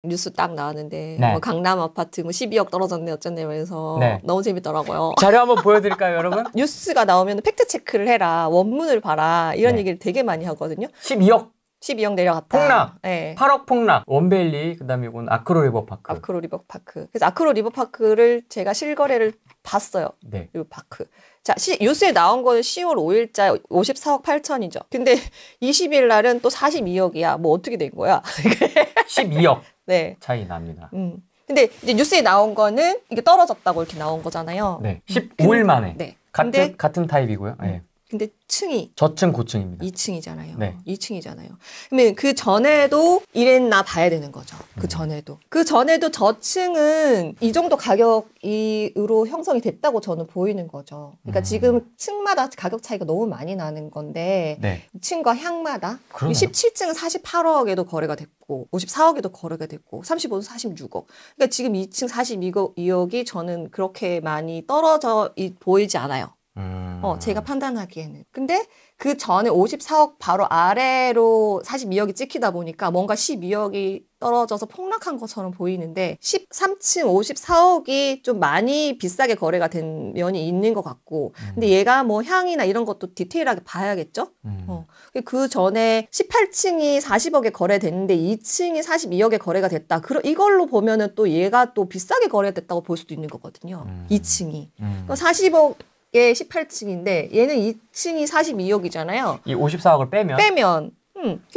뉴스 딱 나왔는데 네. 뭐 강남 아파트 뭐 12억 떨어졌네 어쩌네 그래서 네. 너무 재밌더라고요. 자료 한번 보여드릴까요, 여러분? 뉴스가 나오면 팩트 체크를 해라. 원문을 봐라. 이런 네. 얘기를 되게 많이 하거든요. 12억 12억 내려갔다. 폭락. 네. 8억 폭락. 원베일리 그다음에 이건 아크로 리버파크. 아크로 리버파크. 그래서 아크로 리버파크를 제가 실거래를 봤어요. 네. 리버파크. 자, 뉴스에 나온 거는 10월 5일자 54억 8천이죠. 근데 20일 날은 또 42억이야. 뭐 어떻게 된 거야? 12억 네. 차이 납니다. 근데 이제 뉴스에 나온 거는 이게 떨어졌다고 이렇게 나온 거잖아요. 네. 15일 만에. 네. 같은 타입이고요. 네. 근데 층이 저층 고층입니다. 2층이잖아요. 네. 2층이잖아요. 그러면 그 전에도 이랬나 봐야 되는 거죠. 그 전에도. 그 전에도 저층은 이 정도 가격으로 형성이 됐다고 저는 보이는 거죠. 그러니까 지금 층마다 가격 차이가 너무 많이 나는 건데 네. 층과 향마다 그러네요. 17층은 48억에도 거래가 됐고 54억에도 거래가 됐고 35는 46억. 그러니까 지금 2층 42억이 저는 그렇게 많이 떨어져 보이지 않아요. 제가 판단하기에는. 근데 그 전에 54억 바로 아래로 42억이 찍히다 보니까 뭔가 12억이 떨어져서 폭락한 것처럼 보이는데 13층 54억이 좀 많이 비싸게 거래가 된 면이 있는 것 같고 근데 얘가 뭐 향이나 이런 것도 디테일하게 봐야겠죠? 그 전에 18층이 40억에 거래됐는데 2층이 42억에 거래가 됐다. 이걸로 보면은 또 얘가 또 비싸게 거래됐다고 볼 수도 있는 거거든요. 2층이. 40억 에 18층인데 얘는 2층이 42억이잖아요. 이 54억을 빼면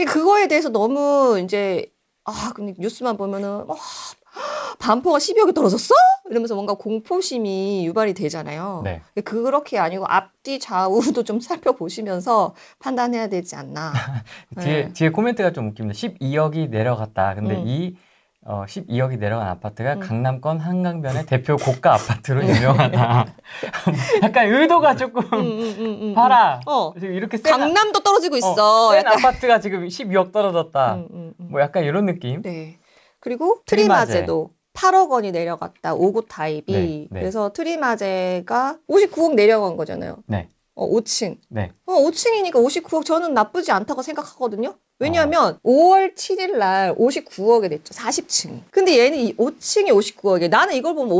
그거에 대해서 너무 이제 근데 뉴스만 보면은 반포가 12억이 떨어졌어? 이러면서 뭔가 공포심이 유발이 되잖아요. 네. 그렇게 아니고 앞뒤 좌우도 좀 살펴보시면서 판단해야 되지 않나. 뒤에 코멘트가 좀 웃깁니다. 12억이 내려갔다. 근데 이 12억이 내려간 아파트가 강남권 한강변의 대표 고가 아파트로 유명하다. 약간 의도가 조금 봐라. 지금 이렇게 강남도 떨어지고 있어. 센 아파트가 지금 12억 떨어졌다. 뭐 약간 이런 느낌. 네. 그리고 트리마제도 8억 원이 내려갔다. 5구 타입이. 네. 그래서 트리마제가 59억 내려간 거잖아요. 네. 5층. 네. 5층이니까 59억 저는 나쁘지 않다고 생각하거든요. 왜냐하면 5월 7일 날 59억에 됐죠. 40층이. 근데 얘는 5층이 59억이에요. 나는 이걸 보면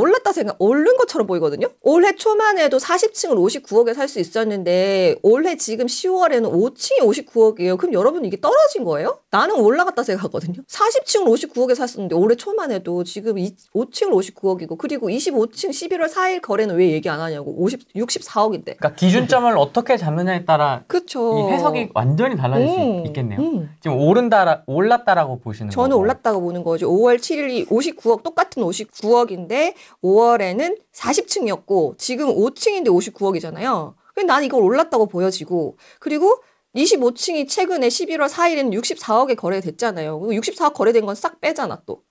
오른 것처럼 보이거든요. 올해 초만 해도 40층을 59억에 살 수 있었는데 올해 지금 10월에는 5층이 59억이에요. 그럼 여러분 이게 떨어진 거예요? 나는 올라갔다 생각하거든요. 40층을 59억에 샀었는데 올해 초만 해도 지금 5층을 59억이고 그리고 25층 11월 4일 거래는 왜 얘기 안 하냐고. 64억인데. 그러니까 기준점을 어떻게 잡느냐에 따라 그쵸. 이 해석이 완전히 달라질 수 있겠네요. 지금 올랐다라고 보시는 거죠? 저는 올랐다고 보는 거죠. 5월 7일이 59억, 똑같은 59억인데 5월에는 40층이었고 지금 5층인데 59억이잖아요. 근데 난 이걸 올랐다고 보여지고 그리고 25층이 최근에 11월 4일에는 64억에 거래됐잖아요. 64억 거래된 건 싹 빼잖아 또.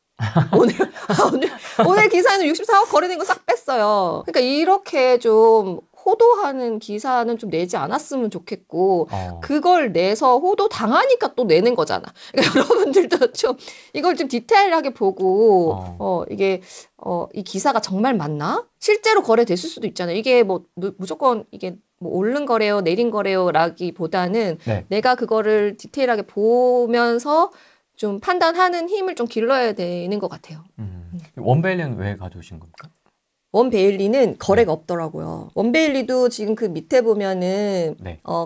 오늘 기사에는 64억 거래된 거 싹 뺐어요. 그러니까 이렇게 좀 호도하는 기사는 좀 내지 않았으면 좋겠고 그걸 내서 호도 당하니까 또 내는 거잖아. 그러니까 여러분들도 좀 이걸 좀 디테일하게 보고 이게 이 기사가 정말 맞나? 실제로 거래됐을 수도 있잖아요. 이게 뭐 무조건 이게 뭐 오른 거래요, 내린 거래요라기보다는 내가 그거를 디테일하게 보면서 좀 판단하는 힘을 좀 길러야 되는 것 같아요. 원베일리는 왜 가져오신 겁니까? 원베일리는 거래가 없더라고요. 원베일리도 지금 그 밑에 보면은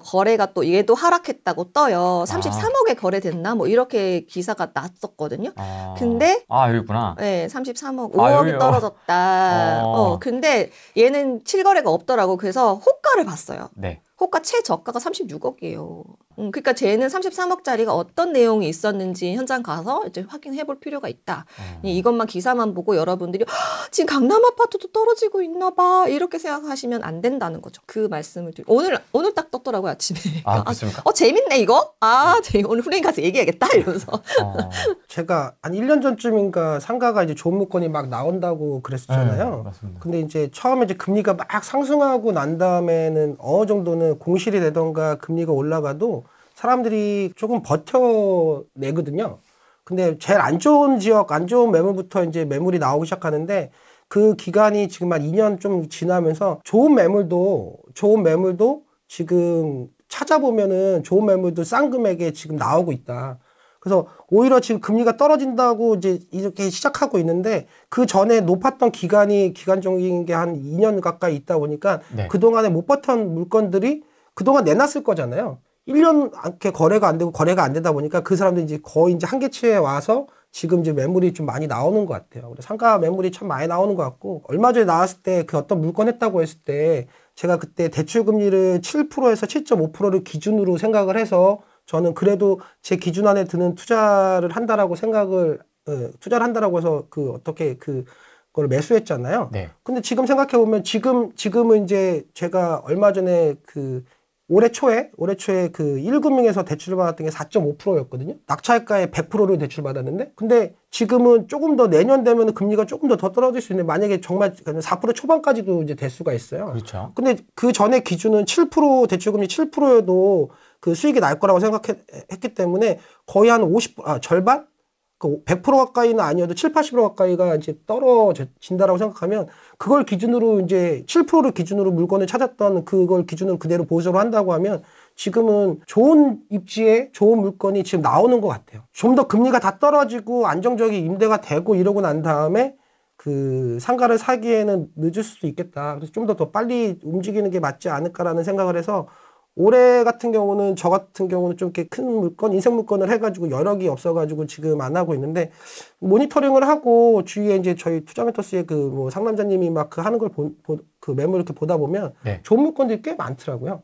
거래가 또 얘도 하락했다고 떠요. 33억에 거래됐나? 뭐 이렇게 기사가 났었거든요. 근데 여기구나. 네, 33억, 5억이 떨어졌다. 근데 얘는 실거래가 없더라고. 그래서 호가를 봤어요. 네. 호가 최저가가 36억이에요. 그러니까 쟤는 33억짜리가 어떤 내용이 있었는지 현장 가서 이제 확인해 볼 필요가 있다. 이것만 기사만 보고 여러분들이 지금 강남 아파트도 떨어지고 있나 봐. 이렇게 생각하시면 안 된다는 거죠. 그 말씀을 드리고 오늘 딱 떴더라고요, 아침에. 그렇습니까? 재밌네 이거? 오늘 후레인 가서 얘기해야겠다 이러면서. 제가 한 1년 전쯤인가 상가가 이제 좋은 물건이 막 나온다고 그랬었잖아요. 맞습니다. 근데 이제 처음에 이제 금리가 막 상승하고 난 다음에는 어느 정도는 공실이 되던가 금리가 올라가도 사람들이 조금 버텨내거든요. 근데 제일 안 좋은 지역, 안 좋은 매물부터 이제 매물이 나오기 시작하는데 그 기간이 지금 한 2년 좀 지나면서 좋은 매물도 지금 찾아보면은 좋은 매물도 싼 금액에 지금 나오고 있다. 그래서 오히려 지금 금리가 떨어진다고 이제 이렇게 시작하고 있는데 그 전에 높았던 기간적인 게 한 2년 가까이 있다 보니까 네. 그동안에 못 버틴 물건들이 그동안 내놨을 거잖아요. 1년 이렇게 거래가 안 되고 거래가 안 되다 보니까 그 사람들이 이제 거의 이제 한계치에 와서 지금 이제 매물이 좀 많이 나오는 것 같아요. 그래서 상가 매물이 참 많이 나오는 것 같고 얼마 전에 나왔을 때 그 어떤 물건 했다고 했을 때 제가 그때 대출 금리를 7%에서 7.5%를 기준으로 생각을 해서 저는 그래도 제 기준 안에 드는 투자를 한다라고 투자를 한다라고 해서 그 어떻게 그걸 매수했잖아요. 네. 근데 지금 생각해 보면 지금은 이제 제가 얼마 전에 올해 초에 그 1금융에서 대출을 받았던 게 4.5%였거든요. 낙찰가의 100%를 대출받았는데, 근데 지금은 조금 더 내년 되면 금리가 조금 더 떨어질 수 있는데, 만약에 정말 4% 초반까지도 이제 될 수가 있어요. 그렇죠. 근데 그 전에 기준은 7% 대출금리 7%여도 그 수익이 날 거라고 생각했기 때문에 거의 한 절반? 그 100% 가까이는 아니어도 70~80% 가까이가 이제 떨어진다라고 생각하면 그걸 기준으로 이제 7%를 기준으로 물건을 찾았던 그걸 기준으로 그대로 보수로 한다고 하면 지금은 좋은 입지에 좋은 물건이 지금 나오는 것 같아요. 좀 더 금리가 다 떨어지고 안정적인 임대가 되고 이러고 난 다음에 그 상가를 사기에는 늦을 수도 있겠다. 그래서 좀 더 빨리 움직이는 게 맞지 않을까라는 생각을 해서 올해 같은 경우는 저 같은 경우는 좀 이렇게 큰 물건, 인생 물건을 해가지고 여력이 없어가지고 지금 안 하고 있는데 모니터링을 하고 주위에 이제 저희 투자멘토스의 그 뭐 상남자님이 막 그 하는 걸 그 매물 이렇게 보다 보면 네. 좋은 물건들이 꽤 많더라고요.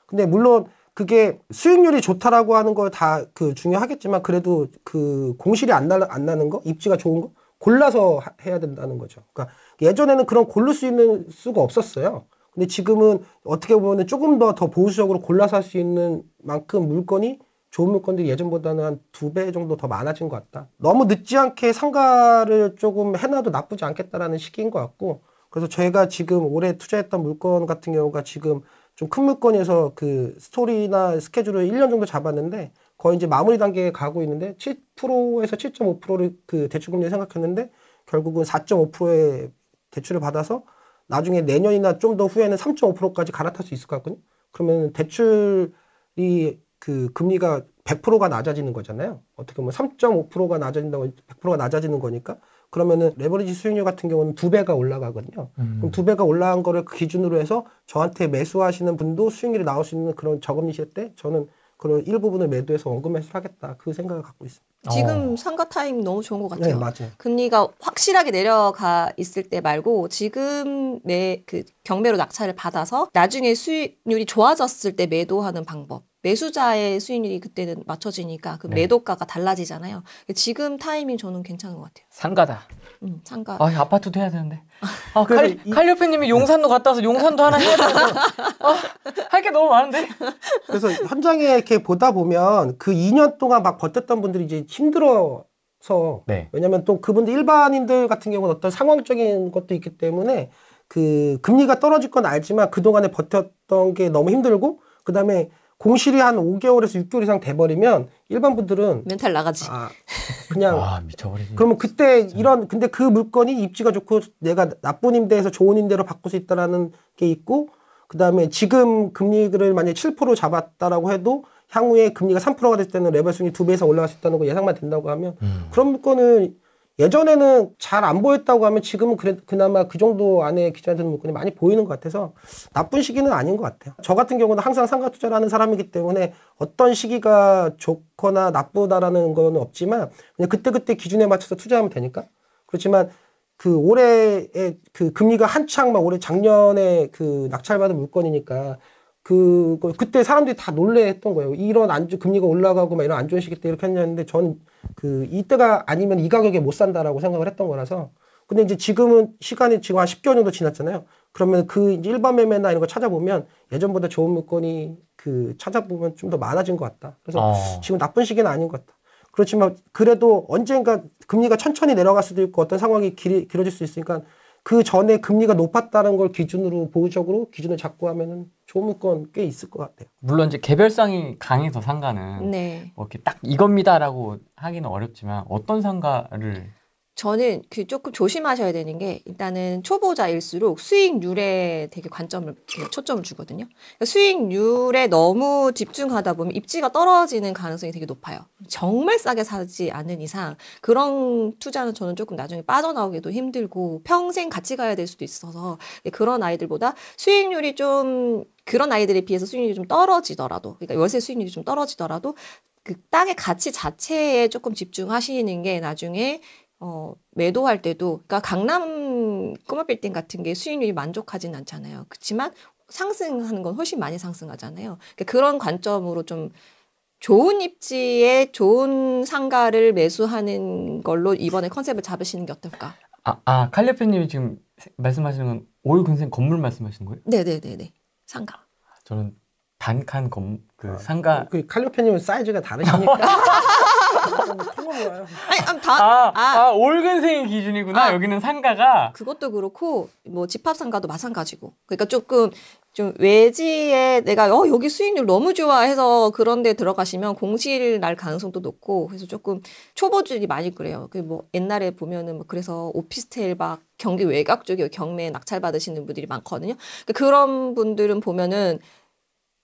근데 물론 그게 수익률이 좋다라고 하는 거 다 그 중요하겠지만 그래도 그 공실이 안 나는 거, 입지가 좋은 거 골라서 해야 된다는 거죠. 그러니까 예전에는 그런 고를 수 있는 수가 없었어요. 근데 지금은 어떻게 보면 조금 더 보수적으로 골라서 할 수 있는 만큼 물건이 좋은 물건들이 예전보다는 한 2배 정도 더 많아진 것 같다. 너무 늦지 않게 상가를 조금 해놔도 나쁘지 않겠다라는 시기인 것 같고 그래서 저희가 지금 올해 투자했던 물건 같은 경우가 지금 좀 큰 물건에서 그 스토리나 스케줄을 1년 정도 잡았는데 거의 이제 마무리 단계에 가고 있는데 7%에서 7.5%를 그 대출금리를 생각했는데 결국은 4.5%의 대출을 받아서 나중에 내년이나 좀 더 후에는 3.5%까지 갈아탈 수 있을 것 같거든요. 그러면 대출이 그 금리가 100%가 낮아지는 거잖아요. 어떻게 보면 3.5%가 낮아진다고 100%가 낮아지는 거니까 그러면은 레버리지 수익률 같은 경우는 2배가 올라가거든요. 그럼 2배가 올라간 거를 기준으로 해서 저한테 매수하시는 분도 수익률이 나올 수 있는 그런 저금리 시대 때 저는 그런 일부분을 매도해서 원금 매수를 하겠다. 그 생각을 갖고 있습니다. 지금 상가 타임 너무 좋은 것 같아요. 네, 맞아요. 금리가 확실하게 내려가 있을 때 말고 지금 그 경매로 낙찰을 받아서 나중에 수익률이 좋아졌을 때 매도하는 방법. 매수자의 수익률이 그때는 맞춰지니까 그 네. 매도가가 달라지잖아요. 지금 타이밍 저는 괜찮은 것 같아요. 상가다. 상가. 아, 아파트도 해야 되는데. 그래서 칼리오페님이 용산도 갔다 와서 용산도 하나 해야 되는데. 할 게 너무 많은데. 그래서 현장에 이렇게 보다 보면 그 2년 동안 막 버텼던 분들이 이제 힘들어서 네. 왜냐면 또 그분들 일반인들 같은 경우는 어떤 상황적인 것도 있기 때문에 그 금리가 떨어질 건 알지만 그동안에 버텼던 게 너무 힘들고 그다음에 공실이 한 5개월에서 6개월 이상 돼버리면 일반 분들은 멘탈 나가지. 그냥 미쳐버리지. 그러면 그때 근데 그 물건이 입지가 좋고 내가 나쁜 임대에서 좋은 임대로 바꿀 수 있다라는 게 있고 그다음에 지금 금리를 만약에 7% 잡았다라고 해도 향후에 금리가 3%가 됐을 때는 레벨 수익이 2배 이상 올라갈 수 있다는 거 예상만 된다고 하면 그런 물건은 예전에는 잘 안 보였다고 하면 지금은 그나마 그 정도 안에 기준에 드는 물건이 많이 보이는 것 같아서 나쁜 시기는 아닌 것 같아요. 저 같은 경우는 항상 상가 투자를 하는 사람이기 때문에 어떤 시기가 좋거나 나쁘다라는 건 없지만 그냥 그때그때 기준에 맞춰서 투자하면 되니까. 그렇지만 그 올해의 그 금리가 한창 막 올해 작년에 그 낙찰받은 물건이니까 그때 사람들이 다 놀래했던 거예요. 이런 금리가 올라가고 막 이런 안 좋은 시기 때 이렇게 했냐는데 저는 이때가 아니면 이 가격에 못 산다라고 생각을 했던 거라서. 근데 이제 시간이 지금 한 10개월 정도 지났잖아요. 그러면 이제 일반 매매나 이런 거 찾아보면 예전보다 좋은 물건이 찾아보면 좀 더 많아진 것 같다. 그래서 지금 나쁜 시기는 아닌 것 같다. 그렇지만 그래도 언젠가 금리가 천천히 내려갈 수도 있고 어떤 상황이 길어질 수 있으니까 그 전에 금리가 높았다는 걸 기준으로 보수적으로 기준을 잡고 하면은 좋은 물건 꽤 있을 것 같아요. 물론 이제 개별성이 강해서 상가는 네. 뭐 이렇게 딱 이겁니다라고 하기는 어렵지만 어떤 상가를 저는 그 조금 조심하셔야 되는 게 일단은 초보자일수록 수익률에 되게 초점을 주거든요. 그러니까 수익률에 너무 집중하다 보면 입지가 떨어지는 가능성이 되게 높아요. 정말 싸게 사지 않는 이상 그런 투자는 저는 조금 나중에 빠져나오기도 힘들고 평생 같이 가야 될 수도 있어서 그런 아이들보다 수익률이 좀 그런 아이들에 비해서 수익률이 좀 떨어지더라도 그러니까 월세 수익률이 좀 떨어지더라도 그 땅의 가치 자체에 조금 집중하시는 게 나중에 매도할 때도, 그러니까 강남 꼬마 빌딩 같은 게 수익률이 만족하진 않잖아요. 그렇지만 상승하는 건 훨씬 많이 상승하잖아요. 그러니까 그런 관점으로 좀 좋은 입지에 좋은 상가를 매수하는 걸로 이번에 컨셉을 잡으시는 게 어떨까? 칼리오페님이 지금 말씀하시는 건 올 근생 건물 말씀하시는 거예요? 네네네네. 상가. 저는 단칸 상가. 그 칼리오페님은 사이즈가 다르시니까. 아니, 올 근생의 기준이구나. 여기는 상가가. 그것도 그렇고 뭐 집합 상가도 마찬가지고. 그러니까 조금 좀 외지에 내가 여기 수익률 너무 좋아 해서 그런 데 들어가시면 공실 날 가능성도 높고 그래서 조금 초보들이 많이 그래요. 그 뭐 옛날에 보면은 뭐 그래서 오피스텔 막 경기 외곽 쪽에 경매에 낙찰 받으시는 분들이 많거든요. 그런 분들은 보면은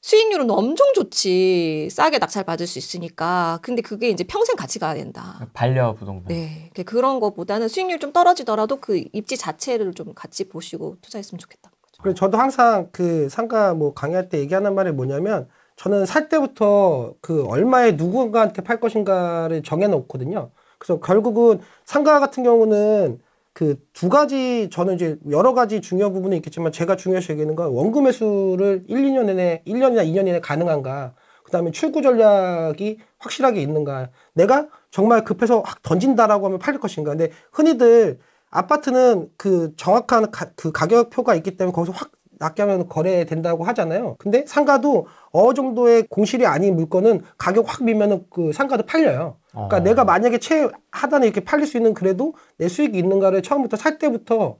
수익률은 엄청 좋지. 싸게 낙찰 받을 수 있으니까. 근데 그게 이제 평생 같이 가야 된다. 반려부동산. 네. 그런 것보다는 수익률 좀 떨어지더라도 그 입지 자체를 좀 같이 보시고 투자했으면 좋겠다. 그래서 저도 항상 그 상가 뭐 강의할 때 얘기하는 말이 뭐냐면 저는 살 때부터 그 얼마에 누군가한테 팔 것인가를 정해놓거든요. 그래서 결국은 상가 같은 경우는 그 두 가지 저는 이제 여러 가지 중요한 부분이 있겠지만 제가 중요시 여기는 건 원금 매수를 1-2년 내내 1년이나 2년 이내 가능한가. 그다음에 출구 전략이 확실하게 있는가. 내가 정말 급해서 확 던진다라고 하면 팔릴 것인가. 근데 흔히들 아파트는 그 정확한 그 가격표가 있기 때문에 거기서 확 낮게 하면 거래된다고 하잖아요. 근데 상가도 어느 정도의 공실이 아닌 물건은 가격 확 밀면은 그 상가도 팔려요. 그러니까 내가 만약에 최하단에 이렇게 팔릴 수 있는 그래도 내 수익이 있는가를 처음부터 살 때부터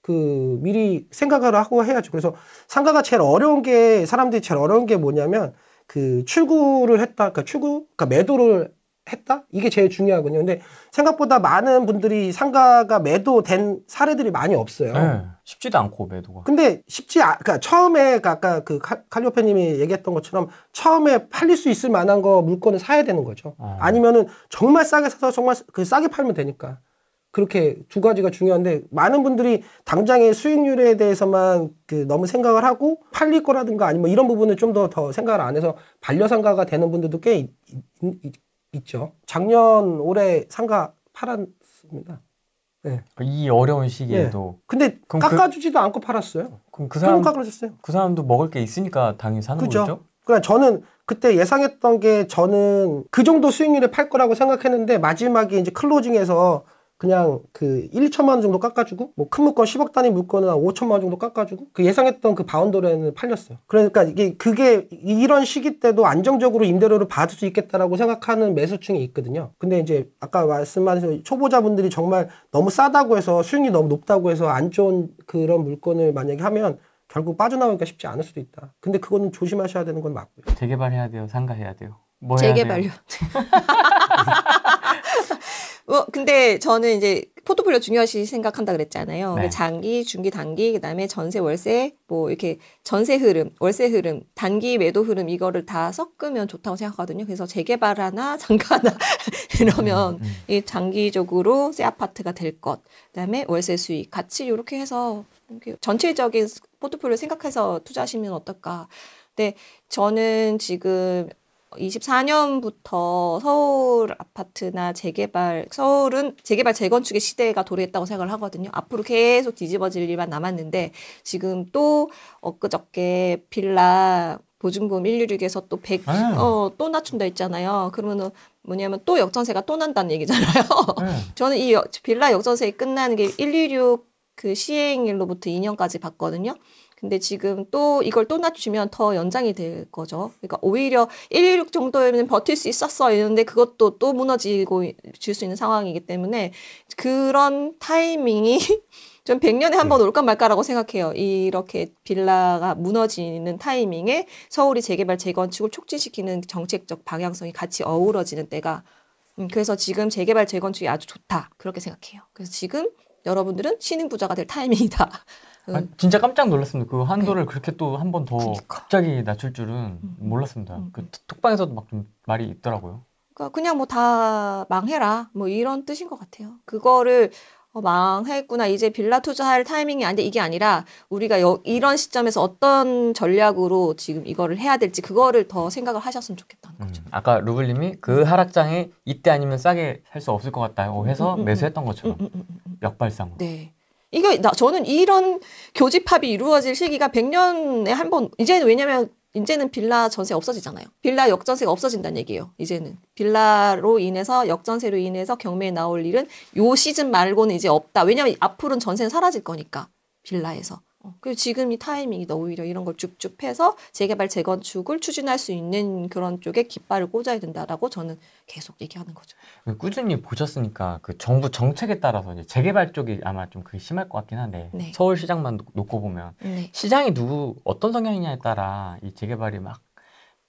그 미리 생각을 하고 해야죠. 그래서 상가가 사람들이 제일 어려운 게 뭐냐면 그 출구를 했다. 그러니까 매도를 했다? 이게 제일 중요하거든요. 근데 생각보다 많은 분들이 상가가 매도된 사례들이 많이 없어요. 네, 쉽지도 않고 매도가. 근데 그러니까 처음에 아까 그 칼리오페님이 얘기했던 것처럼 처음에 팔릴 수 있을 만한 거 물건을 사야 되는 거죠. 아니면은 정말 싸게 사서 정말 그 싸게 팔면 되니까. 그렇게 두 가지가 중요한데 많은 분들이 당장의 수익률에 대해서만 그 너무 생각을 하고 팔릴 거라든가 아니면 이런 부분을 좀 더 생각을 안 해서 반려상가가 되는 분들도 꽤 있죠. 작년 올해 상가 팔았습니다. 네. 이 어려운 시기에도. 네. 근데 깎아주지도 않고 팔았어요. 그럼 그 사람도 먹을 게 있으니까 당연히 사는 그죠? 거죠. 그러니까 저는 그때 예상했던 게 저는 그 정도 수익률에 팔 거라고 생각했는데 마지막에 이제 클로징에서 그냥 그 1-2천만 원 정도 깎아주고 뭐 큰 물건 10억 단위 물건은 한 5천만 원 정도 깎아주고 그 예상했던 그 바운더리는 팔렸어요. 그러니까 그게 이런 시기 때도 안정적으로 임대료를 받을 수 있겠다라고 생각하는 매수층이 있거든요. 근데 이제 아까 말씀하신 초보자분들이 정말 너무 싸다고 해서 수익률이 너무 높다고 해서 안 좋은 그런 물건을 만약에 하면 결국 빠져나오기가 쉽지 않을 수도 있다. 근데 그거는 조심하셔야 되는 건 맞고요. 재개발해야 돼요. 상가해야 돼요. 뭐 재개발요. 근데 저는 이제 포트폴리오 중요시 생각한다 그랬잖아요. 네. 장기, 중기, 단기, 그다음에 전세, 월세, 뭐 이렇게 전세 흐름, 월세 흐름, 단기 매도 흐름 이거를 다 섞으면 좋다고 생각하거든요. 그래서 재개발 하나, 상가 하나 이러면 이 장기적으로 새 아파트가 될 것, 그다음에 월세 수익 같이 이렇게 해서 이렇게 전체적인 포트폴리오 생각해서 투자하시면 어떨까. 근데 저는 지금 24년부터 서울 아파트나 서울은 재개발 재건축의 시대가 도래했다고 생각을 하거든요. 앞으로 계속 뒤집어질 일만 남았는데 지금 또 엊그저께 빌라 보증금 116에서 또 100 또 낮춘다 했잖아요. 그러면은 뭐냐면 또 역전세가 또 난다는 얘기잖아요. 저는 이 빌라 역전세 끝나는 게 116 그 시행일로부터 2년까지 봤거든요. 근데 지금 또 이걸 또 낮추면 더 연장이 될 거죠. 그러니까 오히려 116 정도면 버틸 수 있었어 이랬는데 그것도 또 무너지고 질 수 있는 상황이기 때문에 그런 타이밍이 좀 100년에 한 번 올까 말까라고 생각해요. 이렇게 빌라가 무너지는 타이밍에 서울이 재개발 재건축을 촉진시키는 정책적 방향성이 같이 어우러지는 때가 그래서 지금 재개발 재건축이 아주 좋다. 그렇게 생각해요. 그래서 지금 여러분들은 신흥부자가 될 타이밍이다. 아, 진짜 깜짝 놀랐습니다. 그 한도를 그렇게 또 한 번 더 그러니까. 갑자기 낮출 줄은 몰랐습니다. 그 톡방에서도 막 좀 말이 있더라고요. 그러니까 그냥 뭐 다 망해라. 뭐 이런 뜻인 것 같아요. 그거를 망했구나. 이제 빌라 투자할 타이밍이 아닌데 이게 아니라 우리가 이런 시점에서 어떤 전략으로 지금 이거를 해야 될지 그거를 더 생각을 하셨으면 좋겠다는 거죠. 아까 루블님이 그 하락장에 이때 아니면 싸게 살 수 없을 것 같다고 해서 매수했던 것처럼 역발상으로. 네. 이게 저는 이런 교집합이 이루어질 시기가 100년에 한 번, 이제는 왜냐면 이제는 빌라 전세 없어지잖아요. 빌라 역전세가 없어진다는 얘기예요. 이제는 빌라로 인해서 역전세로 인해서 경매에 나올 일은 요 시즌 말고는 이제 없다. 왜냐면 앞으로는 전세는 사라질 거니까 빌라에서. 그리고 지금 이 타이밍이다. 오히려 이런 걸 쭉쭉 해서 재개발 재건축을 추진할 수 있는 그런 쪽에 깃발을 꽂아야 된다라고 저는 계속 얘기하는 거죠. 꾸준히 보셨으니까 그 정부 정책에 따라서 이제 재개발 쪽이 아마 좀 그게 심할 것 같긴 한데 네. 서울시장만 놓고 보면 네. 시장이 어떤 성향이냐에 따라 이 재개발이 막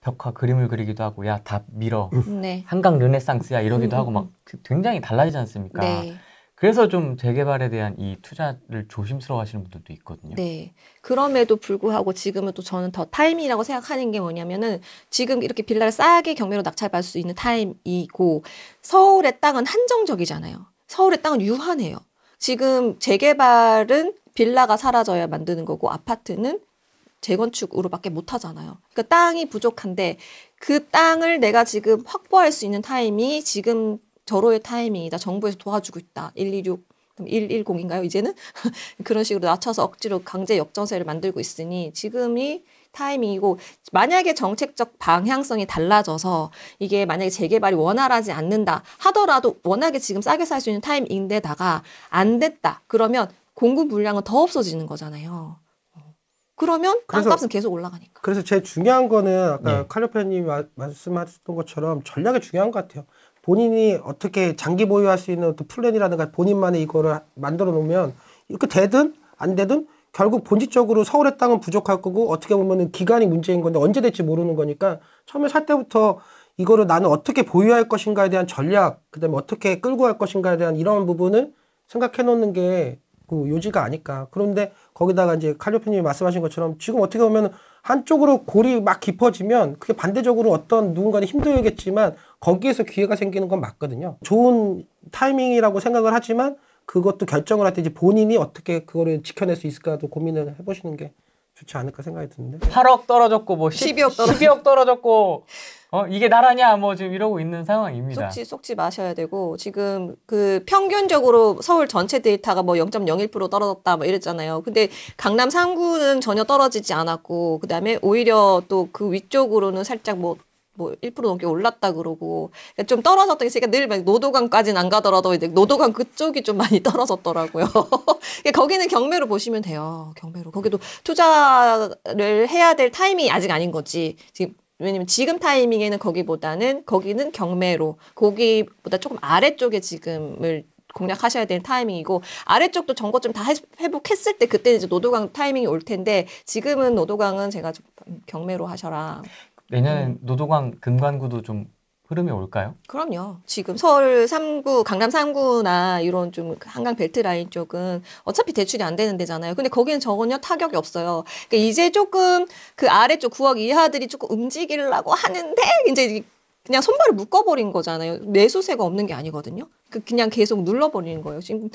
벽화 그림을 그리기도 하고 야 다 밀어 네. 한강 르네상스야 이러기도 하고 막 굉장히 달라지지 않습니까? 네. 그래서 좀 재개발에 대한 이 투자를 조심스러워 하시는 분들도 있거든요. 네. 그럼에도 불구하고 지금은 또 저는 더 타임이라고 생각하는 게 뭐냐면은 지금 이렇게 빌라를 싸게 경매로 낙찰받을 수 있는 타임이고 서울의 땅은 한정적이잖아요. 서울의 땅은 유한해요. 지금 재개발은 빌라가 사라져야 만드는 거고 아파트는 재건축으로밖에 못 하잖아요. 그러니까 땅이 부족한데 그 땅을 내가 지금 확보할 수 있는 타임이 지금 절호의 타이밍이다. 정부에서 도와주고 있다. 126, 110인가요? 이제는? 그런 식으로 낮춰서 억지로 강제 역전세를 만들고 있으니 지금이 타이밍이고 만약에 정책적 방향성이 달라져서 이게 만약에 재개발이 원활하지 않는다 하더라도 워낙에 지금 싸게 살 수 있는 타임인데다가 안 됐다. 그러면 공급 물량은 더 없어지는 거잖아요. 그러면 땅값은 계속 올라가니까. 그래서 제일 중요한 거는 아까 네. 칼리오페님이 말씀하셨던 것처럼 전략이 중요한 것 같아요. 본인이 어떻게 장기 보유할 수 있는 어떤 플랜이라든가 본인만의 이거를 만들어 놓으면 이렇게 되든 안 되든 결국 본질적으로 서울의 땅은 부족할 거고 어떻게 보면은 기간이 문제인 건데 언제 될지 모르는 거니까 처음에 살 때부터 이거를 나는 어떻게 보유할 것인가에 대한 전략, 그다음에 어떻게 끌고 갈 것인가에 대한 이런 부분을 생각해 놓는 게 그 요지가 아닐까. 그런데 거기다가 이제 칼리오페님이 말씀하신 것처럼 지금 어떻게 보면 한쪽으로 골이 막 깊어지면 그게 반대적으로 어떤 누군가는 힘들겠지만 거기에서 기회가 생기는 건 맞거든요. 좋은 타이밍이라고 생각을 하지만 그것도 결정을 할 때 이제 본인이 어떻게 그거를 지켜낼 수 있을까도 고민을 해보시는 게 좋지 않을까 생각이 드는데. 8억 떨어졌고 뭐 12억 떨어졌고 이게 나라냐 뭐 지금 이러고 있는 상황입니다. 속지 마셔야 되고 지금 그 평균적으로 서울 전체 데이터가 뭐 0.01% 떨어졌다 뭐 이랬잖아요. 근데 강남 3구는 전혀 떨어지지 않았고 그다음에 오히려 또 그 위쪽으로는 살짝 뭐 1% 넘게 올랐다 그러고 그러니까 좀 떨어졌던 게 있으니까 늘 노도강까지는 안 가더라도 이제 노도강 그쪽이 좀 많이 떨어졌더라고요. 거기는 경매로 보시면 돼요. 경매로. 거기도 투자를 해야 될 타이밍이 아직 아닌 거지. 지금 왜냐면 지금 타이밍에는 거기는 경매로 거기보다 조금 아래쪽에 지금을 공략하셔야 되는 타이밍이고 아래쪽도 정보 좀 다 회복했을 때 그때 이제 노도강 타이밍이 올 텐데 지금은 노도강은 제가 좀 경매로 하셔라. 내년엔 노도강 금관구도 좀 흐름이 올까요? 그럼요. 지금 서울 3구, 강남 3구나 이런 좀 한강 벨트 라인 쪽은 어차피 대출이 안 되는 데잖아요. 근데 거기는 전혀 타격이 없어요. 그러니까 이제 조금 그 아래쪽 9억 이하들이 조금 움직이려고 하는데 이제 그냥 손발을 묶어버린 거잖아요. 매수세가 없는 게 아니거든요. 그냥 계속 눌러버리는 거예요. 지금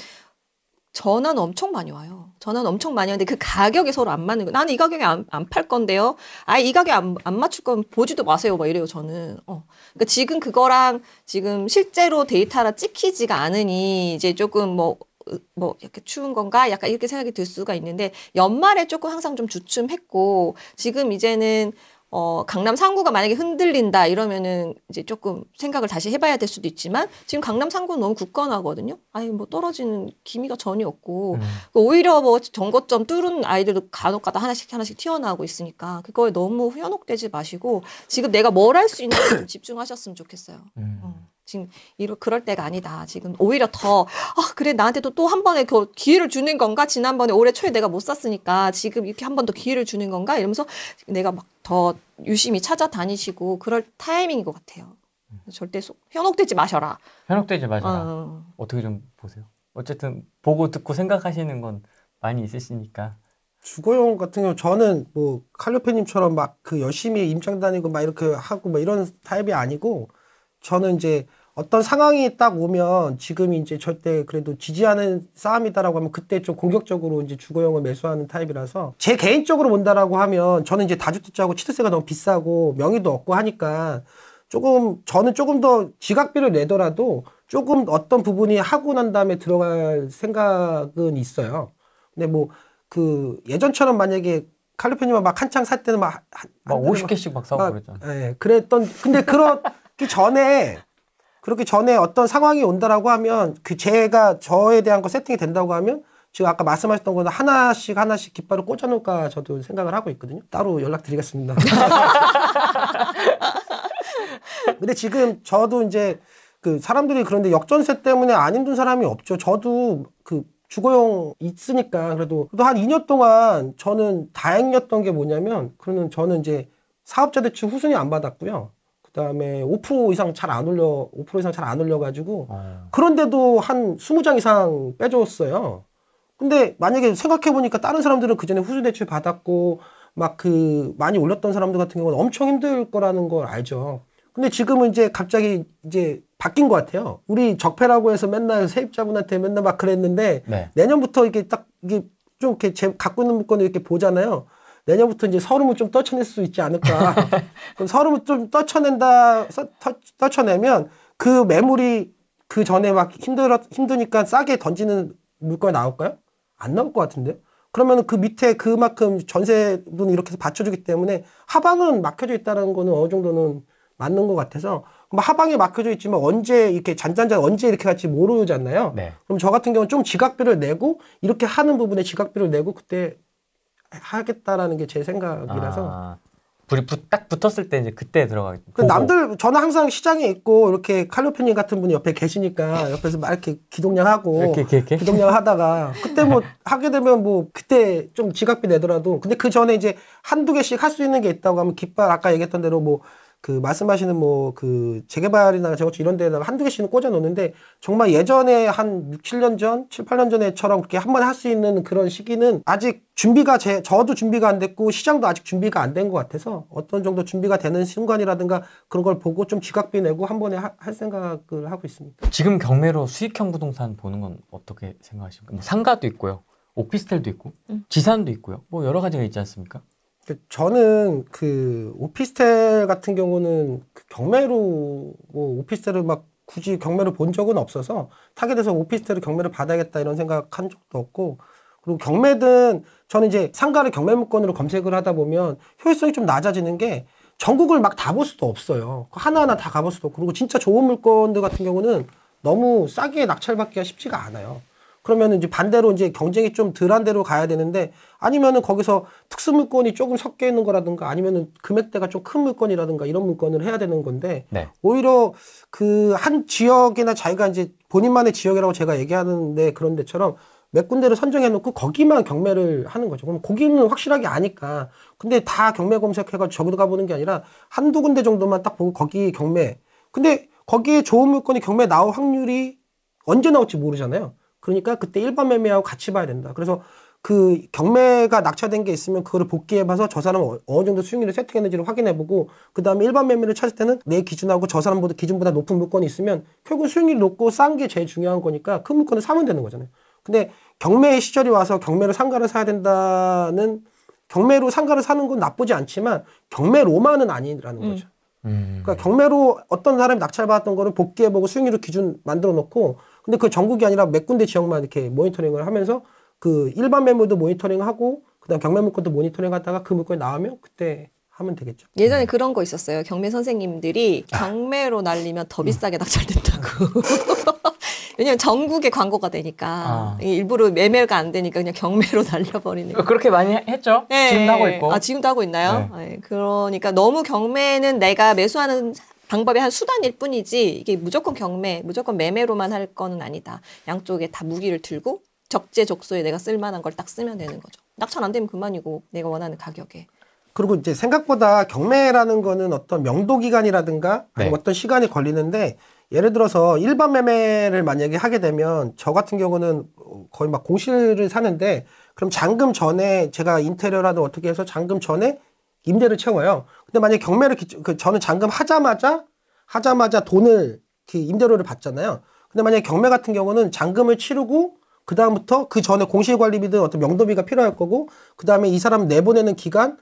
전화는 엄청 많이 와요. 전화는 엄청 많이 왔는데 그 가격이 서로 안 맞는 거예요. 나는 이 가격에 안 팔 건데요. 이 가격에 안 맞출 건 보지도 마세요. 막 이래요, 저는. 그러니까 지금 그거랑 지금 실제로 데이터라 찍히지가 않으니 이제 조금 뭐 이렇게 추운 건가? 약간 이렇게 생각이 들 수가 있는데 연말에 조금 항상 좀 주춤했고 지금 이제는 강남 3구가 만약에 흔들린다 이러면은 이제 조금 생각을 다시 해봐야 될 수도 있지만 지금 강남 3구는 너무 굳건하거든요. 뭐 떨어지는 기미가 전혀 없고 오히려 뭐 정거점 뚫은 아이들도 간혹가다 하나씩 튀어나오고 있으니까 그거에 너무 현혹되지 마시고 지금 내가 뭘 할 수 있는지 좀 집중하셨으면 좋겠어요. 지금 그럴 때가 아니다. 지금 오히려 더 그래 나한테도 또 한 번에 그 기회를 주는 건가? 지난번에 올해 초에 내가 못 샀으니까 지금 이렇게 한 번 더 기회를 주는 건가? 이러면서 내가 막 더 유심히 찾아다니시고 그럴 타이밍인 것 같아요. 절대 현혹되지 마셔라. 현혹되지 마셔라. 어떻게 좀 보세요? 어쨌든 보고 듣고 생각하시는 건 많이 있으시니까. 주거용 같은 경우 저는 뭐 칼리오페님처럼 막 그 열심히 임장 다니고 막 이렇게 하고 막 이런 타입이 아니고 저는 이제 어떤 상황이 딱 오면 지금이 이제 절대 그래도 지지하는 싸움이다라고 하면 그때 좀 공격적으로 이제 주거용을 매수하는 타입이라서 제 개인적으로 본다라고 하면 저는 이제 다주택자하고 취득세가 너무 비싸고 명의도 없고 하니까 저는 조금 더 지각비를 내더라도 조금 어떤 부분이 하고 난 다음에 들어갈 생각은 있어요. 근데 뭐 그 예전처럼 만약에 칼리오페님은 막 한창 살 때는 막 50개씩 막 사고 그랬잖아. 예, 근데 그렇기 전에 어떤 상황이 온다라고 하면 저에 대한 거 세팅이 된다고 하면 지금 아까 말씀하셨던 거는 하나씩 깃발을 꽂아놓을까 저도 생각을 하고 있거든요. 따로 연락드리겠습니다. 근데 지금 저도 이제 그 사람들이 그런데 역전세 때문에 안 힘든 사람이 없죠. 저도 그 주거용 있으니까 그래도 한 2년 동안 저는 다행이었던 게 뭐냐면 그러면 저는 이제 사업자 대출 후순위 안 받았고요. 그다음에 5% 이상 잘 안 올려가지고 그런데도 한 20장 이상 빼줬어요. 근데 만약에 생각해보니까 다른 사람들은 그 전에 후순위 대출 받았고 막 많이 올렸던 사람들 같은 경우는 엄청 힘들 거라는 걸 알죠. 근데 지금은 이제 갑자기 이제 바뀐 것 같아요. 우리 적폐라고 해서 맨날 세입자분한테 맨날 막 그랬는데 내년부터 이게 좀 이렇게 갖고 있는 물건을 이렇게 보잖아요. 내년부터 이제 서름을 좀 떨쳐낼 수 있지 않을까. 그럼 서름을 좀 떨쳐내면 그 매물이 그 전에 막 힘드니까 싸게 던지는 물건이 나올까요? 안 나올 것 같은데요. 그러면 그 밑에 그만큼 전세분이 이렇게 해서 받쳐주기 때문에 하방은 막혀져 있다는 거는 어느 정도는 맞는 것 같아서 하방에 막혀져 있지만 언제 이렇게 언제 이렇게 갈지 모르잖아요. 네. 그럼 저 같은 경우는 좀 지각비를 내고 이렇게 하는 부분에 지각비를 내고 그때 하겠다라는 게 제 생각이라서. 불이 딱 붙었을 때 이제 그때 들어가겠죠. 저는 항상 시장에 있고 이렇게 칼리오페님 같은 분이 옆에 계시니까 옆에서 막 이렇게 기동량하고 기동량 하다가 그때 뭐 하게 되면 뭐 그때 좀 지각비 내더라도 근데 그 전에 이제 한두 개씩 할 수 있는 게 있다고 하면 깃발 아까 얘기했던 대로 뭐 그 말씀하시는 뭐 그 재개발이나 저것 이런 데다가 한두 개씩은 꽂아 놓는데 정말 예전에 한 6, 7년 전, 7, 8년 전에처럼 그렇게 한 번에 할 수 있는 그런 시기는 아직 저도 준비가 안 됐고 시장도 아직 준비가 안 된 것 같아서 어떤 정도 준비가 되는 순간이라든가 그런 걸 보고 좀 지각비 내고 한 번에 할 생각을 하고 있습니다. 지금 경매로 수익형 부동산 보는 건 어떻게 생각하십니까? 뭐 상가도 있고요. 오피스텔도 있고 지산도 있고요. 뭐 여러 가지가 있지 않습니까? 저는 그 오피스텔 같은 경우는 그 경매로 뭐 오피스텔을 막 굳이 경매를 본 적은 없어서 타겟에서 오피스텔을 경매를 받아야겠다 이런 생각한 적도 없고 그리고 경매든 저는 이제 상가를 경매 물건으로 검색을 하다 보면 효율성이 좀 낮아지는 게 전국을 막 다 볼 수도 없어요. 하나하나 다 가볼 수도 없고 그리고 진짜 좋은 물건들 같은 경우는 너무 싸게 낙찰받기가 쉽지가 않아요. 그러면 이제 반대로 이제 경쟁이 좀 덜한 데로 가야 되는데 아니면은 거기서 특수 물건이 조금 섞여 있는 거라든가 아니면은 금액대가 좀 큰 물건이라든가 이런 물건을 해야 되는 건데 오히려 그 한 지역이나 자기가 이제 본인만의 지역이라고 제가 얘기하는데 그런 데처럼 몇 군데를 선정해 놓고 거기만 경매를 하는 거죠. 그럼 거기는 확실하게 아니까. 근데 다 경매 검색해가지고 저기로 가보는 게 아니라 한두 군데 정도만 딱 보고 거기 경매. 근데 거기에 좋은 물건이 경매 나올 확률이 언제 나올지 모르잖아요. 그러니까 그때 일반 매매하고 같이 봐야 된다. 그래서 그 경매가 낙찰된 게 있으면 그거를 복귀해봐서 저 사람은 어느 정도 수익률을 세팅했는지를 확인해보고 그 다음에 일반 매매를 찾을 때는 내 기준하고 저 사람보다 기준보다 높은 물건이 있으면 결국 수익률이 높고 싼 게 제일 중요한 거니까 그 물건을 사면 되는 거잖아요. 근데 경매의 시절이 와서 경매로 상가를 사야 된다는 경매로 상가를 사는 건 나쁘지 않지만 경매로만은 아니라는 거죠. 그러니까 경매로 어떤 사람이 낙찰받았던 거를 복귀해보고 수익률을 기준 만들어 놓고 근데 그 전국이 아니라 몇 군데 지역만 이렇게 모니터링을 하면서 그 일반 매물도 모니터링하고 그다음 경매 물건도 모니터링하다가 그 물건이 나오면 그때 하면 되겠죠. 예전에 그런 거 있었어요. 경매 선생님들이 경매로 날리면 더 비싸게 낙찰된다고. 왜냐면 전국에 광고가 되니까 일부러 매매가 안 되니까 그냥 경매로 날려버리는. 그렇게 많이 했죠. 네. 지금도 하고 있고. 지금도 하고 있나요? 네. 그러니까 너무 경매는 내가 매수하는 방법의 한 수단일 뿐이지 이게 무조건 경매, 무조건 매매로만 할 거는 아니다. 양쪽에 다 무기를 들고 적재적소에 내가 쓸만한 걸 딱 쓰면 되는 거죠. 낙찰 안 되면 그만이고 내가 원하는 가격에. 그리고 이제 생각보다 경매라는 거는 어떤 명도 기간이라든가 네. 어떤 시간이 걸리는데 예를 들어서 일반 매매를 만약에 하게 되면 저 같은 경우는 거의 막 공실을 사는데 그럼 잔금 전에 제가 인테리어라도 어떻게 해서 잔금 전에 임대를 채워요. 근데 만약에 경매를 저는 잔금 하자마자 돈을 임대료를 받잖아요. 근데 만약에 경매 같은 경우는 잔금을 치르고 그 다음부터 그 전에 공실관리비든 어떤 명도비가 필요할 거고 그 다음에 이 사람 내보내는 기간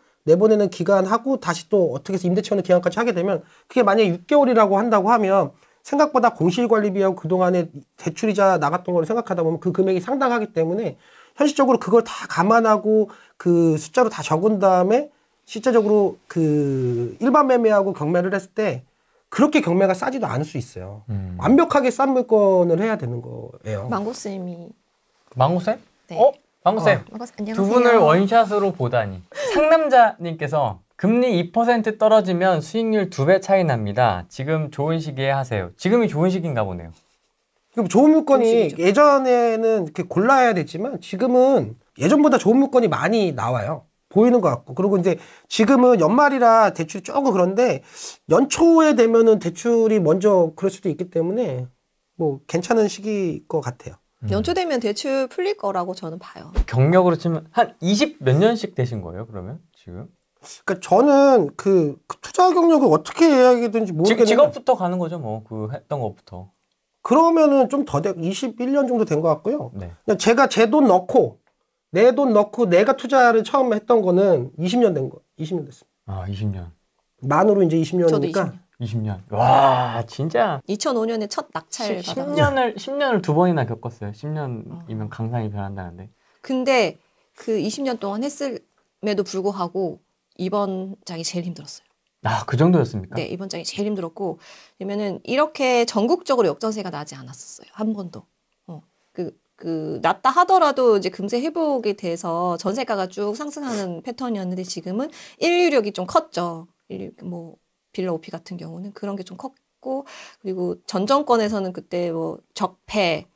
하고 다시 또 어떻게 해서 임대 채우는 기간까지 하게 되면 그게 만약에 6개월이라고 한다고 하면 생각보다 공실관리비하고 그동안에 대출이자 나갔던 걸 생각하다 보면 그 금액이 상당하기 때문에 현실적으로 그걸 다 감안하고 그 숫자로 다 적은 다음에 실제적으로 그 일반 매매하고 경매를 했을 때 그렇게 경매가 싸지도 않을 수 있어요. 완벽하게 싼 물건을 해야 되는 거예요. 망고쌤이. 망고쌤? 네. 망고쌤. 안녕하세요. 두 분을 원샷으로 보다니. 상남자님께서 금리 2% 떨어지면 수익률 2배 차이 납니다. 지금 좋은 시기에 하세요. 지금이 좋은 시기인가 보네요. 좋은 물건이 예전에는 이렇게 골라야 됐지만 지금은 예전보다 좋은 물건이 많이 나와요. 보이는 것 같고. 그리고 이제 지금은 연말이라 대출이 조금 그런데 연초에 되면은 대출이 먼저 그럴 수도 있기 때문에 뭐 괜찮은 시기일 것 같아요. 연초 되면 대출 풀릴 거라고 저는 봐요. 경력으로 치면 한 20 몇 년씩 되신 거예요, 그러면? 지금? 그러니까 저는 그 투자 경력을 어떻게 해야 되는지 모르겠는데 직업부터 가는 거죠, 뭐. 그 했던 것부터. 그러면은 좀 더 돼. 21년 정도 된 것 같고요. 네. 그냥 제가 제 돈 넣고 내 돈 넣고 내가 투자를 처음 했던 거는 20년 된 거. 20년 됐습니다. 아, 20년. 만으로 이제 저도 20년이니까 20년. 와, 진짜. 2005년에 첫 낙찰 받아. 10년을 두 번이나 겪었어요. 10년이면 강산이 변한다는데. 근데 그 20년 동안 했음에도 불구하고 이번 장이 제일 힘들었어요. 아, 그 정도였습니까? 네, 이번 장이 제일 힘들었고, 왜냐면은 이렇게 전국적으로 역전세가 나지 않았었어요. 한 번도. 났다 하더라도 이제 금세 회복이 돼서 전세가가 쭉 상승하는 패턴이었는데 지금은 일유력이 좀 컸죠. 뭐 빌라 오피 같은 경우는 그런 게 좀 컸고, 그리고 전 정권에서는 그때 뭐 적폐,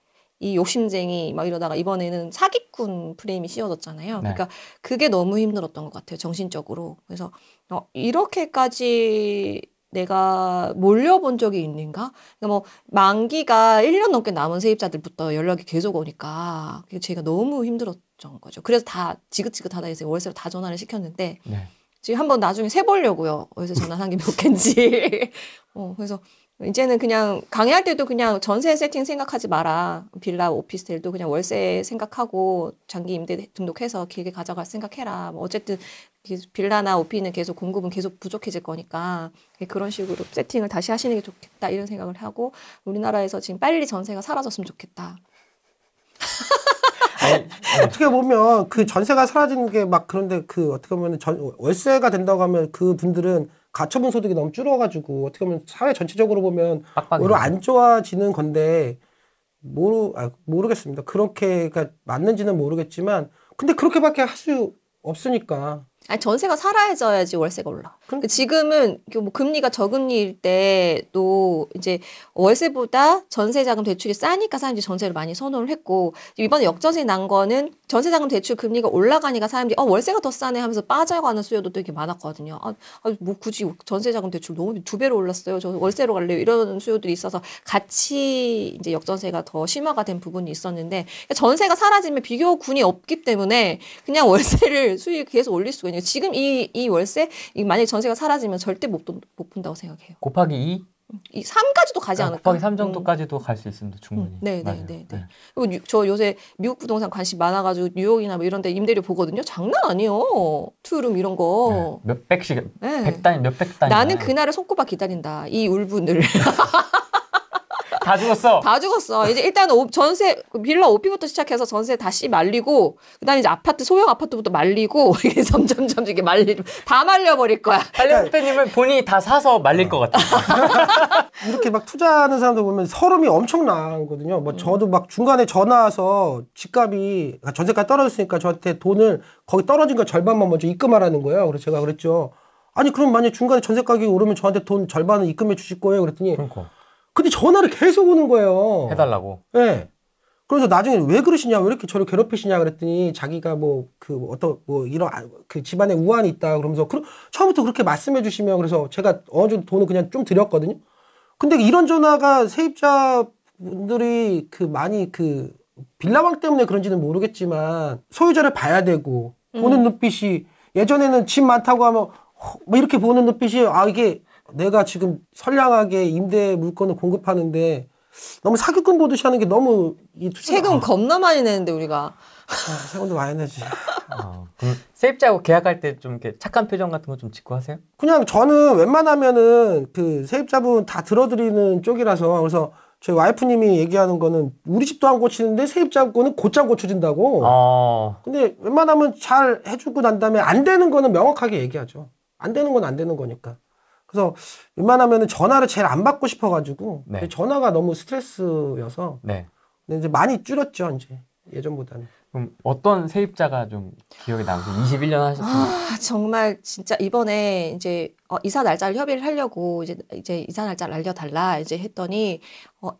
이 욕심쟁이 막 이러다가 이번에는 사기꾼 프레임이 씌워졌잖아요. 네. 그러니까 그게 너무 힘들었던 것 같아요. 정신적으로. 그래서 이렇게까지 내가 몰려본 적이 있는가? 그러니까 뭐 만기가 1년 넘게 남은 세입자들부터 연락이 계속 오니까 제가 너무 힘들었던 거죠. 그래서 다 지긋지긋하다 해서 월세로 다 전화를 시켰는데 네. 지금 한번 나중에 세보려고요. 월세 전화한 게 몇 개인지. 그래서 이제는 그냥 강의할 때도 그냥 전세 세팅 생각하지 마라. 빌라 오피스텔도 그냥 월세 생각하고 장기 임대 등록해서 길게 가져갈 생각해라. 뭐 어쨌든 빌라나 오피는 계속 공급은 계속 부족해질 거니까 그런 식으로 세팅을 다시 하시는 게 좋겠다 이런 생각을 하고 우리나라에서 지금 빨리 전세가 사라졌으면 좋겠다. 어떻게 보면 그 전세가 사라지는 게 막 그런데 그 어떻게 보면 월세가 된다고 하면 그 분들은 가처분 소득이 너무 줄어가지고 어떻게 보면 사회 전체적으로 보면 오히려 안 좋아지는 건데 모르겠습니다. 그렇게 그러니까 맞는지는 모르겠지만 근데 그렇게밖에 할 수 없으니까. 아니, 전세가 살아야지 월세가 올라. 지금은 뭐 금리가 저금리일 때도 이제 월세보다 전세자금 대출이 싸니까 사람들이 전세를 많이 선호를 했고 이번에 역전세 난 거는 전세자금 대출 금리가 올라가니까 사람들이 월세가 더 싸네 하면서 빠져가는 수요도 되게 많았거든요. 뭐 굳이 전세자금 대출 너무 2배로 올랐어요. 저 월세로 갈래요. 이런 수요들이 있어서 같이 이제 역전세가 더 심화가 된 부분이 있었는데 전세가 사라지면 비교군이 없기 때문에 그냥 월세를 수익 계속 올릴 수가 있는. 지금 이 월세 만약에 전세가 사라지면 절대 못 푼다고 생각해요. 곱하기 2? 이 3까지도 가지 않을까? 곱하기 3 정도까지도 갈 수 있습니다. 충분히. 네. 그리고 저 요새 미국 부동산 관심 많아가지고 뉴욕이나 뭐 이런 데 임대료 보거든요. 장난 아니에요. 투룸 이런 거. 네. 몇 백씩, 네. 100단위, 몇백 단위. 나는 그날을 손꼽아 기다린다. 이 울분을. 다 죽었어. 다 죽었어. 이제 일단 전세 빌라 오피부터 시작해서 전세 다시 말리고 그다음에 이제 아파트 소형 아파트부터 말리고 이게 점점점 이게 다 말려버릴 거야. 한림대님은 본인이 다 사서 말릴 것 같아요. 이렇게 막 투자하는 사람들 보면 서름이 엄청나거든요. 뭐 저도 막 중간에 전화 와서 집값이 전세가 떨어졌으니까 저한테 돈을 거기 떨어진 거 절반만 먼저 입금하라는 거예요. 그래서 제가 그랬죠. 아니 그럼 만약 중간에 전세 가격이 오르면 저한테 돈 절반을 입금해 주실 거예요. 그랬더니 그러니까. 근데 전화를 계속 오는 거예요. 해달라고. 네. 그래서 나중에 왜 그러시냐, 왜 이렇게 저를 괴롭히시냐 그랬더니 자기가 그 집안에 우환이 있다 그러면서 처음부터 그렇게 말씀해 주시면 그래서 제가 어느 정도 돈을 그냥 좀 드렸거든요. 근데 이런 전화가 세입자분들이 많이 빌라방 때문에 그런지는 모르겠지만 소유자를 봐야 되고 보는 눈빛이 예전에는 집 많다고 하면 뭐 이렇게 보는 눈빛이 이게 내가 지금 선량하게 임대 물건을 공급하는데 너무 사기꾼 보듯이 하는 게 너무 세금 겁나 많이 내는데 우리가 세금도 많이 내지. 그럼 세입자하고 계약할 때 좀 이렇게 착한 표정 같은 거 좀 짓고 하세요? 그냥 저는 웬만하면은 세입자분 다 들어드리는 쪽이라서 그래서 저희 와이프님이 얘기하는 거는 우리 집도 안 고치는데 세입자 거는 곧장 고쳐준다고. 근데 웬만하면 잘 해주고 난 다음에 안 되는 거는 명확하게 얘기하죠. 안 되는 건 안 되는 거니까. 그래서 웬만하면 전화를 제일 안 받고 싶어가지고 네. 전화가 너무 스트레스여서 네. 근데 이제 많이 줄였죠 이제 예전보다는. 그럼 어떤 세입자가 좀 기억에 남으세요? 21년 하셨으면. 정말 진짜 이번에 이제 이사 날짜를 협의를 하려고 이제 이사 날짜를 알려달라 이제 했더니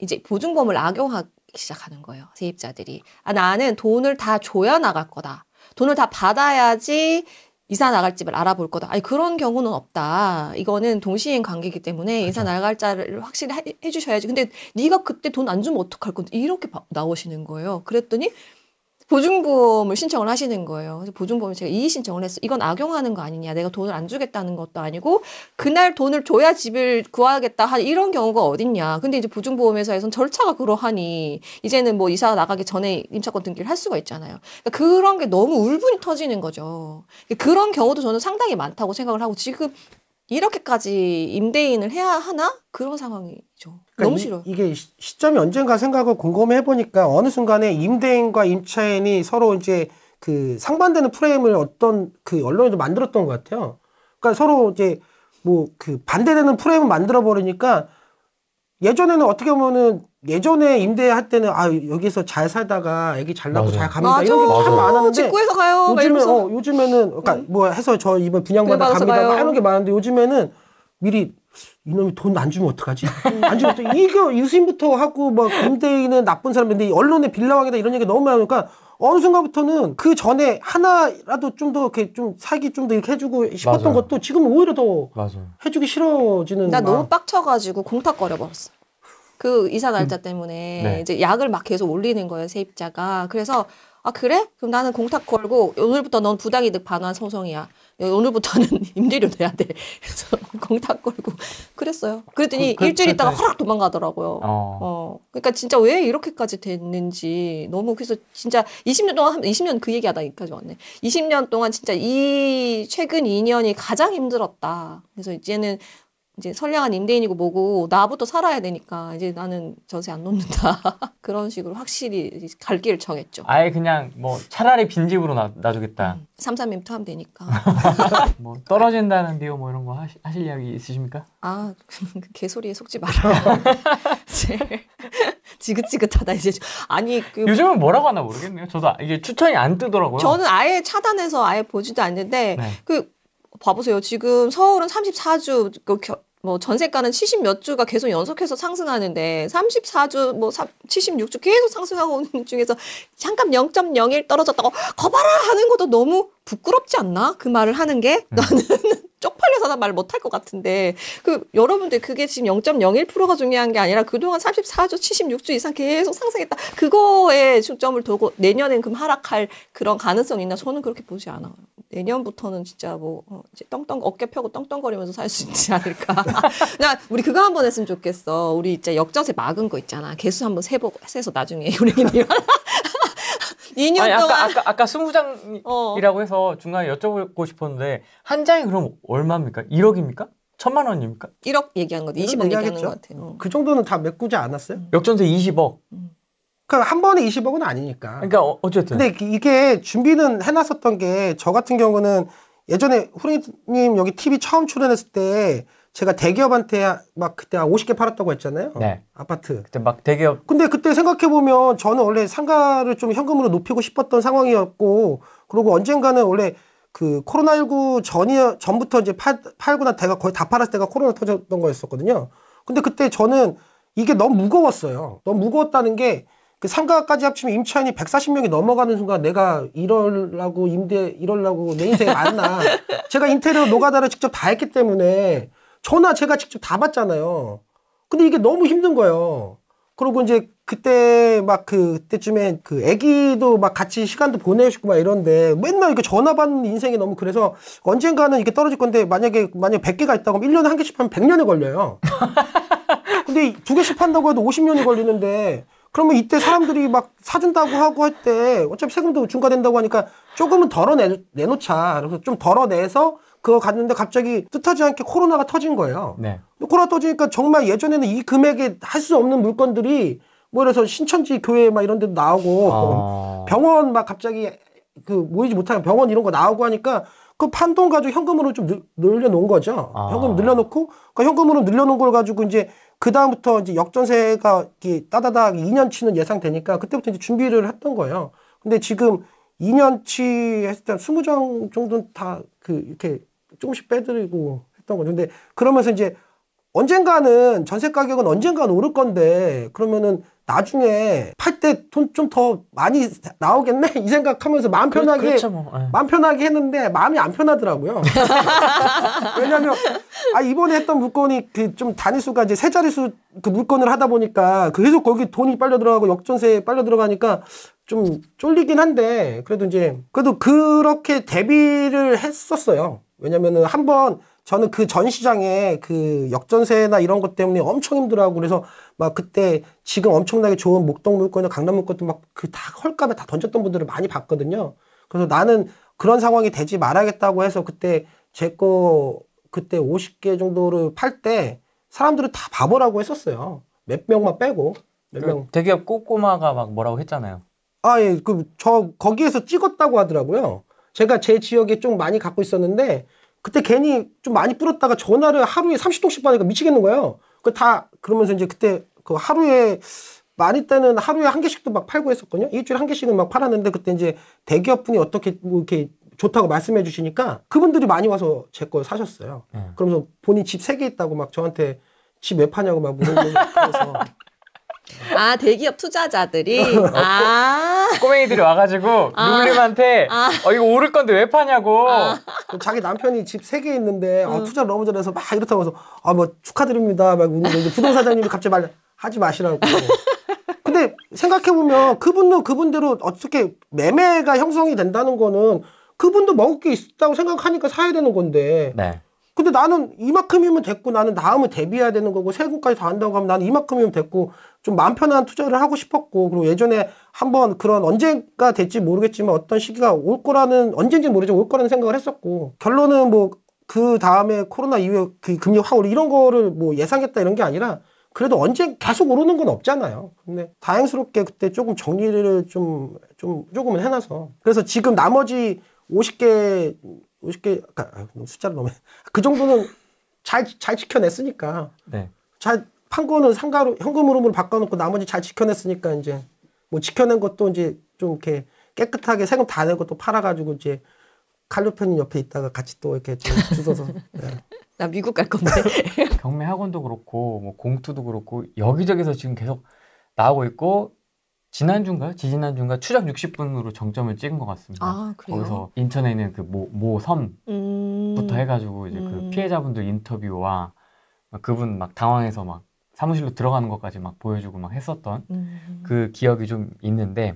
이제 보증금을 악용하기 시작하는 거예요 세입자들이. 나는 돈을 다 줘야 나갈 거다. 돈을 다 받아야지 이사 나갈 집을 알아볼 거다. 아니 그런 경우는 없다. 이거는 동시행 관계이기 때문에 그렇죠. 이사 나갈 자를 확실히 해주셔야지. 근데 네가 그때 돈 안 주면 어떡할 건데 이렇게 나오시는 거예요. 그랬더니 보증보험을 신청을 하시는 거예요. 그래서 보증보험을 제가 이의 신청을 했어. 이건 악용하는 거 아니냐. 내가 돈을 안 주겠다는 것도 아니고 그날 돈을 줘야 집을 구하겠다 하는 이런 경우가 어딨냐. 근데 이제 보증보험회사에서는 절차가 그러하니 이제는 뭐 이사 나가기 전에 임차권 등기를 할 수가 있잖아요. 그러니까 그런 게 너무 울분이 터지는 거죠. 그런 경우도 저는 상당히 많다고 생각을 하고 지금 이렇게까지 임대인을 해야 하나? 그런 상황이죠. 그러니까 너무 싫어요. 이게 시점이 언젠가 생각을 곰곰이 해보니까 어느 순간에 임대인과 임차인이 서로 이제 상반되는 프레임을 어떤 언론에도 만들었던 것 같아요. 그러니까 서로 이제 반대되는 프레임을 만들어버리니까 예전에는 어떻게 보면은 예전에 임대할 때는 여기서 잘 살다가 애기 잘 낳고 잘 갑니다. 이런 게 참 많았는데 직구해서 가요. 요즘에는 그러니까 해서 저 이번 분양받아 갑니다. 이런 게 많은데 요즘에는 미리 이놈이 돈 안 주면 어떡하지? 안 주면 어떡하지? 이거 유심부터 하고 임대인은 나쁜 사람인데 언론에 빌라왕이다 이런 얘기 너무 많으니까 어느 순간부터는 그 전에 하나라도 좀 더 이렇게 좀 살기 좀 더 이렇게 해주고 싶었던 것도 지금 오히려 더 해주기 싫어지는. 나 너무 빡쳐가지고 공탁거려 버렸어. 그 이사 날짜 때문에 네. 이제 약을 막 계속 올리는 거예요 세입자가. 그래서 그래? 그럼 나는 공탁 걸고 오늘부터 넌 부당이득 반환 소송이야. 오늘부터는 임대료 내야 돼. 그래서 공탁 걸고 그랬어요. 그랬더니 일주일 있다가 허락 도망가더라고요. 그러니까 진짜 왜 이렇게까지 됐는지 너무. 그래서 진짜 20년 동안 20년 그 얘기하다 여기까지 왔네. 20년 동안 진짜 최근 2년이 가장 힘들었다. 그래서 이제는 이제 선량한 임대인이고 뭐고 나부터 살아야 되니까 이제 나는 전세 안 놓는다. 그런 식으로 확실히 갈 길을 정했죠. 아예 그냥 차라리 빈집으로 놔주겠다. 3,300m 하면 되니까. 떨어진다는데요 이런 거 하실 이야기 있으십니까? 개소리에 속지 말아요. 지긋지긋하다 이제. 아니 요즘은 뭐라고 하나 모르겠네요. 저도 이게 추천이 안 뜨더라고요. 저는 아예 차단해서 아예 보지도 않는데 봐보세요. 지금 서울은 34주 전세가는 70 몇 주가 계속 연속해서 상승하는데 34주 76주 계속 상승하고 있는 중에서 잠깐 0.01 떨어졌다고 거봐라 하는 것도 너무 부끄럽지 않나? 그 말을 하는 게 나는 쪽팔려서 말 못할 것 같은데 여러분들 그게 지금 0.01%가 중요한 게 아니라 그동안 34주 76주 이상 계속 상승했다. 그거에 중점을 두고 내년엔 그럼 하락할 그런 가능성이 있나? 저는 그렇게 보지 않아요. 내년부터는 진짜 이제 어깨 펴고 떵떵거리면서 살 수 있지 않을까. 나 우리 그거 한번 했으면 좋겠어. 우리 진짜 역전세 막은 거 있잖아. 개수 한번 세서 나중에 우리 2년 동안 아까 20장이라고 해서 중간에 여쭤보고 싶었는데 한 장이 그럼 얼마입니까? 1억입니까? 1,000만 원입니까? 1억 얘기하는 거 20억 얘기하는 것 같아요. 그 정도는 다 메꾸지 않았어요? 역전세 20억. 그러니까 한 번에 20억은 아니니까. 그러니까 어쨌든. 근데 이게 준비는 해놨었던 게 저 같은 경우는 예전에 후리님 여기 TV 처음 출연했을 때 제가 대기업한테 그때 50개 팔았다고 했잖아요. 네. 아파트. 그때 대기업. 근데 그때 생각해보면 저는 원래 상가를 좀 현금으로 높이고 싶었던 상황이었고, 그리고 언젠가는 원래 코로나19 전부터 이제 팔고 난 때가 거의 다 팔았을 때가 코로나 터졌던 거였었거든요. 근데 그때 저는 이게 너무 무거웠어요. 너무 무거웠다는 게 상가까지 합치면 임차인이 140명이 넘어가는 순간 내가 이러려고 내 인생에 맞나. 제가 인테리어 노가다를 직접 다 했기 때문에 전화 제가 직접 다 받잖아요. 근데 이게 너무 힘든 거예요. 그리고 이제 그때 그때쯤에 애기도 같이 시간도 보내고 싶고 이런데 맨날 이렇게 전화 받는 인생이 너무 그래서 언젠가는 이게 떨어질 건데 만약에 100개가 있다고 하면 1년에 한 개씩 하면 100년이 걸려요. 근데 2개씩 판다고 해도 50년이 걸리는데 그러면 이때 사람들이 사준다고 하고 할 때 어차피 세금도 중과된다고 하니까 조금은 내놓자. 그래서 좀 덜어내서 그거 갔는데 갑자기 뜻하지 않게 코로나가 터진 거예요. 네. 코로나 터지니까 정말 예전에는 이 금액에 할 수 없는 물건들이 그래서 신천지 교회 이런 데도 나오고 병원 갑자기 모이지 못하는 병원 이런 거 나오고 하니까 그 판돈 가지고 현금으로 좀 늘려놓은 거죠. 현금 늘려놓고 그 현금으로 늘려놓은 걸 가지고 이제 그 다음부터 이제 역전세가 따다닥 2년치는 예상되니까 그때부터 이제 준비를 했던 거예요. 근데 지금 2년치 했을 때 20장 정도는 다 이렇게 조금씩 빼드리고 했던 거죠. 근데 그러면서 이제 언젠가는 전세 가격은 언젠가는 오를 건데 그러면은 나중에 팔 때 돈 좀 더 많이 나오겠네 이 생각하면서 마음 편하게 마음 편하게 했는데 마음이 안 편하더라고요. 왜냐면 이번에 했던 물건이 좀 단위수가 이제 세 자릿수 물건을 하다 보니까 계속 거기 돈이 빨려 들어가고 역전세에 빨려 들어가니까 좀 쫄리긴 한데 그래도 그렇게 대비를 했었어요. 왜냐면은 한번 저는 그 전 시장에 역전세나 이런 것 때문에 엄청 힘들어하고 그래서 그때 지금 엄청나게 좋은 목동 물건이나 강남 물건도 다 헐값에 다 던졌던 분들을 많이 봤거든요. 그래서 나는 그런 상황이 되지 말아야겠다고 해서 그때 제 거 그때 50개 정도를 팔 때 사람들은 다 바보라고 했었어요. 몇 명만 빼고. 몇 명. 대기업 꼬꼬마가 뭐라고 했잖아요. 예. 거기에서 찍었다고 하더라고요. 제가 제 지역에 좀 많이 갖고 있었는데 그때 괜히 좀 많이 뿌렸다가 전화를 하루에 30통씩 받으니까 미치겠는 거예요. 그러면서 이제 그때 하루에 많이 때는 하루에 한 개씩도 팔고 했었거든요. 일주일에 한 개씩은 팔았는데 그때 이제 대기업 분이 어떻게 이렇게 좋다고 말씀해 주시니까 그분들이 많이 와서 제 거 사셨어요. 그러면서 본인 집 3개 있다고 저한테 집 왜 파냐고 물어보고 그래서. 대기업 투자자들이 꼬맹이들이 와가지고 누님한테 이거 오를 건데 왜 파냐고. 자기 남편이 집 3개 있는데 투자를 너무 잘해서 이렇다고 해서 축하드립니다 우는데 부동산장님이 갑자기 하지 마시라고. 근데 생각해보면 그분대로 어떻게 매매가 형성이 된다는 거는 그분도 먹을 게 있다고 생각하니까 사야 되는 건데. 네. 근데 나는 이만큼이면 됐고 나는 다음을 대비해야 되는 거고 세금까지 다 한다고 하면 나는 이만큼이면 됐고 좀 마음 편한 투자를 하고 싶었고 그리고 예전에 한번 그런 언제가 될지 모르겠지만 어떤 시기가 올 거라는 언젠지 모르지만 올 거라는 생각을 했었고 결론은 그 다음에 코로나 이후에 금리 확 오르 이런 거를 예상했다 이런 게 아니라 그래도 언제 계속 오르는 건 없잖아요. 근데 다행스럽게 그때 조금 정리를 조금은 해놔서 그래서 지금 나머지 50개 숫자를 너무 그 정도는 잘 지켜냈으니까. 네. 잘 판 거는 상가로 현금으로 바꿔놓고 나머지 잘 지켜냈으니까 이제 지켜낸 것도 이제 좀 이렇게 깨끗하게 세금 다 내고 또 팔아가지고 이제 칼류편이 옆에 있다가 같이 또 이렇게 좀 주워서. 네. 나 미국 갈 건데. 경매 학원도 그렇고 공투도 그렇고 여기저기서 지금 계속 나오고 있고. 지난주인가 추적 60분으로 정점을 찍은 것 같습니다. 그래요? 거기서 인천에 있는 모 섬부터 해가지고 이제 그 피해자분들 인터뷰와 그분 당황해서 사무실로 들어가는 것까지 보여주고 했었던 그 기억이 좀 있는데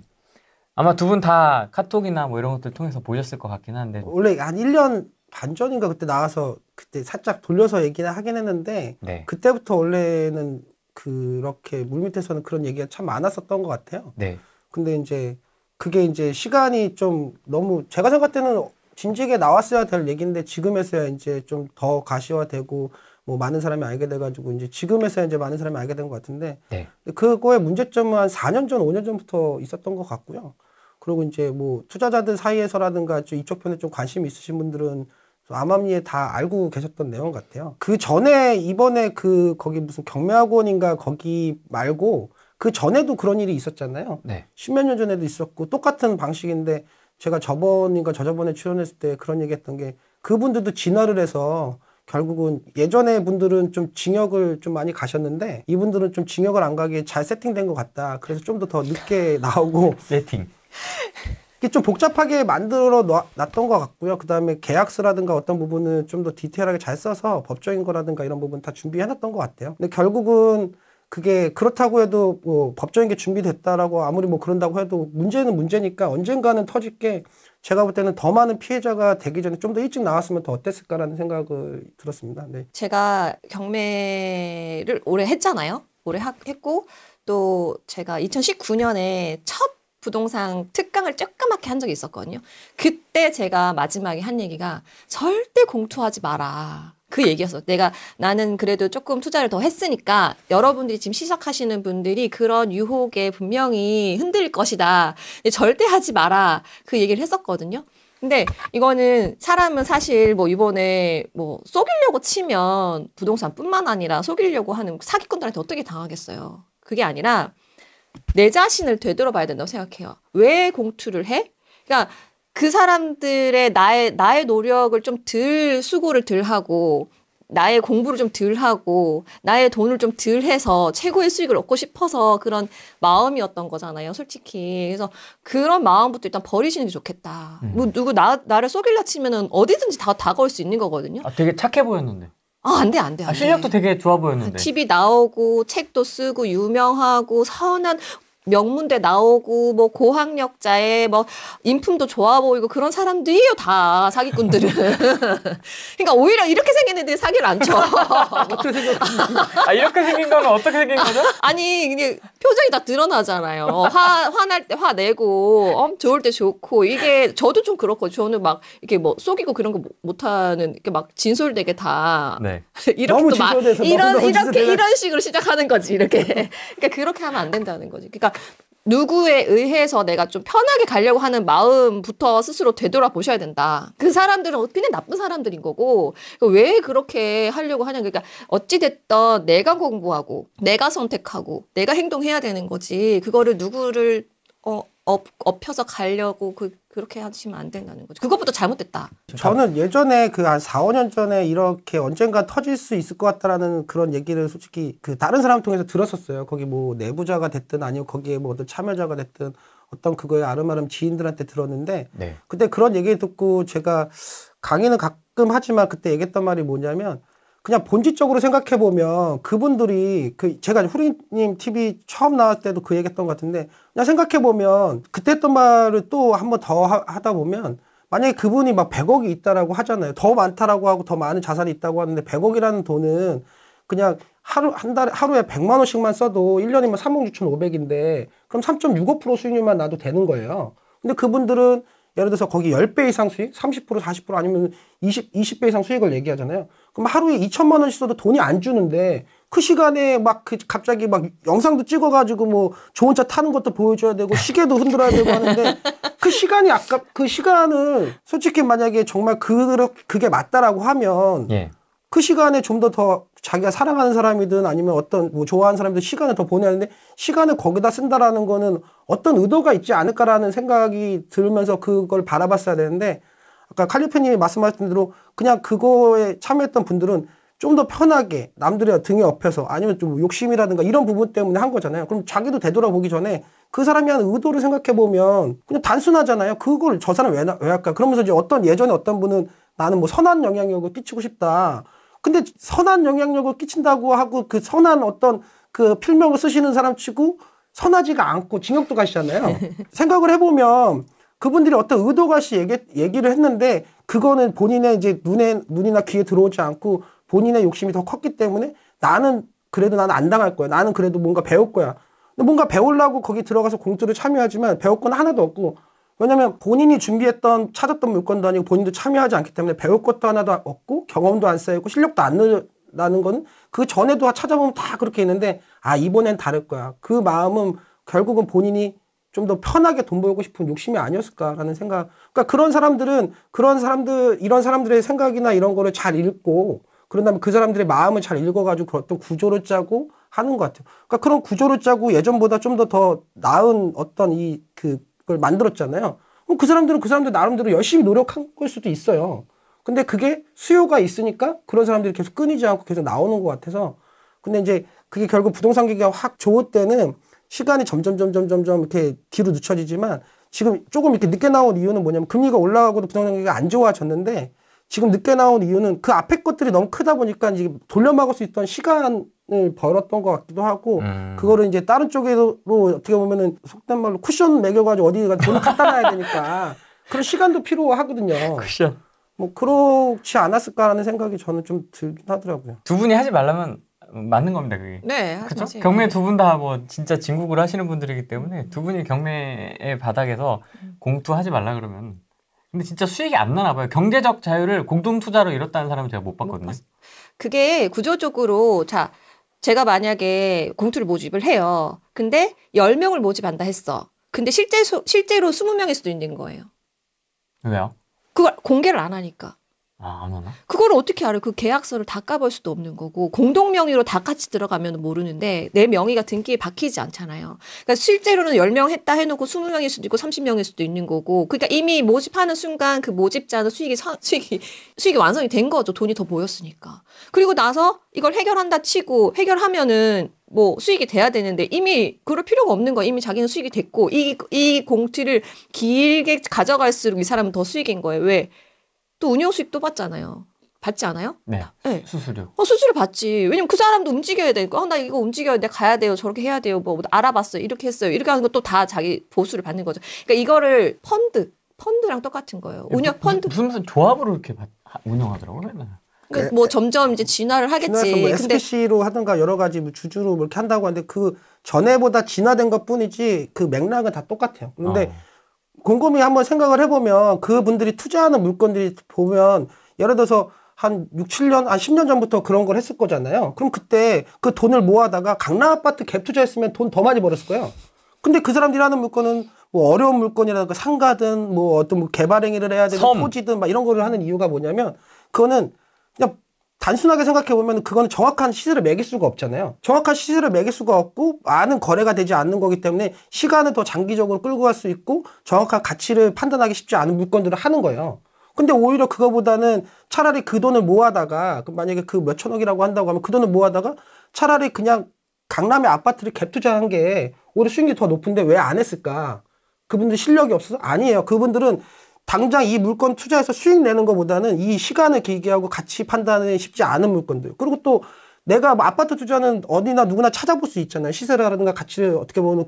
아마 두 분 다 카톡이나 이런 것들 통해서 보셨을 것 같긴 한데 원래 한 1년 반 전인가 그때 나와서 그때 살짝 돌려서 얘기를 하긴 했는데 네. 그때부터 원래는 그렇게 물밑에서는 그런 얘기가 참 많았었던 것 같아요. 네. 근데 이제 그게 이제 시간이 좀 너무 제가 생각할 때는 진지하게 나왔어야 될 얘기인데 지금에서야 이제 좀 더 가시화되고 많은 사람이 알게 돼가지고 이제 지금에서야 이제 많은 사람이 알게 된 것 같은데 네. 그거의 문제점은 한 4년 전, 5년 전부터 있었던 것 같고요. 그리고 이제 투자자들 사이에서라든가 이쪽 편에 좀 관심이 있으신 분들은 암암리에 다 알고 계셨던 내용 같아요. 그 전에 이번에 거기 무슨 경매학원인가 거기 말고 그 전에도 그런 일이 있었잖아요. 네. 10몇 년 전에도 있었고 똑같은 방식인데 제가 저번인가 저저번에 출연했을 때 그런 얘기 했던 게 그분들도 진화를 해서 결국은 예전에 분들은 좀 징역을 좀 많이 가셨는데 이분들은 좀 징역을 안 가게 잘 세팅된 것 같다. 그래서 좀 더 늦게 나오고 세팅. 이게 좀 복잡하게 만들어 놨던 것 같고요. 그 다음에 계약서라든가 어떤 부분은 좀 더 디테일하게 잘 써서 법적인 거라든가 이런 부분 다 준비해놨던 것 같아요. 근데 결국은 그게 그렇다고 해도 뭐 법적인 게 준비됐다라고 아무리 뭐 그런다고 해도 문제는 문제니까 언젠가는 터질 게 제가 볼 때는 더 많은 피해자가 되기 전에 좀 더 일찍 나왔으면 더 어땠을까라는 생각을 들었습니다. 네. 제가 경매를 올해 했잖아요. 올해 했고 또 제가 2019년에 첫 부동산 특강을 조그맣게 한 적이 있었거든요. 그때 제가 마지막에 한 얘기가 절대 공투하지 마라. 그 얘기였어. 나는 그래도 조금 투자를 더 했으니까 여러분들이 지금 시작하시는 분들이 그런 유혹에 분명히 흔들릴 것이다. 절대 하지 마라. 그 얘기를 했었거든요. 근데 이거는 사람은 사실 뭐 이번에 뭐 속이려고 치면 부동산뿐만 아니라 속이려고 하는 사기꾼들한테 어떻게 당하겠어요. 그게 아니라 내 자신을 되돌아봐야 된다고 생각해요. 왜 공투를 해? 그러니까 그 사람들의 나의 노력을 좀 수고를 덜 하고 나의 공부를 좀 덜 하고 나의 돈을 좀 덜 해서 최고의 수익을 얻고 싶어서 그런 마음이었던 거잖아요, 솔직히. 그래서 그런 마음부터 일단 버리시는 게 좋겠다. 뭐 누구 나를 속일라 치면은 어디든지 다 다가올 수 있는 거거든요. 아, 되게 착해 보였는데. 안 돼. 아, 실력도 되게 좋아 보였는데. TV 나오고 책도 쓰고 유명하고 선한 명문대 나오고 뭐 고학력자에 뭐 인품도 좋아 보이고 그런 사람들이에요, 다 사기꾼들은. 그러니까 오히려 이렇게 생긴 애들이 사기를 안 쳐. 어떻게 생각하세요? 아, 이렇게 생긴 거는 어떻게 생긴 거죠? 아니 이게 표정이 다 드러나잖아요. 화날 때 화내고 좋을 때 좋고 이게 저도 좀 그렇고 저는 막 이렇게 뭐 속이고 그런 거 못하는 이렇게 막 진솔되게 다 네. 이렇게 너무 또 막 진솔돼서 이런 식으로 시작하는 거지 이렇게. 그러니까 그렇게 하면 안 된다는 거지. 그러니까 누구에 의해서 내가 좀 편하게 가려고 하는 마음부터 스스로 되돌아보셔야 된다. 그 사람들은 그냥 나쁜 사람들인 거고 왜 그렇게 하려고 하냐. 그러니까 어찌됐든 내가 공부하고 내가 선택하고 내가 행동해야 되는 거지. 그거를 누구를 업혀서 가려고 그렇게 하시면 안 된다는 거죠. 그것부터 잘못됐다. 저는 예전에 그 한 4, 5년 전에 이렇게 언젠가 터질 수 있을 것 같다라는 그런 얘기를 솔직히 그 다른 사람 통해서 들었었어요. 거기 뭐 내부자가 됐든 아니면 거기에 뭐 어떤 참여자가 됐든 어떤 그거에 아름아름 지인들한테 들었는데 네. 그때 그런 얘기 듣고 제가 강의는 가끔 하지만 그때 얘기했던 말이 뭐냐면 그냥 본질적으로 생각해 보면 그분들이 제가 후리님 TV 처음 나왔을 때도 그 얘기했던 것 같은데 그냥 생각해 보면 그때 했던 말을 또 한 번 더 하다 보면 만약에 그분이 막 100억이 있다라고 하잖아요. 더 많다라고 하고 더 많은 자산이 있다고 하는데 100억이라는 돈은 그냥 하루에 100만 원씩만 써도 1년이면 3억 6,500인데 그럼 3.65% 수익률만 나도 되는 거예요. 근데 그분들은 예를 들어서 거기 10배 이상 수익, 30%, 40% 아니면 20배 이상 수익을 얘기하잖아요. 그럼 하루에 2천만 원씩 써도 돈이 안 주는데 그 시간에 막 갑자기 막 영상도 찍어가지고 뭐 좋은 차 타는 것도 보여줘야 되고 시계도 흔들어야 되고 하는데 그 시간을 솔직히 만약에 정말 그게 맞다라고 하면 예. 그 시간에 좀 더 자기가 사랑하는 사람이든 아니면 어떤 뭐 좋아하는 사람들 시간을 더 보내야 하는데 시간을 거기다 쓴다라는 거는 어떤 의도가 있지 않을까라는 생각이 들면서 그걸 바라봤어야 되는데 아까 칼리프님이 말씀하신 대로 그냥 그거에 참여했던 분들은 좀 더 편하게 남들의 등에 업혀서 아니면 좀 욕심이라든가 이런 부분 때문에 한 거잖아요. 그럼 자기도 되돌아보기 전에 그 사람이 하는 의도를 생각해 보면 그냥 단순하잖아요. 그걸 저 사람 왜 할까? 그러면서 이제 예전에 어떤 분은 나는 뭐 선한 영향력을 끼치고 싶다. 근데 선한 영향력을 끼친다고 하고 그 선한 어떤 그 필명을 쓰시는 사람 치고 선하지가 않고 징역도 가시잖아요. 생각을 해보면 그분들이 어떤 의도가 없이 얘기를 했는데 그거는 본인의 이제 눈이나 귀에 들어오지 않고 본인의 욕심이 더 컸기 때문에 나는 안 당할 거야. 나는 그래도 뭔가 배울 거야. 근데 뭔가 배우려고 거기 들어가서 공투를 참여하지만 배울 건 하나도 없고 왜냐면 본인이 찾았던 물건도 아니고 본인도 참여하지 않기 때문에 배울 것도 하나도 없고 경험도 안 쌓이고 실력도 안 늘어나는 거는 그 전에도 찾아보면 다 그렇게 있는데 이번엔 다를 거야. 그 마음은 결국은 본인이 좀 더 편하게 돈 벌고 싶은 욕심이 아니었을까라는 생각. 그러니까 이런 사람들의 생각이나 이런 거를 잘 읽고 그런 다음에 그 사람들의 마음을 잘 읽어가지고 어떤 구조를 짜고 하는 것 같아요. 그러니까 그런 구조를 짜고 예전보다 좀 더 나은 어떤 그걸 만들었잖아요. 그럼 그 사람들 나름대로 열심히 노력한 걸 수도 있어요. 근데 그게 수요가 있으니까 그런 사람들이 계속 끊이지 않고 계속 나오는 것 같아서. 근데 이제 그게 결국 부동산 경기가 확 좋을 때는 시간이 점점 이렇게 뒤로 늦춰지지만 지금 조금 이렇게 늦게 나온 이유는 뭐냐면 금리가 올라가고도 부동산 경기가 안 좋아졌는데 지금 늦게 나온 이유는 그 앞에 것들이 너무 크다 보니까 이제 돌려막을 수 있던 시간을 벌었던 것 같기도 하고 그거를 이제 다른 쪽으로 어떻게 보면은 속된 말로 쿠션 매겨가지고 어디가 돈을 갖다 놔야 되니까 그런 시간도 필요하거든요. 쿠션. 뭐 그렇지 않았을까라는 생각이 저는 좀 들긴 하더라고요. 두 분이 하지 말라면 맞는 겁니다, 그게. 네, 그렇죠? 하지. 경매 두 분 다 뭐 진짜 진국을 하시는 분들이기 때문에 두 분이 경매의 바닥에서 공투하지 말라 그러면 근데 진짜 수익이 안 나나 봐요. 경제적 자유를 공동 투자로 이뤘다는 사람은 제가 못 봤거든요. 그게 구조적으로 자, 제가 만약에 공투를 모집을 해요. 근데 10명을 모집한다 했어. 근데 실제로 20명일 수도 있는 거예요. 왜요? 그걸 공개를 안 하니까. 아, 안 하나? 그걸 어떻게 알아요? 그 계약서를 다 까볼 수도 없는 거고 공동 명의로 다 같이 들어가면 모르는데 내 명의가 등기에 박히지 않잖아요. 그러니까 실제로는 10명 했다 해놓고 20명일 수도 있고 30명일 수도 있는 거고 그러니까 이미 모집하는 순간 그 모집자는 수익이 완성이 된 거죠. 돈이 더 모였으니까. 그리고 나서 이걸 해결한다 치고 해결하면은 뭐 수익이 돼야 되는데 이미 그럴 필요가 없는 거야. 이미 자기는 수익이 됐고 이 공투를 길게 가져갈수록 이 사람은 더 수익인 거예요. 왜? 또 운영 수익도 받잖아요. 받지 않아요? 네. 네. 수수료. 수수료 받지. 왜냐면 그 사람도 움직여야 되니까. 나 이거 움직여야 돼. 가야 돼요. 저렇게 해야 돼요. 뭐 알아봤어요. 이렇게 했어요. 이렇게 하는 것도 다 자기 보수를 받는 거죠. 그러니까 이거를 펀드랑 똑같은 거예요. 운영 펀드. 무슨 조합으로 이렇게 운영하더라고요. 그러니까 뭐 점점 이제 진화를 하겠지. 진화해서 뭐 근데 SPC로 하든가 여러 가지 뭐 주주로 뭐 이렇게 한다고 하는데 그 전에보다 진화된 것 뿐이지 그 맥락은 다 똑같아요. 그런데 곰곰이 한번 생각을 해보면 그분들이 투자하는 물건들이 보면 예를 들어서 한 6, 7년, 한 10년 전부터 그런 걸 했을 거잖아요. 그럼 그때 그 돈을 모아다가 강남 아파트 갭 투자했으면 돈 더 많이 벌었을 거예요. 근데 그 사람들이 하는 물건은 뭐 어려운 물건이라든가 상가든 뭐 어떤 뭐 개발 행위를 해야 되는 토지든 막 이런 거를 하는 이유가 뭐냐면 그거는 그냥 단순하게 생각해보면 그거는 정확한 시세를 매길 수가 없잖아요. 정확한 시세를 매길 수가 없고 많은 거래가 되지 않는 거기 때문에 시간을 더 장기적으로 끌고 갈 수 있고 정확한 가치를 판단하기 쉽지 않은 물건들을 하는 거예요. 근데 오히려 그거보다는 차라리 그 돈을 모아다가 만약에 그 몇천억이라고 한다고 하면 그 돈을 모아다가 차라리 그냥 강남의 아파트를 갭 투자한 게 오히려 수익이 더 높은데 왜 안 했을까? 그분들 실력이 없어서? 아니에요. 그분들은 당장 이 물건 투자해서 수익 내는 것보다는 이 시간을 길게 하고 가치 판단이 쉽지 않은 물건들. 그리고 또 내가 뭐 아파트 투자는 어디나 누구나 찾아볼 수 있잖아요. 시세라든가 가치를 어떻게 보면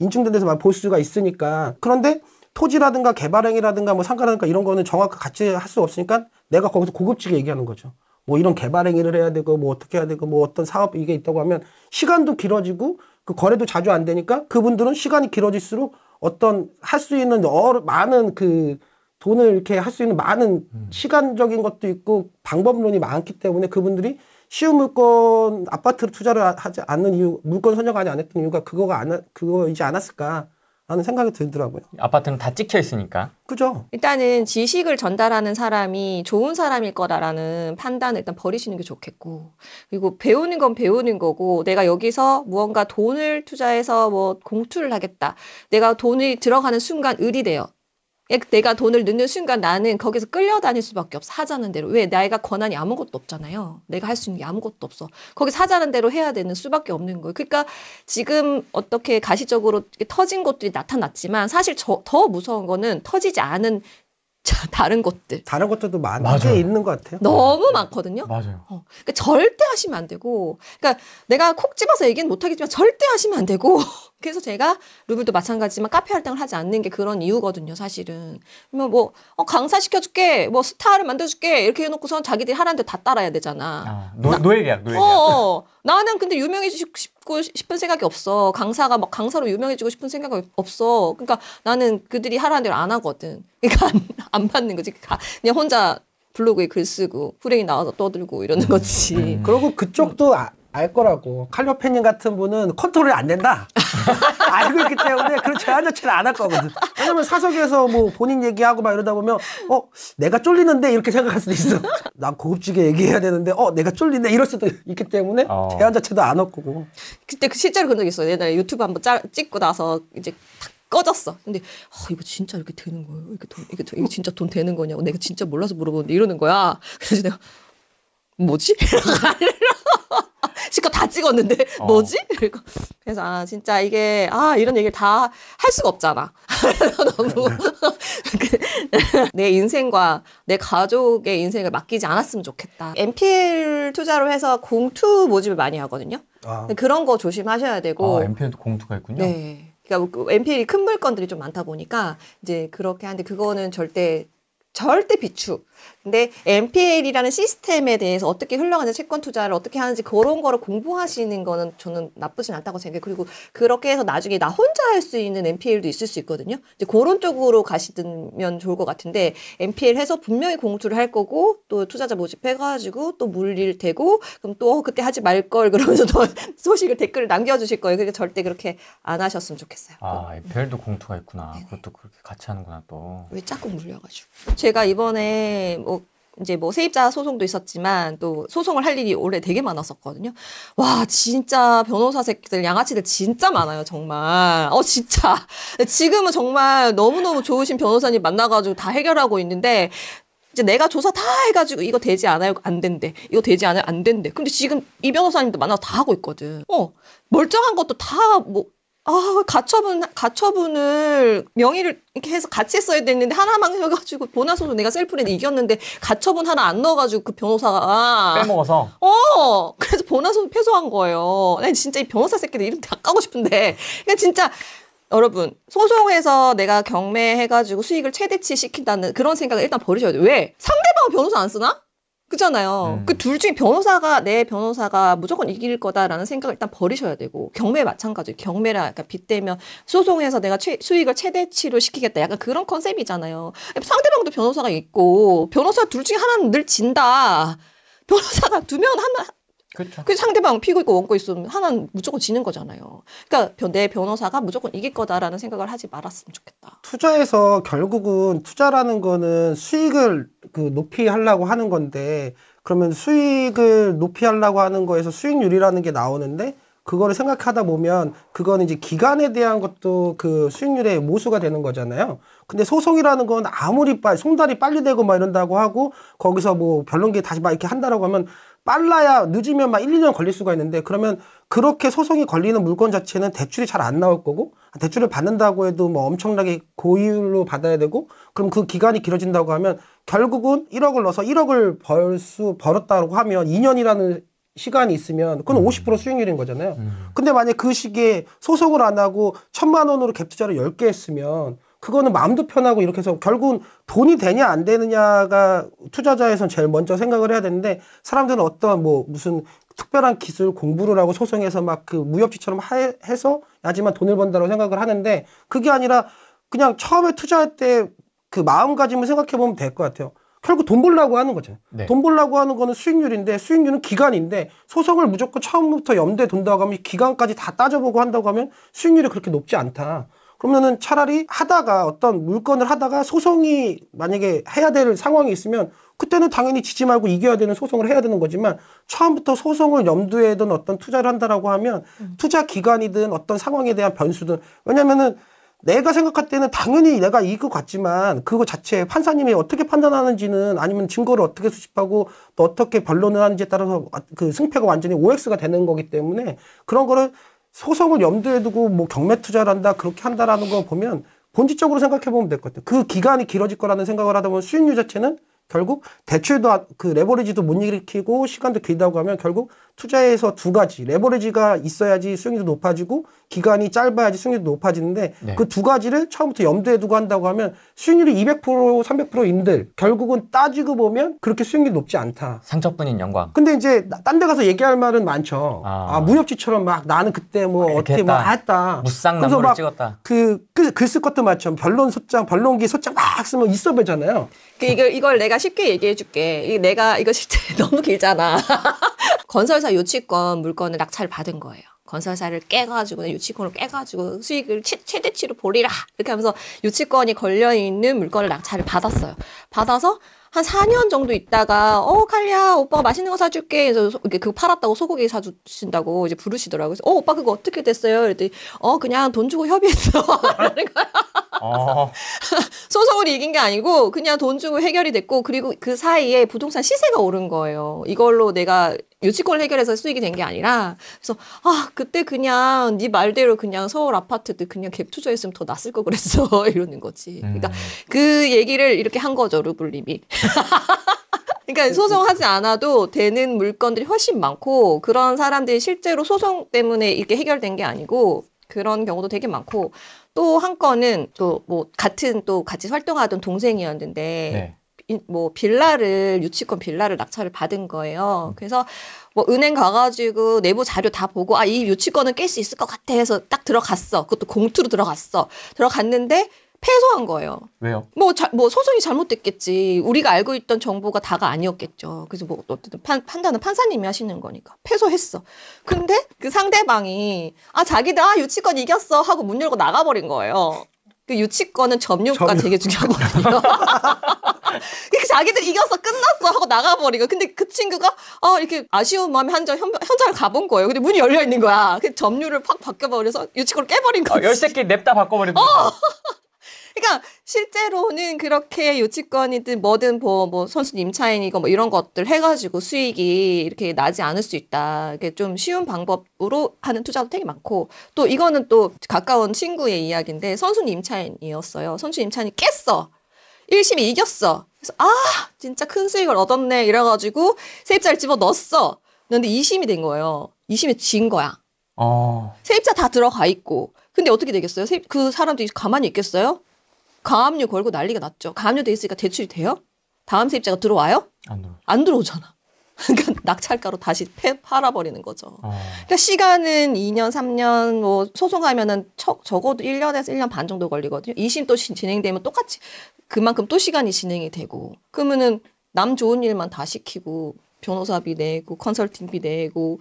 인증된 데서 볼 수가 있으니까. 그런데 토지라든가 개발행위라든가 뭐 상가라든가 이런 거는 정확한 가치 할 수 없으니까 내가 거기서 고급지게 얘기하는 거죠. 뭐 이런 개발행위를 해야 되고 뭐 어떻게 해야 되고 뭐 어떤 사업 이게 있다고 하면 시간도 길어지고 그 거래도 자주 안 되니까 그분들은 시간이 길어질수록 어떤 할 수 있는 많은 그 돈을 이렇게 할 수 있는 많은 시간적인 것도 있고 방법론이 많기 때문에 그분들이 쉬운 물건 아파트로 투자를 하지 않는 이유, 물건 선정하지 않았던 이유가 그거이지 않았을까 하는 생각이 들더라고요. 아파트는 다 찍혀 있으니까. 그죠? 일단은 지식을 전달하는 사람이 좋은 사람일 거다라는 판단을 일단 버리시는 게 좋겠고, 그리고 배우는 건 배우는 거고, 내가 여기서 무언가 돈을 투자해서 뭐 공투를 하겠다. 내가 돈이 들어가는 순간 을이 돼요. 내가 돈을 넣는 순간 나는 거기서 끌려다닐 수밖에 없어. 하자는 대로. 왜? 내가 권한이 아무것도 없잖아요. 내가 할 수 있는 게 아무것도 없어. 거기서 하자는 대로 해야 되는 수밖에 없는 거예요. 그러니까 지금 어떻게 가시적으로 터진 것들이 나타났지만 사실 더 무서운 거는 터지지 않은 다른 것들. 다른 것들도 많게 있는 것 같아요. 너무 많거든요. 맞아요. 그러니까 절대 하시면 안 되고, 그러니까 내가 콕 집어서 얘기는 못하겠지만 절대 하시면 안 되고, 그래서 제가 루블도 마찬가지지만 카페 할당을 하지 않는 게 그런 이유거든요, 사실은. 그러면 뭐 강사 시켜줄게, 뭐 스타를 만들어줄게 이렇게 해놓고선 자기들이 하라는 데 다 따라야 되잖아. 노예계약. 나는 근데 유명해지고 싶은 생각이 없어. 강사가 막 강사로 유명해지고 싶은 생각이 없어. 그러니까 나는 그들이 하라는 대로 안 하거든. 그러니까 안 받는 거지. 그냥 혼자 블로그에 글 쓰고 후랭이 나와서 떠들고 이러는 거지. 그리고 그쪽도 알 거라고. 칼리오페님 같은 분은 컨트롤이 안 된다. 알고 있기 때문에 그런 제한 자체를 안 할 거거든. 왜냐면 사석에서 뭐 본인 얘기하고 막 이러다 보면 내가 쫄리는데 이렇게 생각할 수도 있어. 난 고급지게 얘기해야 되는데 내가 쫄리네 이럴 수도 있기 때문에 제한 자체도 안 할 거고. 그때 실제로 그런 적 있어요. 옛날에 유튜브 한번 찍고 나서 이제 꺼졌어. 근데 이거 진짜 이렇게 되는 거예요? 이게 진짜 돈 되는 거냐고 내가 진짜 몰라서 물어보는데 이러는 거야. 그래서 내가 뭐지? 실컷 다 찍었는데 뭐지? 그래서 진짜 이게 이런 얘기를 다 할 수가 없잖아. 너무 내 인생과 내 가족의 인생을 맡기지 않았으면 좋겠다. NPL 투자로 해서 공투 모집을 많이 하거든요. 그런 거 조심하셔야 되고. NPL도 공투가 있군요. 네. 그러니까 NPL이 큰 물건들이 좀 많다 보니까 이제 그렇게 하는데 그거는 절대 비추. 근데 NPL이라는 시스템에 대해서 어떻게 흘러가는지 채권 투자를 어떻게 하는지 그런 거를 공부하시는 거는 저는 나쁘진 않다고 생각해요. 그리고 그렇게 해서 나중에 나 혼자 할 수 있는 NPL도 있을 수 있거든요. 이제 그런 쪽으로 가시면 좋을 것 같은데 NPL 해서 분명히 공투를 할 거고 또 투자자 모집해가지고 또 물릴 테고 그럼 또 그때 하지 말 걸 그러면서 또 소식을 댓글을 남겨주실 거예요. 그러니까 절대 그렇게 안 하셨으면 좋겠어요. NPL도 공투가 있구나. 네네. 그것도 그렇게 같이 하는구나 또. 왜 자꾸 물려가지고. 제가 이번에 이제 세입자 소송도 있었지만 또 소송을 할 일이 올해 되게 많았었거든요. 와, 진짜 변호사 새끼들, 양아치들 진짜 많아요, 정말. 진짜. 지금은 정말 너무너무 좋으신 변호사님 만나가지고 다 해결하고 있는데, 이제 내가 조사 다 해가지고 이거 되지 않아요? 안 된대. 이거 되지 않아요? 안 된대. 근데 지금 이 변호사님도 만나서 다 하고 있거든. 멀쩡한 것도 다 가처분을 명의를 이렇게 해서 같이 했어야 됐는데 하나만 해가지고 본화소송 내가 셀프로 이겼는데 가처분 하나 안 넣어가지고 그 변호사가 빼먹어서 그래서 본화소송 패소한 거예요. 난 진짜 이 변호사 새끼들 이름 다 까고 싶은데 그냥 진짜 여러분 소송해서 내가 경매해가지고 수익을 최대치 시킨다는 그런 생각을 일단 버리셔야 돼요. 왜? 상대방은 변호사 안 쓰나? 그잖아요. 그 둘 중에 내 변호사가 무조건 이길 거다라는 생각을 일단 버리셔야 되고, 경매 마찬가지예요. 경매라, 약간 빗대면 소송해서 내가 수익을 최대치로 시키겠다. 약간 그런 컨셉이잖아요. 상대방도 변호사가 있고, 변호사 둘 중에 하나는 늘 진다. 변호사가 두 명 하나, 그렇죠. 그 상대방 피고 있고 원고 있으면 하나는 무조건 지는 거잖아요. 그러니까 내 변호사가 무조건 이길 거다라는 생각을 하지 말았으면 좋겠다. 투자에서 결국은 투자라는 거는 수익을 높이 하려고 하는 건데 그러면 수익을 높이 하려고 하는 거에서 수익률이라는 게 나오는데 그거를 생각하다 보면 그거는 이제 기간에 대한 것도 그 수익률의 모수가 되는 거잖아요. 근데 소송이라는 건 아무리 송달이 빨리 되고 막 이런다고 하고 거기서 변론기 다시 막 이렇게 한다라고 하면 빨라야 늦으면 막 1, 2년 걸릴 수가 있는데 그러면 그렇게 소송이 걸리는 물건 자체는 대출이 잘 안 나올 거고 대출을 받는다고 해도 엄청나게 고율로 받아야 되고 그럼 그 기간이 길어진다고 하면 결국은 1억을 넣어서 1억을 벌었다고 하면 2년이라는 시간이 있으면 그건 50% 수익률인 거잖아요. 근데 만약에 그 시기에 소송을 안 하고 1,000만 원으로 갭 투자를 10개 했으면 그거는 마음도 편하고 이렇게 해서 결국은 돈이 되냐 안 되느냐가 투자자에선 제일 먼저 생각을 해야 되는데 사람들은 어떤 무슨 특별한 기술 공부를 하고 소송해서 막 그 무협지처럼 해서 하지만 돈을 번다고 생각을 하는데 그게 아니라 그냥 처음에 투자할 때 그 마음가짐을 생각해 보면 될 것 같아요. 결국 돈 벌려고 하는 거잖아요. 네. 돈 벌려고 하는 거는 수익률인데 수익률은 기간인데 소송을 무조건 처음부터 염두에 둔다고 하면 기간까지 다 따져보고 한다고 하면 수익률이 그렇게 높지 않다. 그러면은 차라리 하다가 어떤 물건을 하다가 소송이 만약에 해야 될 상황이 있으면 그때는 당연히 지지 말고 이겨야 되는 소송을 해야 되는 거지만 처음부터 소송을 염두에 둔 어떤 투자를 한다라고 하면 투자 기간이든 어떤 상황에 대한 변수든 왜냐면은 내가 생각할 때는 당연히 내가 이길 것 같지만 그거 자체 판사님이 어떻게 판단하는지는 아니면 증거를 어떻게 수집하고 또 어떻게 변론을 하는지에 따라서 그 승패가 완전히 OX가 되는 거기 때문에 그런 거를 소송을 염두에 두고 경매 투자를 한다 그렇게 한다라는 거 보면 본질적으로 생각해 보면 될 것 같아요. 그 기간이 길어질 거라는 생각을 하다 보면 수익률 자체는 결국 대출도 그 레버리지도 못 일으키고 시간도 길다고 하면 결국 투자에서 두 가지 레버리지가 있어야지 수익률도 높아지고 기간이 짧아야지 수익률도 높아지는데 네. 그 두 가지를 처음부터 염두에 두고 한다고 하면 수익률이 200% 300%인들 결국은 따지고 보면 그렇게 수익률이 높지 않다. 상처뿐인 영광. 근데 이제 딴 데 가서 얘기할 말은 많죠. 무협지처럼 막 나는 그때 어떻게 했다. 무쌍 남모를 찍었다. 글 쓸 것도 많죠. 변론기 소장 막 쓰면 있어 보잖아요. 이걸 내가 쉽게 얘기해 줄게. 이거 진짜 너무 길잖아. 건설사 유치권 물건을 낙찰 받은 거예요. 건설사를 깨가지고 유치권을 깨가지고 수익을 최대치로 보리라 이렇게 하면서 유치권이 걸려있는 물건을 낙찰을 받았어요. 받아서 한 4년 정도 있다가 칼리야 오빠가 맛있는 거 사줄게. 그래서 그거 팔았다고 소고기 사주신다고 이제 부르시더라고요. 그래서 오빠 그거 어떻게 됐어요? 그랬더니 그냥 돈 주고 협의했어. 그러는 거야. 소송을 이긴 게 아니고 그냥 돈 주고 해결이 됐고 그리고 그 사이에 부동산 시세가 오른 거예요. 이걸로 내가 유치권을 해결해서 수익이 된 게 아니라 그래서 그때 그냥 네 말대로 그냥 서울 아파트들 그냥 갭 투자했으면 더 낫을 거 그랬어. 이러는 거지. 그러니까 그 얘기를 이렇게 한 거죠. 루블님이. 그러니까 소송하지 않아도 되는 물건들이 훨씬 많고 그런 사람들이 실제로 소송 때문에 이렇게 해결된 게 아니고 그런 경우도 되게 많고 또 한 건은 또 뭐 또 같이 활동하던 동생이었는데 유치권 빌라를 낙찰을 받은 거예요. 그래서 뭐 은행 가가지고 내부 자료 다 보고 이 유치권은 깰 수 있을 것 같아 해서 딱 들어갔어. 그것도 공투로 들어갔는데 패소한 거예요. 왜요? 뭐 소송이 잘못됐겠지. 우리가 알고 있던 정보가 다가 아니었겠죠. 그래서 뭐 어쨌든 판단은 판사님이 하시는 거니까 패소했어. 근데 그 상대방이 자기들 유치권 이겼어 하고 문 열고 나가버린 거예요. 그 유치권은 점유가 되게 중요하거든요. 자기들 이겼어 끝났어 하고 나가버리고 근데 그 친구가 이렇게 아쉬운 마음에 현장을 가본 거예요. 근데 문이 열려 있는 거야. 그 점유를 팍 바뀌어버려서 유치권을 깨버린 거지. 13개 냅다 바꿔버린 거야. 그러니까 실제로는 그렇게 유치권이든 뭐든 뭐 선수 임차인이고 뭐 이런 것들 해가지고 수익이 이렇게 나지 않을 수 있다. 이게 좀 쉬운 방법으로 하는 투자도 되게 많고 또 이거는 또 가까운 친구의 이야기인데 선수 임차인이었어요. 선수 임차인이 깼어. 1심이 이겼어. 그래서 진짜 큰 수익을 얻었네 이래가지고 세입자를 집어넣었어. 그런데 2심이 된 거예요. 2심에 진 거야. 세입자 다 들어가 있고. 근데 어떻게 되겠어요? 그 사람들이 가만히 있겠어요? 가압류 걸고 난리가 났죠. 가압류 돼 있으니까 대출이 돼요? 다음 세입자가 들어와요? 안 들어오잖아. 그러니까 낙찰가로 다시 팔아버리는 거죠. 그러니까 시간은 2년, 3년, 뭐 소송하면은 적어도 1년에서 1년 반 정도 걸리거든요. 2심 또 진행되면 똑같이 그만큼 또 시간이 진행이 되고 그러면은 남 좋은 일만 다 시키고 변호사비 내고 컨설팅비 내고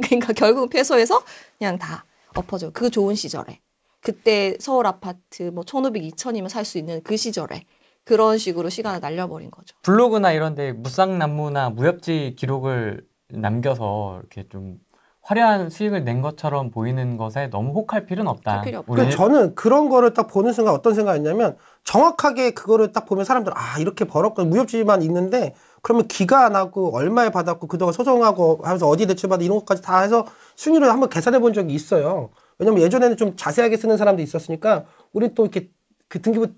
그러니까 결국은 패소해서 그냥 다 엎어져. 그 좋은 시절에. 그때 서울 아파트 뭐 1,500, 2,000이면 살 수 있는 그 시절에 그런 식으로 시간을 날려버린 거죠. 블로그나 이런 데 무쌍난무나 무협지 기록을 남겨서 이렇게 좀 화려한 수익을 낸 것처럼 보이는 것에 너무 혹할 필요는 없다. 필요 없다. 그러니까 저는 그런 거를 딱 보는 순간 어떤 생각이었냐면 정확하게 그거를 딱 보면 사람들 이렇게 벌었고 무협지만 있는데 그러면 기가 안 하고 얼마에 받았고 그동안 소송하고 하면서 어디 대출받아 이런 것까지 다 해서 순위를 한번 계산해 본 적이 있어요. 왜냐면 예전에는 좀 자세하게 쓰는 사람도 있었으니까 우리 또 이렇게 그 등기부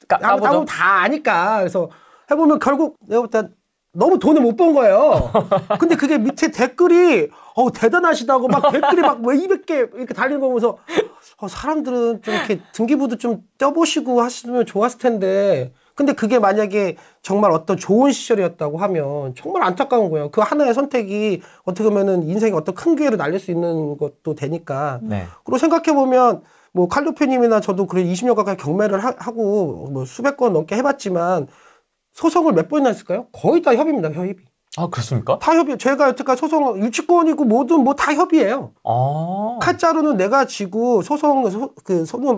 까보면 다 아니까 그래서 해보면 결국 내가 볼 때 너무 돈을 못 번 거예요. 근데 그게 밑에 댓글이 대단하시다고 막 댓글이 막 뭐 200개 이렇게 달리는 거 보면서 사람들은 좀 이렇게 등기부도 좀 떼보시고 하시면 좋았을 텐데 근데 그게 만약에 정말 어떤 좋은 시절이었다고 하면 정말 안타까운 거예요. 그 하나의 선택이 어떻게 보면은 인생에 어떤 큰 기회를 날릴 수 있는 것도 되니까. 그리고 생각해보면 뭐 칼도표님이나 저도 그래 20년 가까이 경매를 하고 뭐 수백 건 넘게 해봤지만 소송을 몇 번이나 했을까요? 거의 다 협의입니다. 협의. 그렇습니까? 다 협의. 제가 여태까지 소송 유치권이고 뭐든 뭐 다 협의예요. 칼자루는 내가 지고 소송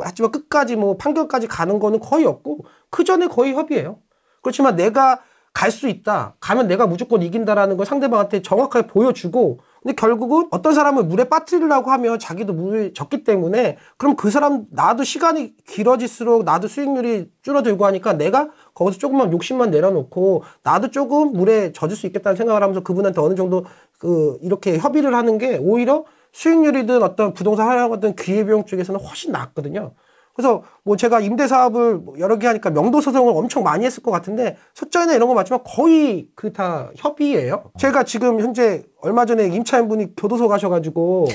하지만 끝까지 뭐 판결까지 가는 거는 거의 없고 그 전에 거의 협의예요. 그렇지만 내가 갈 수 있다. 가면 내가 무조건 이긴다라는 걸 상대방한테 정확하게 보여주고 근데 결국은 어떤 사람을 물에 빠뜨리려고 하면 자기도 물에 젖기 때문에 그럼 그 사람 나도 시간이 길어질수록 나도 수익률이 줄어들고 하니까 내가 거기서 조금만 욕심만 내려놓고 나도 조금 물에 젖을 수 있겠다는 생각을 하면서 그분한테 어느 정도 이렇게 협의를 하는 게 오히려 수익률이든 어떤 부동산 하려거든 기회비용 쪽에서는 훨씬 낫거든요. 그래서 뭐 제가 임대사업을 여러 개 하니까 명도소송을 엄청 많이 했을 것 같은데 소장이나 이런 거 맞지만 거의 그 다 협의예요. 제가 지금 현재 얼마 전에 임차인분이 교도소 가셔가지고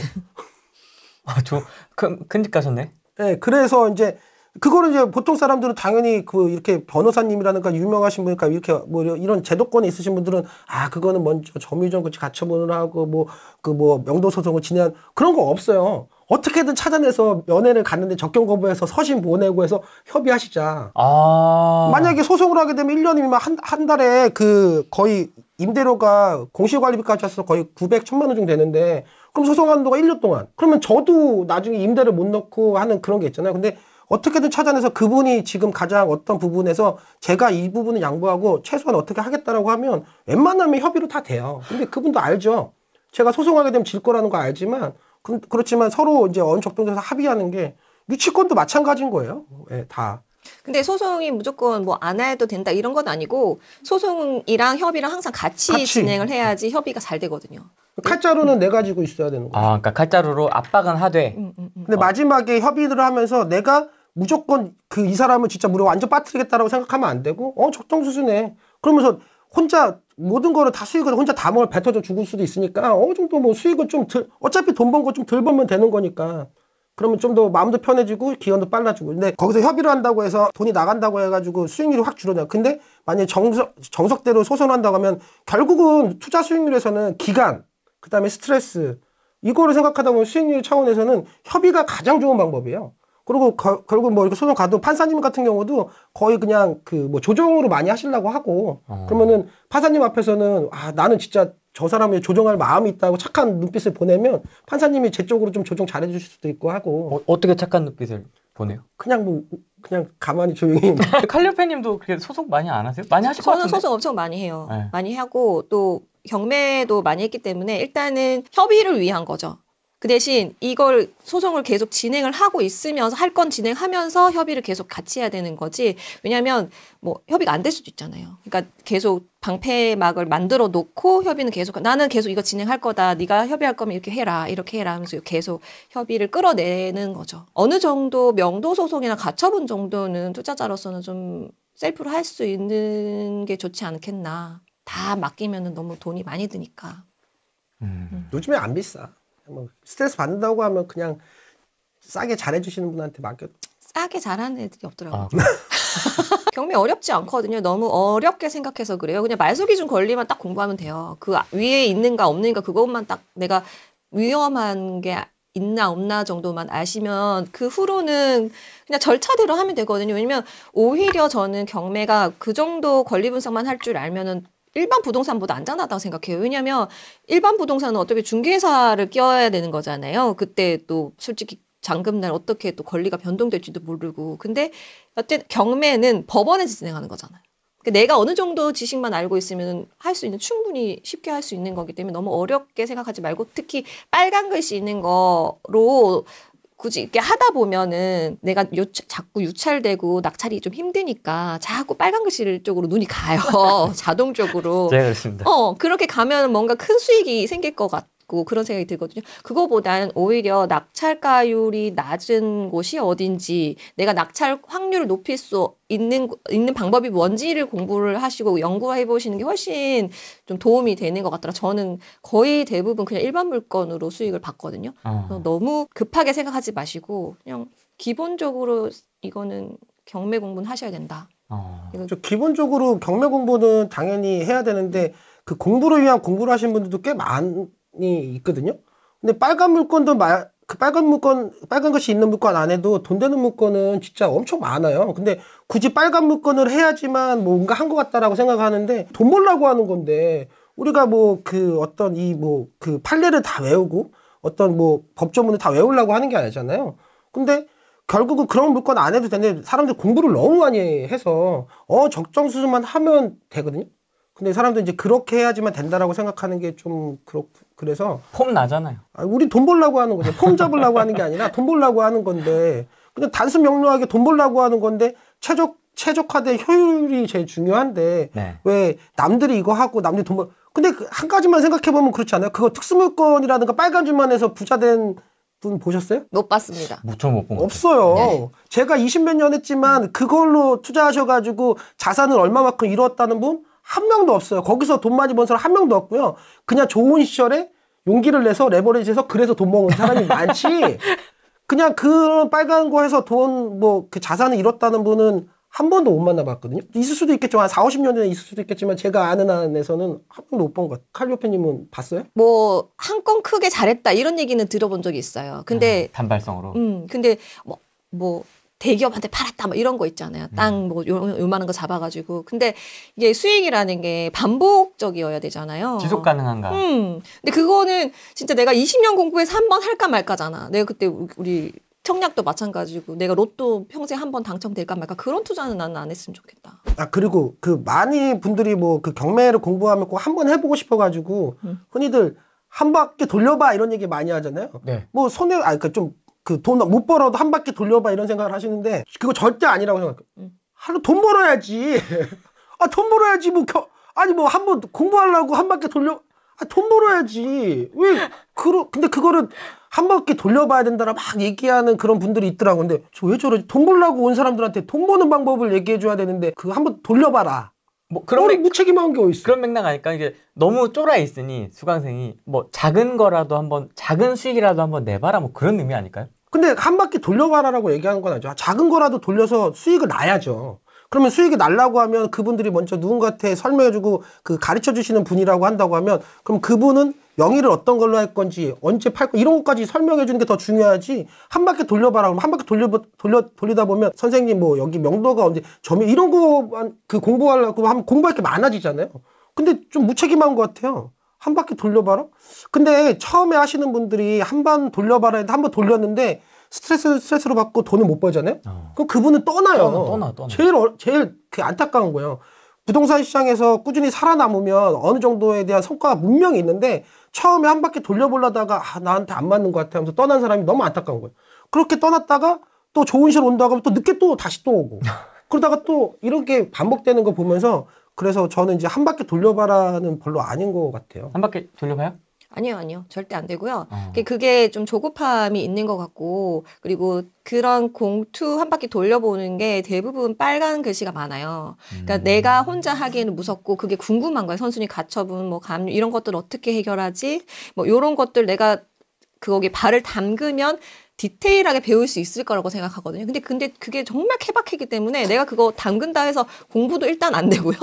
큰 집 가셨네. 네, 그래서 이제 그거를 이제 보통 사람들은 당연히 이렇게 변호사님이라든가 유명하신 분이니까 이렇게 뭐 이런 제도권에 있으신 분들은 그거는 먼저 점유정치 가처분을 하고 뭐 명도소송을 진행 그런 거 없어요. 어떻게든 찾아내서 면회를 갔는데 적경 거부해서 서신 보내고 해서 협의하시자. 만약에 소송을 하게 되면 1년이면 한 달에 거의 임대료가 공시관리비까지 해서 거의 900, 1000만 원 정도 되는데 그럼 소송하는 동안 1년 동안. 그러면 저도 나중에 임대를 못 넣고 하는 그런 게 있잖아요. 근데 어떻게든 찾아내서 그분이 지금 가장 어떤 부분에서 제가 이 부분은 양보하고 최소한 어떻게 하겠다라고 하면 웬만하면 협의로 다 돼요. 근데 그분도 알죠. 제가 소송하게 되면 질 거라는 거 알지만 그렇지만 서로 이제 어느 적정에서 합의하는 게 유치권도 마찬가지인 거예요. 예, 다. 근데 소송이 무조건 뭐 안 해도 된다 이런 건 아니고 소송이랑 협의랑 항상 같이 진행을 해야지 협의가 잘 되거든요. 칼자루는 내 가지고 있어야 되는 거죠. 아, 그러니까 칼자루로 압박은 하되. 근데 마지막에 협의를 하면서 내가 무조건 그 이 사람을 진짜 무려 완전 빠뜨리겠다라고 생각하면 안 되고 적정 수준에 그러면서 혼자 모든 거를 다 수익을 혼자 다 뱉어져 죽을 수도 있으니까 어느 정도 뭐 수익을 좀 어차피 돈 번 거 좀 덜 벌면 되는 거니까 그러면 좀 더 마음도 편해지고 기간도 빨라지고. 근데 거기서 협의를 한다고 해서 돈이 나간다고 해가지고 수익률이 확 줄어들어요. 근데 만약에 정석대로 소송한다고 하면 결국은 투자 수익률에서는 기간, 그 다음에 스트레스 이거를 생각하다 보면 수익률 차원에서는 협의가 가장 좋은 방법이에요. 그리고 결국 뭐 이렇게 소송 가도 판사님 같은 경우도 거의 그냥 그 뭐 조정으로 많이 하시려고 하고 그러면은 판사님 앞에서는 나는 진짜 저 사람이 조정할 마음이 있다고 착한 눈빛을 보내면 판사님이 제 쪽으로 좀 조정 잘해 주실 수도 있고 하고. 어떻게 착한 눈빛을 보내요? 그냥 가만히 조용히. 칼리오페님도 그렇게 소송 많이 안 하세요? 많이 하실 것 같은데? 저는 소송 엄청 많이 해요. 네. 많이 하고 또 경매도 많이 했기 때문에 일단은 협의를 위한 거죠. 그 대신 이걸 소송을 계속 진행을 하고 있으면서 할 건 진행하면서 협의를 계속 같이 해야 되는 거지. 왜냐하면 뭐 협의가 안 될 수도 있잖아요. 그러니까 계속 방패막을 만들어 놓고 협의는 계속 나는 계속 이거 진행할 거다. 네가 협의할 거면 이렇게 해라. 이렇게 해라 하면서 계속 협의를 끌어내는 거죠. 어느 정도 명도 소송이나 가처분 정도는 투자자로서는 좀 셀프로 할 수 있는 게 좋지 않겠나. 다 맡기면은 너무 돈이 많이 드니까. 요즘에 안 비싸. 뭐 스트레스 받는다고 하면 그냥 싸게 잘해주시는 분한테 맡겨. 싸게 잘하는 애들이 없더라고요. 경매 어렵지 않거든요. 너무 어렵게 생각해서 그래요. 그냥 말소 기준 권리만 딱 공부하면 돼요. 그 위에 있는가 없는가 그것만 딱 내가 위험한 게 있나 없나 정도만 아시면 그 후로는 그냥 절차대로 하면 되거든요. 왜냐면 오히려 저는 경매가 그 정도 권리 분석만 할 줄 알면은 일반 부동산보다 안전하다고 생각해요. 왜냐하면 일반 부동산은 어떻게 중개사를 껴야 되는 거잖아요. 그때 또 솔직히 잔금날 어떻게 또 권리가 변동될지도 모르고. 근데 어쨌든 경매는 법원에서 진행하는 거잖아요. 그러니까 내가 어느 정도 지식만 알고 있으면 할 수 있는 충분히 쉽게 할 수 있는 거기 때문에 너무 어렵게 생각하지 말고 특히 빨간 글씨 있는 거로 굳이 이렇게 하다 보면은 내가 자꾸 유찰되고 낙찰이 좀 힘드니까 자꾸 빨간 글씨 쪽으로 눈이 가요. 자동적으로. 제가 그렇습니다. 그렇게 가면 뭔가 큰 수익이 생길 것 같고 그런 생각이 들거든요. 그거보다는 오히려 낙찰가율이 낮은 곳이 어딘지 내가 낙찰 확률을 높일 수 있는 방법이 뭔지를 공부를 하시고 연구해 보시는 게 훨씬 좀 도움이 되는 것 같더라. 저는 거의 대부분 그냥 일반 물건으로 수익을 봤거든요. 너무 급하게 생각하지 마시고 그냥 기본적으로 이거는 경매 공부는 하셔야 된다. 기본적으로 경매 공부는 당연히 해야 되는데 그 공부를 위한 공부를 하신 분들도 꽤 많이 있거든요. 근데 빨간 물건도 그 빨간 것이 있는 물건 안에도 돈 되는 물건은 진짜 엄청 많아요. 근데 굳이 빨간 물건을 해야지만 뭔가 한 것 같다라고 생각하는데 돈 벌라고 하는 건데 우리가 뭐 그 어떤 그 판례를 다 외우고 어떤 뭐 법조문을 다 외우려고 하는 게 아니잖아요. 근데 결국은 그런 물건 안 해도 되는데 사람들이 공부를 너무 많이 해서 적정 수준만 하면 되거든요. 근데 사람들이 이제 그렇게 해야지만 된다라고 생각하는 게 좀 그래서 폼 나잖아요. 우리 돈 벌려고 하는 거죠. 폼 잡으려고 하는 게 아니라 돈 벌려고 하는 건데 그냥 단순 명료하게 돈 벌려고 하는 건데 최적화된 효율이 제일 중요한데 네. 왜 남들이 이거 하고 남들이 돈 벌 근데 한 가지만 생각해보면 그렇지 않아요? 그거 특수물건이라든가 빨간 줄만 해서 부자 된 분 보셨어요? 못 봤습니다. 무척 못 본 것 같아요. 없어요. 네. 제가 20몇 년 했지만 그걸로 투자하셔가지고 자산을 얼마만큼 이뤘다는 분 한 명도 없어요. 거기서 돈 많이 번 사람 한 명도 없고요. 그냥 좋은 시절에 용기를 내서 레버리지해서 그래서 돈 버는 사람이 많지. 그냥 그런 빨간 거 해서 돈 그 자산을 이뤘다는 분은 한 번도 못 만나봤거든요. 있을 수도 있겠죠. 한 40, 50년 전에 있을 수도 있겠지만 제가 아는 안에서는 한 번도 못 본 것 같아요. 칼리오페님은 봤어요? 뭐 한 건 크게 잘했다 이런 얘기는 들어본 적이 있어요. 근데 단발성으로. 근데 뭐 대기업한테 팔았다 뭐 이런 거 있잖아요. 땅 뭐 요만한 거 잡아가지고. 근데 이게 수익이라는 게 반복적이어야 되잖아요. 지속 가능한가? 근데 그거는 진짜 내가 20년 공부해서 한 번 할까 말까잖아. 내가 그때 우리 청약도 마찬가지고 내가 로또 평생 한 번 당첨될까 말까 그런 투자는 나는 안 했으면 좋겠다. 아 그리고 그 많이 분들이 뭐 그 경매를 공부하면 꼭 한 번 해보고 싶어가지고 흔히들 한 바퀴 돌려봐 이런 얘기 많이 하잖아요. 네. 뭐 손해 그러니까 좀 그 돈 못 벌어도 한 바퀴 돌려봐 이런 생각을 하시는데 그거 절대 아니라고 생각해요. 하루 돈 벌어야지. 아 돈 벌어야지 뭐 아니 뭐 한 번 공부하려고 한 바퀴 돌려. 아, 돈 벌어야지. 근데 그거를 한 바퀴 돌려봐야 된다라 막 얘기하는 그런 분들이 있더라고. 근데 저 왜 저러지? 돈 벌려고 온 사람들한테 돈 버는 방법을 얘기해줘야 되는데 그거 한번 돌려봐라. 뭐 그런 무책임한 게 어딨어. 그런 맥락 아닐까? 이게 너무 쫄아 있으니 수강생이 뭐 작은 거라도 한번 작은 수익이라도 한번 내봐라 뭐 그런 의미 아닐까요? 근데 한 바퀴 돌려봐라라고 얘기하는 건 아니죠. 작은 거라도 돌려서 수익을 나야죠. 그러면 수익이 날라고 하면 그분들이 먼저 누군가한테 설명해주고 그 가르쳐주시는 분이라고 한다고 하면 그럼 그분은 명의를 어떤 걸로 할 건지 언제 팔 거 이런 것까지 설명해주는 게 더 중요하지. 한 바퀴 돌려봐라 그러면 한 바퀴 돌리다 보면 선생님 뭐 여기 명도가 언제 점이 이런 거만 그 공부하려고 하면 공부할 게 많아지잖아요. 근데 좀 무책임한 것 같아요. 한 바퀴 돌려봐라? 근데 처음에 하시는 분들이 한 번 돌려봐라 해도 한 번 돌렸는데 스트레스로 받고 돈을 못 벌잖아요? 그럼 그분은 떠나요. 떠나. 제일 그 안타까운 거예요. 부동산 시장에서 꾸준히 살아남으면 어느 정도에 대한 성과가 분명히 있는데 처음에 한 바퀴 돌려보려다가 나한테 안 맞는 것 같아 하면서 떠난 사람이 너무 안타까운 거예요. 그렇게 떠났다가 또 좋은 시를 온다고 하면 또 늦게 또 다시 또 오고 그러다가 또 이렇게 반복되는 거 보면서 그래서 저는 이제 한 바퀴 돌려봐라는 별로 아닌 것 같아요. 한 바퀴 돌려봐요? 아니요. 절대 안 되고요. 그게 좀 조급함이 있는 것 같고, 그리고 그런 공투 한 바퀴 돌려보는 게 대부분 빨간 글씨가 많아요. 그러니까 내가 혼자 하기에는 무섭고, 그게 궁금한 거예요. 선순위 가처분, 뭐 감유, 이런 것들 어떻게 해결하지? 뭐, 요런 것들 내가 거기에 발을 담그면 디테일하게 배울 수 있을 거라고 생각하거든요. 근데 그게 정말 케바케이기 때문에 내가 그거 담근다 해서 공부도 일단 안 되고요.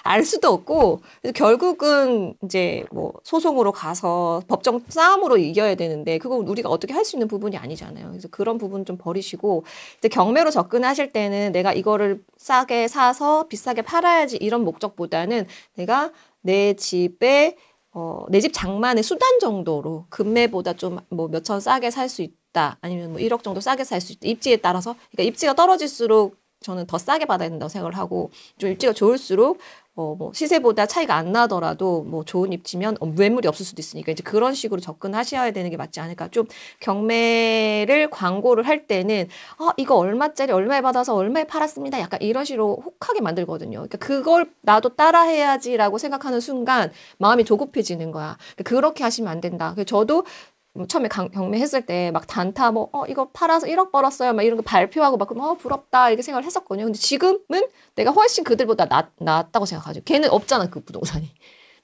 알 수도 없고, 그래서 결국은 이제 뭐 소송으로 가서 법정 싸움으로 이겨야 되는데, 그거 우리가 어떻게 할 수 있는 부분이 아니잖아요. 그래서 그런 부분 좀 버리시고, 이제 경매로 접근하실 때는 내가 이거를 싸게 사서 비싸게 팔아야지 이런 목적보다는 내가 내 집에 내 집 장만의 수단 정도로 금매보다 좀 뭐 몇천 싸게 살 수 있다. 아니면 뭐 1억 정도 싸게 살 수 있다. 입지에 따라서. 그러니까 입지가 떨어질수록 저는 더 싸게 받아야 된다고 생각을 하고, 좀 입지가 좋을수록 뭐 시세보다 차이가 안 나더라도 뭐 좋은 입지면 매물이 없을 수도 있으니까 이제 그런 식으로 접근하셔야 되는 게 맞지 않을까. 좀 경매를 광고를 할 때는 이거 얼마짜리 얼마에 받아서 얼마에 팔았습니다. 약간 이런 식으로 혹하게 만들거든요. 그러니까 그걸 나도 따라해야지라고 생각하는 순간 마음이 조급해지는 거야. 그러니까 그렇게 하시면 안 된다. 그래서 저도 처음에 경매 했을 때 막 단타 이거 팔아서 1억 벌었어요. 막 이런 거 발표하고 막 그럼 부럽다 이렇게 생각을 했었거든요. 근데 지금은 내가 훨씬 그들보다 낫다고 생각하죠. 걔는 없잖아, 그 부동산이.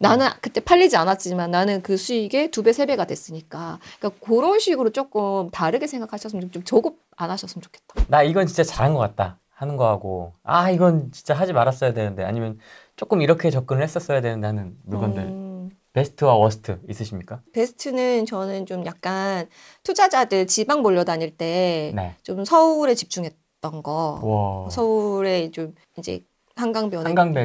나는 그때 팔리지 않았지만 나는 그 수익의 2배, 3배가 됐으니까. 그러니까 그런 식으로 조금 다르게 생각하셨으면 좀 조급 안 하셨으면 좋겠다. 나 이건 진짜 잘한 것 같다 하는 거하고 이건 진짜 하지 말았어야 되는데 아니면 조금 이렇게 접근을 했었어야 되는데 하는 물건들. 베스트와 워스트 있으십니까? 베스트는 저는 좀 약간 투자자들 지방 몰려다닐 때 좀 서울에 집중했던 거. 와. 서울에 좀 이제 한강벨트랑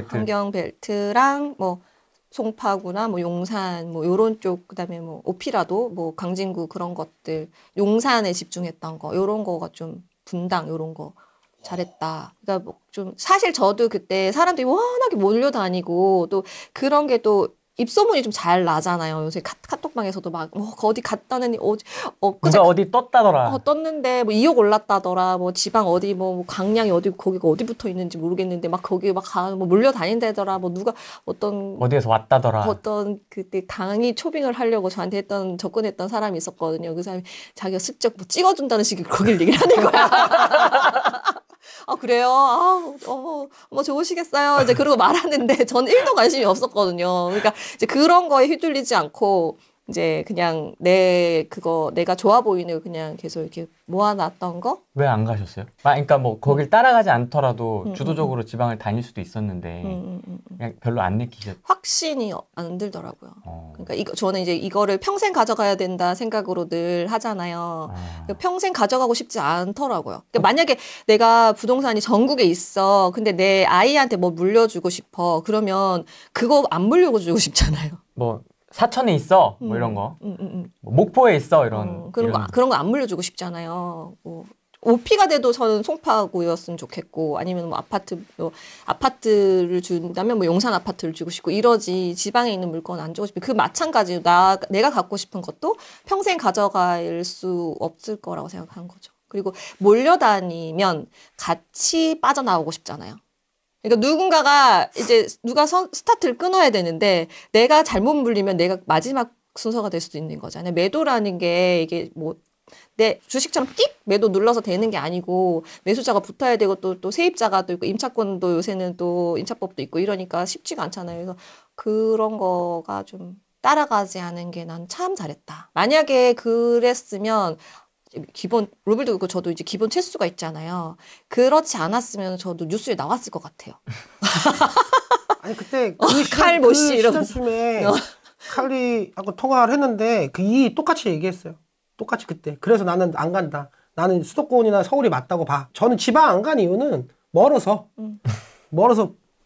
뭐 송파구나 뭐 용산 뭐 요런 쪽, 그다음에 뭐 오피라도 뭐 강진구 그런 것들, 용산에 집중했던 거, 요런 거가 좀 분당 요런 거 잘했다. 그러니까 뭐 좀 사실 저도 그때 사람들이 워낙에 몰려다니고 또 그런 게 또 입소문이 좀 잘 나잖아요. 요새 카톡방에서도 막 어디 갔다느니 누가 어디 떴다더라. 떴는데 뭐 2억 올랐다더라. 뭐 지방 어디 뭐 강량이 어디 거기가 어디 붙어 있는지 모르겠는데 막 거기 막 뭐 몰려다닌다더라. 뭐 누가 어디에서 왔다더라. 어떤 그때 강의 초빙을 하려고 저한테 접근했던 사람이 있었거든요. 그 사람이 자기가 슬쩍 뭐 찍어준다는 식으로 거길 얘기를 하는 거야. 그래요? 어머, 좋으시겠어요. 이제 그러고 말하는데 저는 1도 관심이 없었거든요. 그러니까 이제 그런 거에 휘둘리지 않고 이제 그냥 내가 좋아 보이는 그냥 계속 이렇게 모아놨던 거? 왜 안 가셨어요? 그러니까 뭐 거길 따라가지 않더라도 주도적으로 지방을 다닐 수도 있었는데 그냥 별로 안 느끼셨어요? 확신이 안 들더라고요. 그러니까 저는 이제 이거를 평생 가져가야 된다 생각으로 늘 하잖아요. 그러니까 평생 가져가고 싶지 않더라고요. 그러니까 만약에 내가 부동산이 전국에 있어. 근데 내 아이한테 뭐 물려주고 싶어. 그러면 그거 안 물려주고 싶잖아요. 뭐 사천에 있어 뭐 이런 거, 뭐 목포에 있어 이런 그런 거 안 물려주고 싶잖아요. 뭐 오피가 돼도 저는 송파구였으면 좋겠고 아니면 뭐 아파트를 준다면 뭐 용산 아파트를 주고 싶고 이러지 지방에 있는 물건 안 주고 싶고 그 마찬가지로 내가 갖고 싶은 것도 평생 가져갈 수 없을 거라고 생각하는 거죠. 그리고 몰려다니면 같이 빠져나오고 싶잖아요. 그러니까 누군가가 이제 누가 스타트를 끊어야 되는데 내가 잘못 물리면 내가 마지막 순서가 될 수도 있는 거잖아요. 매도라는 게 이게 뭐 내 주식처럼 띡 매도 눌러서 되는 게 아니고 매수자가 붙어야 되고 또 세입자가 또 있고 임차권도 요새는 또 임차법도 있고 이러니까 쉽지가 않잖아요. 그래서 그런 거가 좀 따라가지 않은 게 난 참 잘했다. 만약에 그랬으면 기본 루블도 그렇고 저도 이제 기본 채수가 있잖아요. 그렇지 않았으면 저도 뉴스에 나왔을 것 같아요. 아니 그때 칼 모씨 이런 시즌쯤에 칼리하고 통화를 했는데 이 똑같이 얘기했어요. 똑같이 그때. 그래서 나는 안 간다. 나는 수도권이나 서울이 맞다고 봐. 저는 지방 안 간 이유는 멀어서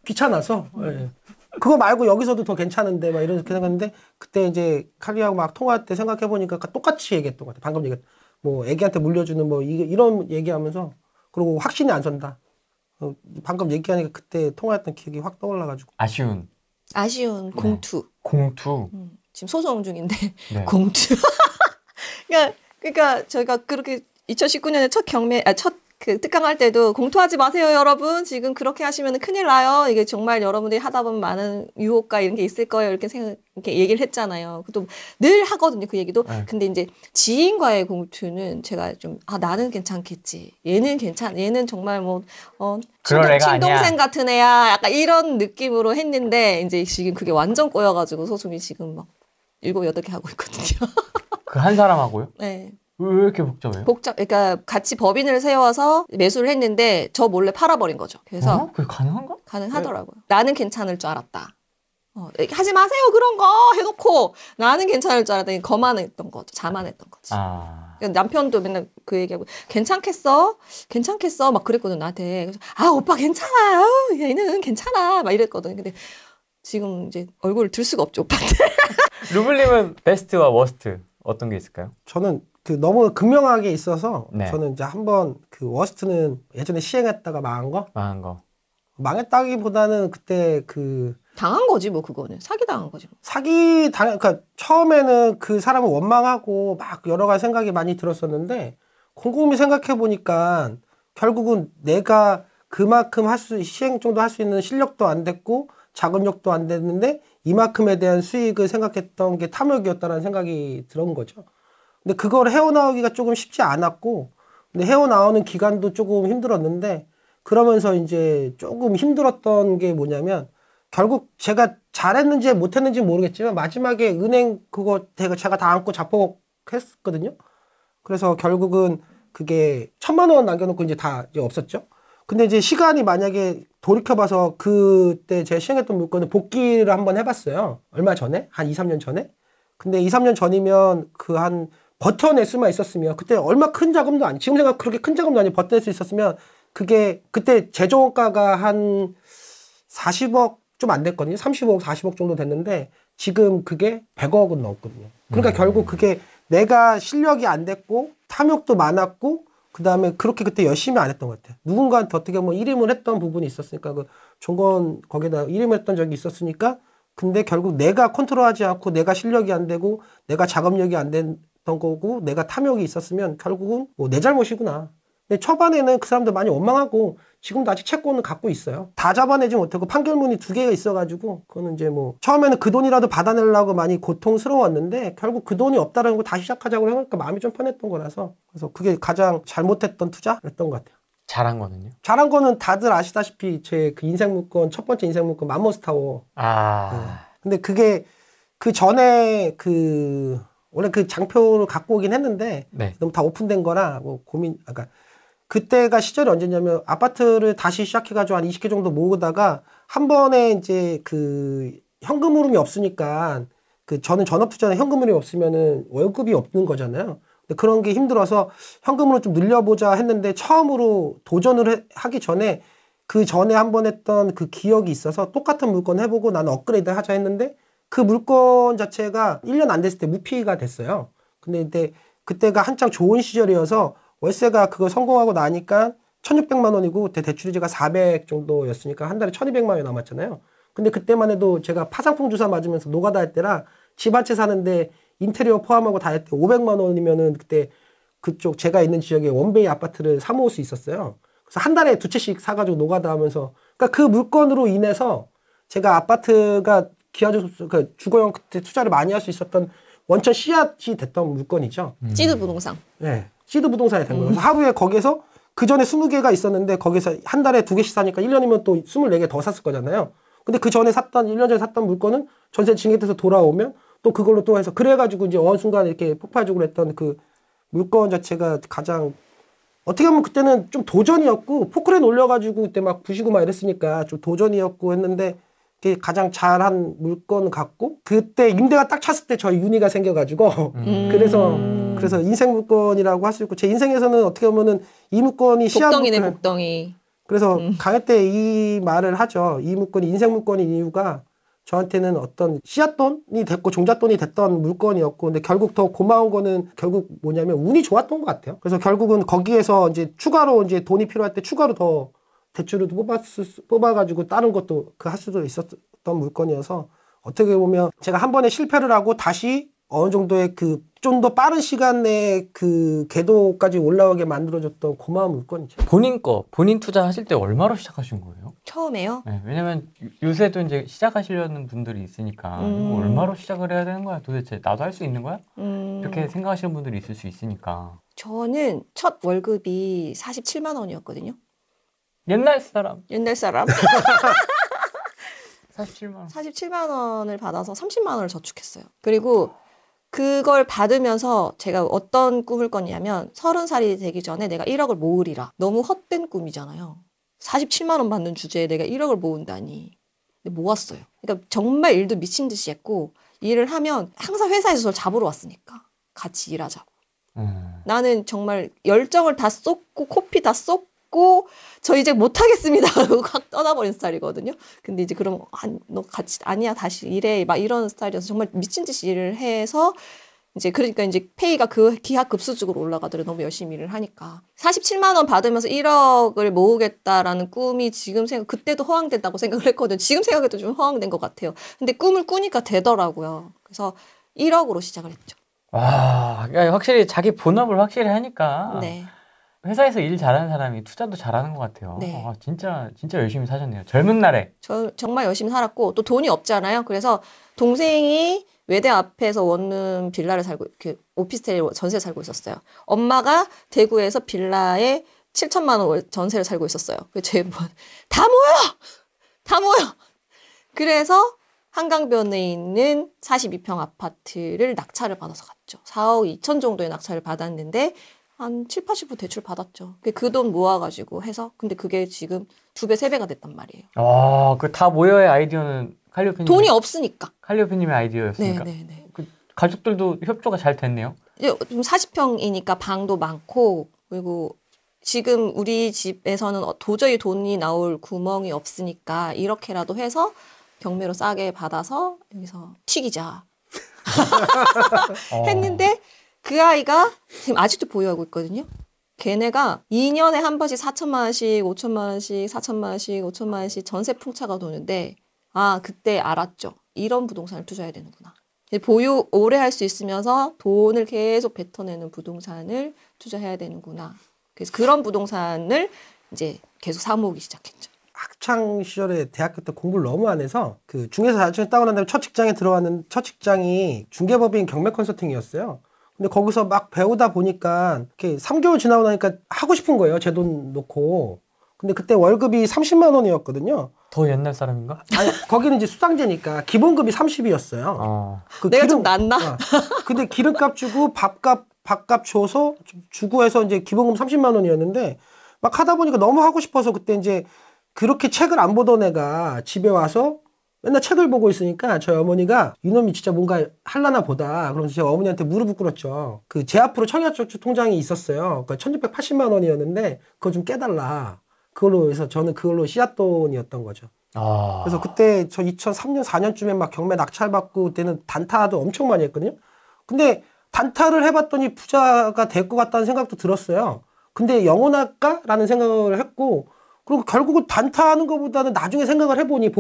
귀찮아서. 예. 그거 말고 여기서도 더 괜찮은데 막 이렇게 생각했는데 그때 이제 칼리하고 막 통화할 때 생각해 보니까 똑같이 얘기했던 것 같아. 방금 얘기했던 뭐 애기한테 물려주는 뭐 이런 얘기하면서 그리고 확신이 안 선다. 방금 얘기하니까 그때 통화했던 기억이 확 떠올라가지고. 아쉬운 공투. 공투. 지금 소송 중인데 네. 공투. 그러니까 저희가 그렇게 2019년에 첫 특강할 때도 공투하지 마세요, 여러분. 지금 그렇게 하시면 큰일 나요. 이게 정말 여러분들이 하다 보면 많은 유혹과 이런 게 있을 거예요. 이렇게 얘기를 했잖아요. 그것도 늘 하거든요, 그 얘기도. 네. 근데 이제 지인과의 공투는 제가 좀, 나는 괜찮겠지. 얘는 정말 뭐, 친동생 같은 애야. 약간 이런 느낌으로 했는데, 이제 지금 그게 완전 꼬여가지고 소송이 지금 막 7, 8개 하고 있거든요. 그 한 사람하고요? 네. 왜 이렇게 복잡해요? 그러니까 같이 법인을 세워서 매수를 했는데 저 몰래 팔아버린 거죠. 그래서 그게 가능한가? 가능하더라고요. 네. 나는 괜찮을 줄 알았다. 하지 마세요 그런 거 해놓고 나는 괜찮을 줄 알았더니 거만했던 거죠. 자만했던 거지. 그러니까 남편도 맨날 그 얘기하고 괜찮겠어 막 그랬거든 나한테. 그래서 오빠 괜찮아. 얘는 괜찮아 막 이랬거든. 근데 지금 이제 얼굴을 들 수가 없죠 오빠한테. 루블님은 베스트와 워스트 어떤 게 있을까요? 저는 너무 극명하게 있어서 네. 저는 이제 한번 워스트는 예전에 시행했다가 망한 거. 망했다기보다는 그때 당한 거지 뭐 그거는 사기 당한 거지. 그러니까 처음에는 그 사람을 원망하고 막 여러 가지 생각이 많이 들었었는데 곰곰이 생각해 보니까 결국은 내가 그만큼 시행 정도 할 수 있는 실력도 안 됐고 자금력도 안 됐는데 이만큼에 대한 수익을 생각했던 게 탐욕이었다는 생각이 들은 거죠. 근데 그걸 헤어나오기가 조금 쉽지 않았고, 근데 헤어나오는 기간도 조금 힘들었는데, 그러면서 이제 조금 힘들었던 게 뭐냐면, 결국 제가 잘했는지 못했는지 모르겠지만, 마지막에 은행 그거 제가 다 안고 자폭했거든요. 그래서 결국은 그게 1,000만 원 남겨놓고 이제 다 이제 없었죠. 근데 이제 시간이 만약에 돌이켜봐서 그때 제가 시행했던 물건을 복귀를 한번 해봤어요. 얼마 전에? 한 2, 3년 전에? 근데 2, 3년 전이면 버텨낼 수만 있었으면 그때 얼마 큰 자금도 아니 지금 생각 그렇게 큰 자금도 아니 버텨낼 수 있었으면 그게 그때 제조원가가 한 40억 좀 안 됐거든요. 30억, 40억 정도 됐는데 지금 그게 100억은 넘었거든요. 그러니까 결국 그게 내가 실력이 안 됐고 탐욕도 많았고 그다음에 그렇게 그때 열심히 안 했던 것 같아요. 누군가한테 어떻게 뭐 일임을 했던 부분이 있었으니까 종건 거기다 일임을 했던 적이 있었으니까 근데 결국 내가 컨트롤하지 않고 내가 실력이 안 되고 내가 자금력이 안 됐던 거고 내가 탐욕이 있었으면 결국은 내 잘못이구나. 근데 초반에는 그 사람들 많이 원망하고 지금도 아직 채권을 갖고 있어요. 다 잡아내지 못하고 판결문이 2개가 있어가지고 그거는 이제 처음에는 그 돈이라도 받아내려고 많이 고통스러웠는데 결국 그 돈이 없다라는 거 다시 시작하자고 하니까 마음이 좀 편했던 거라서 그래서 그게 가장 잘못했던 투자였던 것 같아요. 잘한 거는요? 잘한 거는 다들 아시다시피 제 그 인생물건 첫 번째 인생물건 맘모스타워. 근데 그게 그 전에 원래 그 장표를 갖고 오긴 했는데 네. 너무 다 오픈된 거라 그러니까 그때가 시절이 언제냐면 아파트를 다시 시작해가지고 한 20개 정도 모으다가 한 번에 이제 현금 흐름이 없으니까 저는 전업투자는 현금 흐름이 없으면은 월급이 없는 거잖아요. 근데 그런 게 힘들어서 현금으로 좀 늘려보자 했는데 처음으로 도전을 하기 전에 그 전에 한 번 했던 그 기억이 있어서 똑같은 물건 해보고 나는 업그레이드 하자 했는데 그 물건 자체가 1년 안 됐을 때 무피가 됐어요. 근데 그때가 한창 좋은 시절이어서 월세가 그거 성공하고 나니까 1,600만 원이고 그때 대출이자가 400 정도였으니까 한 달에 1,200만 원이 남았잖아요. 근데 그때만 해도 제가 파상풍 주사 맞으면서 노가다 할 때라 집 한 채 사는데 인테리어 포함하고 다 할 때 500만 원이면은 그때 그쪽 제가 있는 지역에 원베이 아파트를 사 모을 수 있었어요. 그래서 한 달에 2채씩 사가지고 노가다 하면서 그러니까 그 물건으로 인해서 제가 아파트가 주거용 그때 투자를 많이 할 수 있었던 원천 씨앗이 됐던 물건이죠. 시드 부동산. 네. 시드 부동산이 된 거예요. 그래서 하루에 거기서 그 전에 20개가 있었는데 거기서 한 달에 2개씩 사니까 1년이면 또 24개 더 샀을 거잖아요. 근데 그 전에 1년 전에 샀던 물건은 전세 증액돼서 돌아오면 또 그걸로 또 해서 그래가지고 이제 어느 순간 이렇게 폭발적으로 했던 그 물건 자체가 가장 어떻게 보면 그때는 좀 도전이었고 포크레인 올려가지고 그때 막 부시고 막 이랬으니까 좀 도전이었고 했는데 그게 가장 잘한 물건 같고 그때 임대가 딱 찼을 때 저희 윤희가 생겨가지고 그래서 인생 물건이라고 할 수 있고 제 인생에서는 어떻게 보면은 이 물건이 복덩이네 복덩이. 그래서 강의 때 이 말을 하죠. 이 물건이 인생 물건인 이유가 저한테는 어떤 씨앗돈이 됐고 종잣돈이 됐던 물건이었고 근데 결국 더 고마운 거는 결국 뭐냐면 운이 좋았던 것 같아요. 그래서 결국은 거기에서 이제 추가로 이제 돈이 필요할 때 추가로 더 대출을 뽑아가지고 다른 것도 할 수도 있었던 물건이어서 어떻게 보면 제가 한 번에 실패를 하고 다시 어느 정도의 그 좀 더 빠른 시간 내에 그 궤도까지 올라오게 만들어줬던 고마운 물건이죠. 본인 투자하실 때 얼마로 시작하신 거예요? 처음에요? 네, 왜냐면 요새도 이제 시작하시려는 분들이 있으니까 이거 얼마로 시작을 해야 되는 거야? 도대체 나도 할 수 있는 거야? 이렇게 생각하시는 분들이 있을 수 있으니까. 저는 첫 월급이 47만 원이었거든요. 옛날 사람. 47만 원. 47만 원을 받아서 30만 원을 저축했어요. 그리고 그걸 받으면서 제가 어떤 꿈을 꿨냐면 30살이 되기 전에 내가 1억을 모으리라. 너무 헛된 꿈이잖아요. 47만 원 받는 주제에 내가 1억을 모은다니. 근데 모았어요. 그러니까 정말 일도 미친 듯이 했고 일을 하면 항상 회사에서 저를 잡으러 왔으니까 같이 일하자고. 나는 정말 열정을 다 쏟고 코피 다 쏟고 저 이제 못하겠습니다 하고 확 떠나버린 스타일이거든요. 근데 이제 그럼 너 같이 아니야 다시 일해 막 이런 스타일이어서 정말 미친 듯이 일을 해서 이제 그러니까 이제 페이가 그 기하급수적으로 올라가더라고요. 너무 열심히 일을 하니까 47만 원 받으면서 1억을 모으겠다라는 꿈이 지금 그때도 허황된다고 생각을 했거든요. 지금 생각해도 좀 허황된 것 같아요. 근데 꿈을 꾸니까 되더라고요. 그래서 1억으로 시작을 했죠. 와, 그러니까 확실히 자기 본업을 확실히 하니까. 네. 회사에서 일 잘하는 사람이 투자도 잘하는 것 같아요. 네. 진짜 열심히 사셨네요. 젊은 날에. 저 정말 열심히 살았고 또 돈이 없잖아요. 그래서 동생이 외대 앞에서 원룸 빌라를 살고 오피스텔 전세 살고 있었어요. 엄마가 대구에서 빌라에 7천만 원 전세를 살고 있었어요. 그래서 다 모여. 그래서 한강변에 있는 42평 아파트를 낙찰을 받아서 갔죠. 4억 2천 정도의 낙찰을 받았는데 한 7, 80% 대출 받았죠. 그 돈 모아가지고 해서. 근데 그게 지금 2배, 3배가 됐단 말이에요. 그 다 모여의 아이디어는 칼리오피님. 돈이 없으니까. 칼리오피님의 아이디어였으니까. 네. 가족들도 협조가 잘 됐네요. 좀 40평이니까 방도 많고, 그리고 지금 우리 집에서는 도저히 돈이 나올 구멍이 없으니까 이렇게라도 해서 경매로 싸게 받아서 여기서 튀기자. 했는데 그 아이가 지금 아직도 보유하고 있거든요. 걔네가 2년에 한 번씩 4천만 원씩, 5천만 원씩, 4천만 원씩, 5천만 원씩 전세 풍차가 도는데 그때 알았죠. 이런 부동산을 투자해야 되는구나. 보유 오래 할 수 있으면서 돈을 계속 뱉어내는 부동산을 투자해야 되는구나. 그래서 그런 부동산을 이제 계속 사모으기 시작했죠. 학창 시절에 대학교 때 공부를 너무 안 해서 그 중에서 자격증을 따고 난 다음에 첫 직장에 들어왔는 첫 직장이 중개법인 경매 컨설팅이었어요. 근데 거기서 막 배우다 보니까 이렇게 3개월 지나고 나니까 하고 싶은 거예요. 제 돈 놓고. 근데 그때 월급이 30만 원이었거든요. 더 옛날 사람인가? 아니, 거기는 이제 수당제니까 기본급이 30이었어요. 내가 좀 낫나? 근데 기름값 주고 밥값 줘서 주고 해서 이제 기본급 30만 원이었는데 막 하다 보니까 너무 하고 싶어서 그때 이제 그렇게 책을 안 보던 애가 집에 와서 맨날 책을 보고 있으니까 저희 어머니가 이놈이 진짜 뭔가 할라나 보다. 그러면서 제가 어머니한테 무릎을 꿇었죠. 제 앞으로 청약저축 통장이 있었어요. 그러니까 1680만 원이었는데 그거 좀 깨달라. 그걸로 해서 저는 그걸로 씨앗돈이었던 거죠. 그래서 그때 저 2003년 4년쯤에 막 경매 낙찰받고 그때는 단타도 엄청 많이 했거든요. 근데 단타를 해봤더니 부자가 될 것 같다는 생각도 들었어요. 근데 영원할까라는 생각을 했고, 그리고 결국은 단타하는 것보다는 나중에 생각을 해보니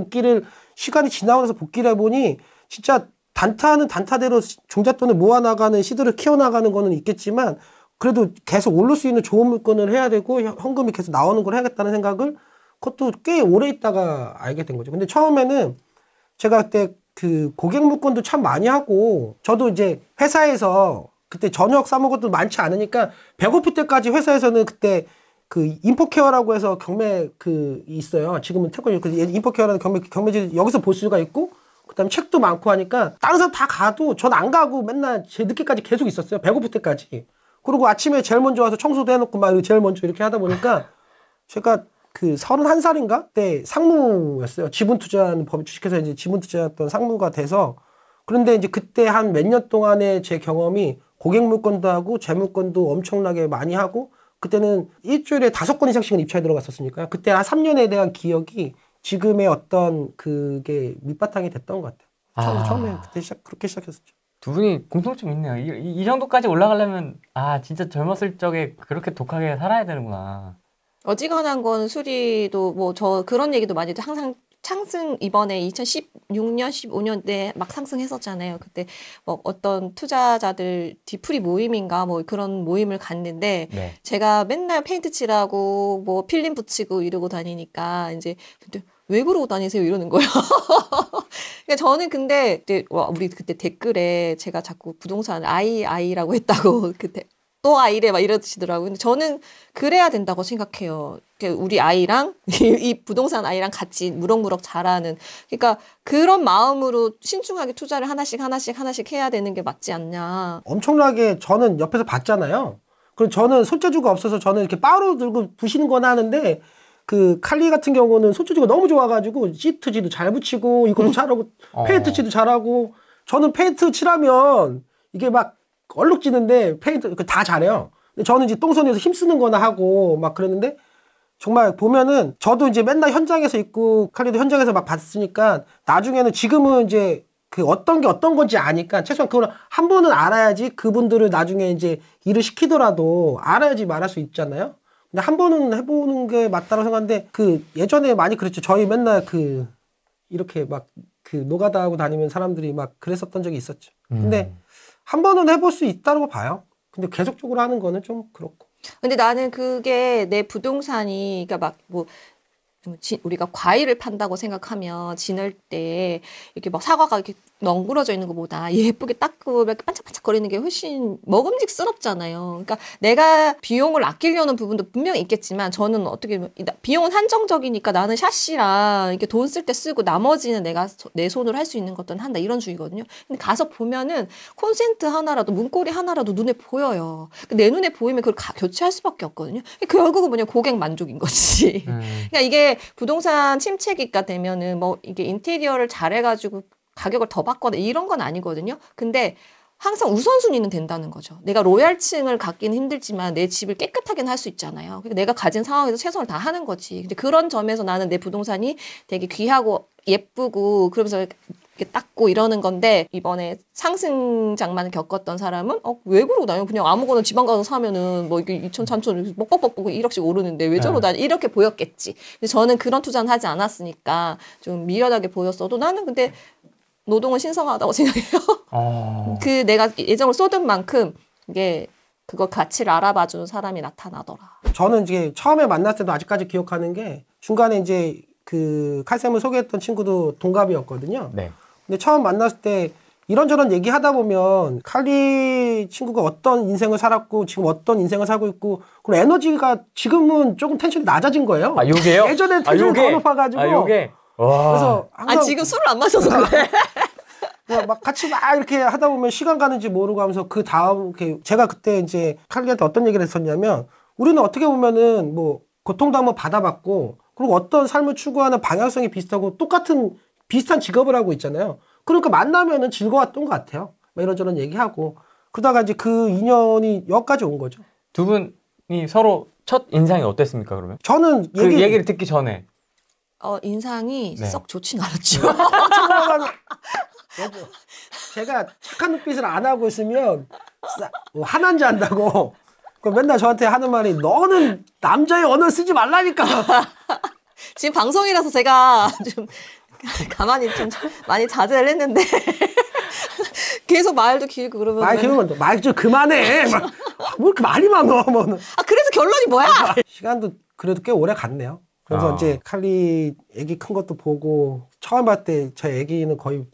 시간이 지나고 나서 복귀를 해보니 진짜 단타하는 단타대로 종잣돈을 모아나가는 시들을 키워나가는 거는 있겠지만 그래도 계속 오를 수 있는 좋은 물건을 해야 되고 현금이 계속 나오는 걸 해야겠다는 생각을 그것도 꽤 오래 있다가 알게 된 거죠. 근데 처음에는 제가 그때 그 고객 물건도 참 많이 하고 저도 이제 회사에서 그때 저녁 싸먹은 것도 많지 않으니까 배고플 때까지 회사에서는 그때 그 인포케어라고 해서 경매 그 있어요. 지금은 태권도 그 인포케어라는 경매지 여기서 볼 수가 있고 그다음에 책도 많고 하니까 다른 사람 다 가도 전 안 가고 맨날 제 늦게까지 계속 있었어요. 배고플 때까지. 그리고 아침에 제일 먼저 와서 청소도 해놓고 막 제일 먼저 이렇게 하다 보니까 제가 그 31살인가? 때 상무였어요. 지분 투자하는 법인 주식회사 이제 지분 투자했던 상무가 돼서 그런데 이제 그때 한 몇 년 동안의 제 경험이 고객 물건도 하고 재물건도 엄청나게 많이 하고 그때는 일주일에 5건 이상씩은 입찰에 들어갔었으니까요. 그때 한 3년에 대한 기억이 지금의 어떤 그게 밑바탕이 됐던 것 같아요. 처음에 그때 그렇게 시작했었죠. 두 분이 공통점 있네요. 이 정도까지 올라가려면 진짜 젊었을 적에 그렇게 독하게 살아야 되는구나. 어지간한 건 수리도 뭐 저 그런 얘기도 많이 해도 항상 상승 이번에 2016년 15년대 막 상승했었잖아요. 그때 뭐 어떤 투자자들 뒤풀이 모임인가 뭐 그런 모임을 갔는데 네. 제가 맨날 페인트 칠하고 뭐 필름 붙이고 이러고 다니니까 이제 근데 왜 그러고 다니세요 이러는 거예요. 그러니까 저는 근데 우리 그때 댓글에 제가 자꾸 부동산 아이라고 했다고 그때 또 아이래 막 이러시더라고요. 근데 저는 그래야 된다고 생각해요. 우리 아이랑 이 부동산 아이랑 같이 무럭무럭 자라는 그러니까 그런 마음으로 신중하게 투자를 하나씩 해야 되는 게 맞지 않냐. 엄청나게 저는 옆에서 봤잖아요. 그리고 저는 손재주가 없어서 저는 이렇게 바로 들고 부시는 건 하는데 그 칼리 같은 경우는 손재주가 너무 좋아가지고 시트지도 잘 붙이고 이것도 잘하고 페인트 칠도 잘하고 저는 페인트 칠하면 이게 막 얼룩지는데 페인트 다 잘해요. 근데 저는 이제 똥손에서 힘쓰는 거나 하고 막 그랬는데 정말 보면은 저도 이제 맨날 현장에서 있고 칼리도 현장에서 막 봤으니까 나중에는 지금은 이제 그 어떤 게 어떤 건지 아니까 최소한 그걸 한 번은 알아야지 그분들을 나중에 이제 일을 시키더라도 알아야지 말할 수 있잖아요. 근데 한 번은 해보는 게 맞다고 생각하는데 그 예전에 많이 그랬죠. 저희 맨날 그 이렇게 막 그 노가다 하고 다니면 사람들이 막 그랬었던 적이 있었죠. 근데 한 번은 해볼 수 있다고 봐요. 근데 계속적으로 하는 거는 좀 그렇고. 근데 나는 그게 내 부동산이 그러니까 막 뭐 우리가 과일을 판다고 생각하면 지낼 때 이렇게 막 사과가 이렇게 넝그러져 있는 것보다 예쁘게 닦고 이렇게 반짝반짝거리는 게 훨씬 먹음직스럽잖아요. 그러니까 내가 비용을 아끼려는 부분도 분명히 있겠지만 저는 어떻게 비용은 한정적이니까 나는 샤시랑 이렇게 돈 쓸 때 쓰고 나머지는 내가 내 손으로 할 수 있는 것들은 한다 이런 주의거든요. 근데 가서 보면은 콘센트 하나라도 문고리 하나라도 눈에 보여요. 내 눈에 보이면 그걸 교체할 수밖에 없거든요. 결국은 뭐냐 고객 만족인 거지. 그러니까 이게 부동산 침체기가 되면은 뭐 이게 인테리어를 잘해가지고 가격을 더 받거나 이런 건 아니거든요. 근데 항상 우선순위는 된다는 거죠. 내가 로얄층을 갖기는 힘들지만 내 집을 깨끗하게는 할 수 있잖아요. 그러니까 내가 가진 상황에서 최선을 다하는 거지. 근데 그런 점에서 나는 내 부동산이 되게 귀하고 예쁘고 그러면서 이렇게 닦고 이러는 건데 이번에 상승장만 겪었던 사람은 왜 그러고 다녀? 그냥 아무거나 지방 가서 사면은 뭐 이게 2천, 3천 뻑뻑뻑 1억씩 오르는데 왜 저러고 다녀? 이렇게 보였겠지. 근데 저는 그런 투자는 하지 않았으니까 좀 미련하게 보였어도 나는 근데 노동은 신성하다고 생각해요. 그 내가 예정을 쏟은 만큼 이게 그거 가치를 알아봐주는 사람이 나타나더라. 저는 이제 처음에 만났을 때도 아직까지 기억하는 게 중간에 이제 그 칼쌤을 소개했던 친구도 동갑이었거든요. 네. 근데 처음 만났을 때 이런저런 얘기하다 보면 칼리 친구가 어떤 인생을 살았고 지금 어떤 인생을 살고 있고 그리고 에너지가 지금은 조금 텐션이 낮아진 거예요. 요게요? 예전에 텐션이 더 높아가지고. 요게? 와. 그래서 항상 지금 술을 안 마셔서 그래. 막 같이 막 이렇게 하다 보면 시간 가는지 모르고 하면서 그 다음 제가 그때 이제 칼리한테 어떤 얘기를 했었냐면 우리는 어떻게 보면은 뭐 고통도 한번 받아봤고 그리고 어떤 삶을 추구하는 방향성이 비슷하고 똑같은 비슷한 직업을 하고 있잖아요. 그러니까 만나면은 즐거웠던 것 같아요. 막 이런저런 얘기하고 그러다가 이제 그 인연이 여기까지 온 거죠. 두 분이 서로 첫 인상이 어땠습니까, 그러면? 저는 그 얘기를 듣기 전에. 인상이 네. 썩 좋진 않았죠. 제가 착한 눈빛을 안 하고 있으면 화난지 한다고 맨날 저한테 하는 말이 너는 남자의 언어 쓰지 말라니까. 지금 방송이라서 제가 좀 가만히 좀 많이 자제를 했는데 계속 말도 길고 그러면 말 좀 그만해. 뭐 이렇게 말이 많어. 뭐. 그래서 결론이 뭐야? 시간도 그래도 꽤 오래 갔네요. 그래서 이제 칼리 애기 큰 것도 보고 처음 봤을 때 저 애기는 거의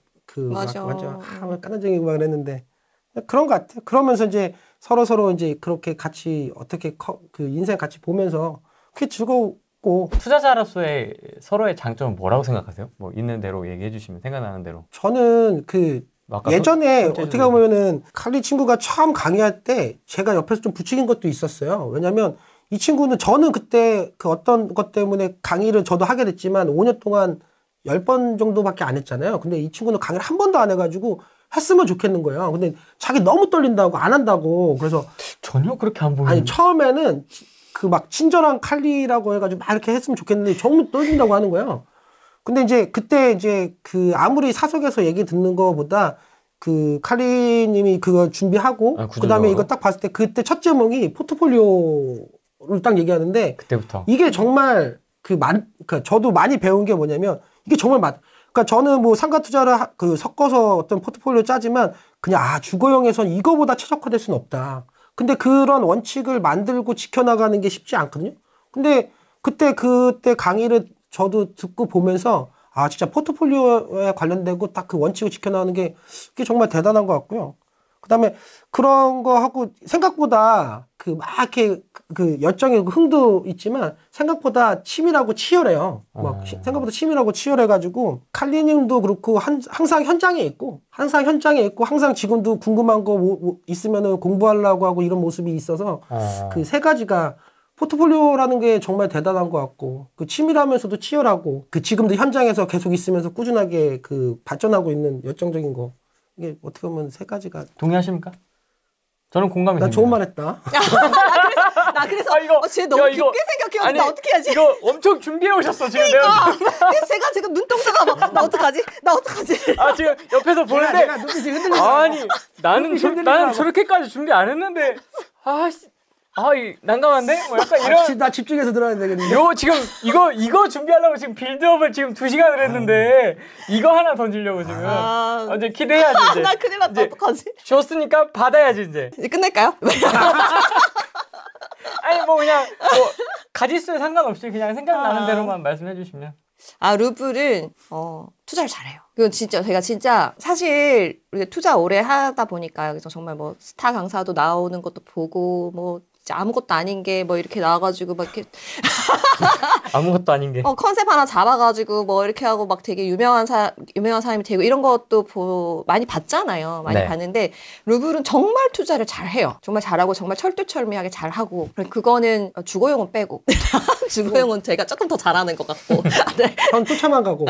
완전 까난쟁이고 막 그랬는데 그런 것 같아요. 그러면서 이제 서로 이제 그렇게 같이 어떻게 그 인생 같이 보면서 그게 즐거웠고. 투자자로서의 서로의 장점은 뭐라고 생각하세요? 뭐 있는 대로 얘기해 주시면 생각나는 대로. 저는 예전에 어떻게 보면은 칼리 친구가 처음 강의할 때 제가 옆에서 좀 부추긴 것도 있었어요. 왜냐면 이 친구는 저는 그때 그 어떤 것 때문에 강의를 저도 하게 됐지만 5년 동안 10번 정도밖에 안 했잖아요. 근데 이 친구는 강의를 한 번도 안 해가지고 했으면 좋겠는 거예요. 근데 자기 너무 떨린다고 안 한다고. 그래서 전혀 그렇게 안 보이는데. 아니 처음에는 그 막 친절한 칼리라고 해가지고 막 이렇게 했으면 좋겠는데 너무 떨린다고 하는 거예요. 근데 이제 그때 이제 그 아무리 사석에서 얘기 듣는 거보다 그 칼리님이 그거 준비하고 그다음에 이거 딱 봤을 때 그때 첫 제목이 포트폴리오를 딱 얘기하는데 그때부터 이게 정말 그러니까 저도 많이 배운 게 뭐냐면 이게 정말 그러니까 저는 뭐 상가 투자를 섞어서 어떤 포트폴리오 짜지만 그냥 주거형에선 이거보다 최적화될 수는 없다. 근데 그런 원칙을 만들고 지켜나가는 게 쉽지 않거든요. 근데 그때 강의를 저도 듣고 보면서 진짜 포트폴리오에 관련되고 딱 그 원칙을 지켜나가는 게 그게 정말 대단한 것 같고요. 그다음에 그런 거 하고 생각보다 막 이렇게 열정이 흥도 있지만 생각보다 치밀하고 치열해요. 생각보다 치밀하고 치열해가지고 칼리님도 그렇고 항상 현장에 있고 항상 지금도 궁금한 거 있으면은 공부하려고 하고 이런 모습이 있어서 그 세 가지가 포트폴리오라는 게 정말 대단한 것 같고 치밀하면서도 치열하고 지금도 현장에서 계속 있으면서 꾸준하게 발전하고 있는 열정적인 거. 이게 어떻게 보면 세 가지가 동의하십니까? 저는 공감이 됩니다. 나 좋은 말 했다. 나 그래서 쟤 너무 깊게 생각해요. 나 어떻게 하지? 이거 엄청 준비해 오셨어 지금. 그러니까 제가 지금 눈동자가 나 어떡하지? 지금 옆에서 보는데 내가 눈빛이 흔들리네. 아니 나는 저렇게까지 준비 안 했는데 난감한데? 뭐 약간 이런. 나 집중해서 들어야 되겠는데. 지금 이거 준비하려고 지금 빌드업을 지금 2시간을 했는데 이거 하나 던지려고 지금. 이제 기대해야지 이제. 나 큰일 났다. 어떡하지? 줬으니까 받아야지 이제. 이제 끝낼까요? 아니 뭐 그냥 가지수에 상관없이 그냥 생각나는 대로만 말씀해 주시면. 루블은 투자를 잘해요. 그건 제가 진짜 사실 우리가 투자 오래 하다 보니까 그래서 정말 뭐 스타 강사도 나오는 것도 보고 뭐 아무것도 아닌 게 뭐 이렇게 나와가지고 막 이렇게 아무것도 아닌 게 컨셉 하나 잡아가지고 뭐 이렇게 하고 막 되게 유명한 사람이 되고 이런 것도 많이 봤잖아요. 많이 봤는데 루블은 정말 투자를 잘해요. 정말 잘하고 정말 철두철미하게 잘하고 그거는 주거용은 빼고 주거용은 제가 조금 더 잘하는 것 같고 전 쫓아만 가고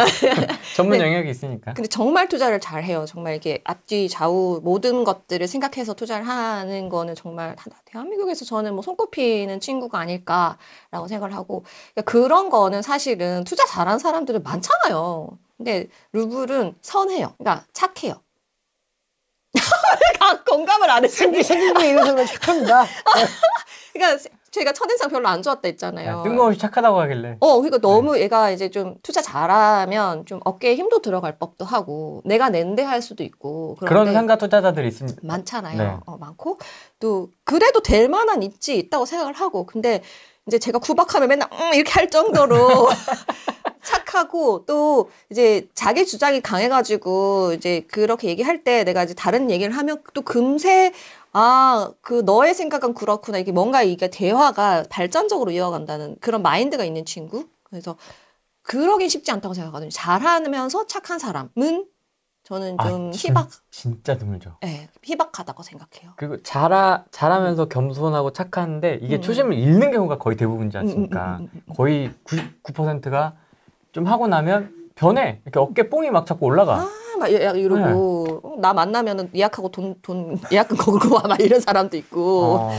전문 영역이 있으니까. 근데 정말 투자를 잘해요. 정말 이게 앞뒤 좌우 모든 것들을 생각해서 투자를 하는 거는 정말 대한민국에서 저는 뭐 손꼽히는 친구가 아닐까라고 생각을 하고 그런 거는 사실은 투자 잘하는 사람들은 많잖아요. 근데 루블은 선해요. 그러니까 착해요. 공감을 안 했어요. 생긴 게 이래서 착합니다. 그러니까 제가 첫인상 별로 안 좋았다 했잖아요. 뜬금없이 착하다고 하길래. 그러니까 너무 얘가 이제 좀 투자 잘하면 좀 어깨에 힘도 들어갈 법도 하고 내가 낸데 할 수도 있고 그런 상가 투자자들이 있습니다. 많잖아요. 네. 많고 또 그래도 될 만한 입지 있다고 생각을 하고 근데 이제 제가 구박하면 맨날 이렇게 할 정도로 착하고 또 이제 자기 주장이 강해가지고 이제 그렇게 얘기할 때 내가 이제 다른 얘기를 하면 또 금세 너의 생각은 그렇구나. 이게 뭔가 이게 대화가 발전적으로 이어간다는 그런 마인드가 있는 친구. 그래서 그러긴 쉽지 않다고 생각하거든요. 잘하면서 착한 사람은 저는 좀 진짜 드물죠. 네, 희박하다고 생각해요. 그리고 잘하면서 겸손하고 착한데 이게 초심을 잃는 경우가 거의 대부분이지 않습니까? 거의 99%가 좀 하고 나면 변해. 이렇게 어깨 뽕이 막 자꾸 올라가. 막 이러고 나 만나면은 예약하고 돈 예약금 걸고 와 막 이런 사람도 있고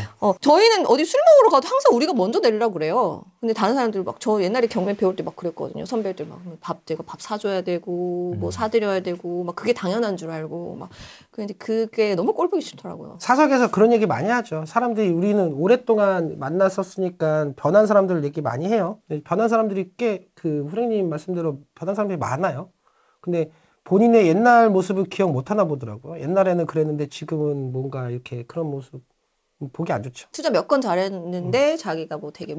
저희는 어디 술 먹으러 가도 항상 우리가 먼저 내리라고 그래요. 근데 다른 사람들 막 저 옛날에 경매 배울 때 막 그랬거든요. 선배들 막 내가 밥 사줘야 되고 뭐 사드려야 되고 막 그게 당연한 줄 알고 막 근데 그게 너무 꼴보기 싫더라고요. 사석에서 그런 얘기 많이 하죠. 사람들이 우리는 오랫동안 만났었으니까 변한 사람들 얘기 많이 해요. 변한 사람들이 꽤 그 후랭님 말씀대로 변한 사람들이 많아요. 근데 본인의 옛날 모습을 기억 못 하나 보더라고요. 옛날에는 그랬는데 지금은 뭔가 이렇게 그런 모습 보기 안 좋죠. 투자 몇 건 잘했는데 자기가 뭐 되게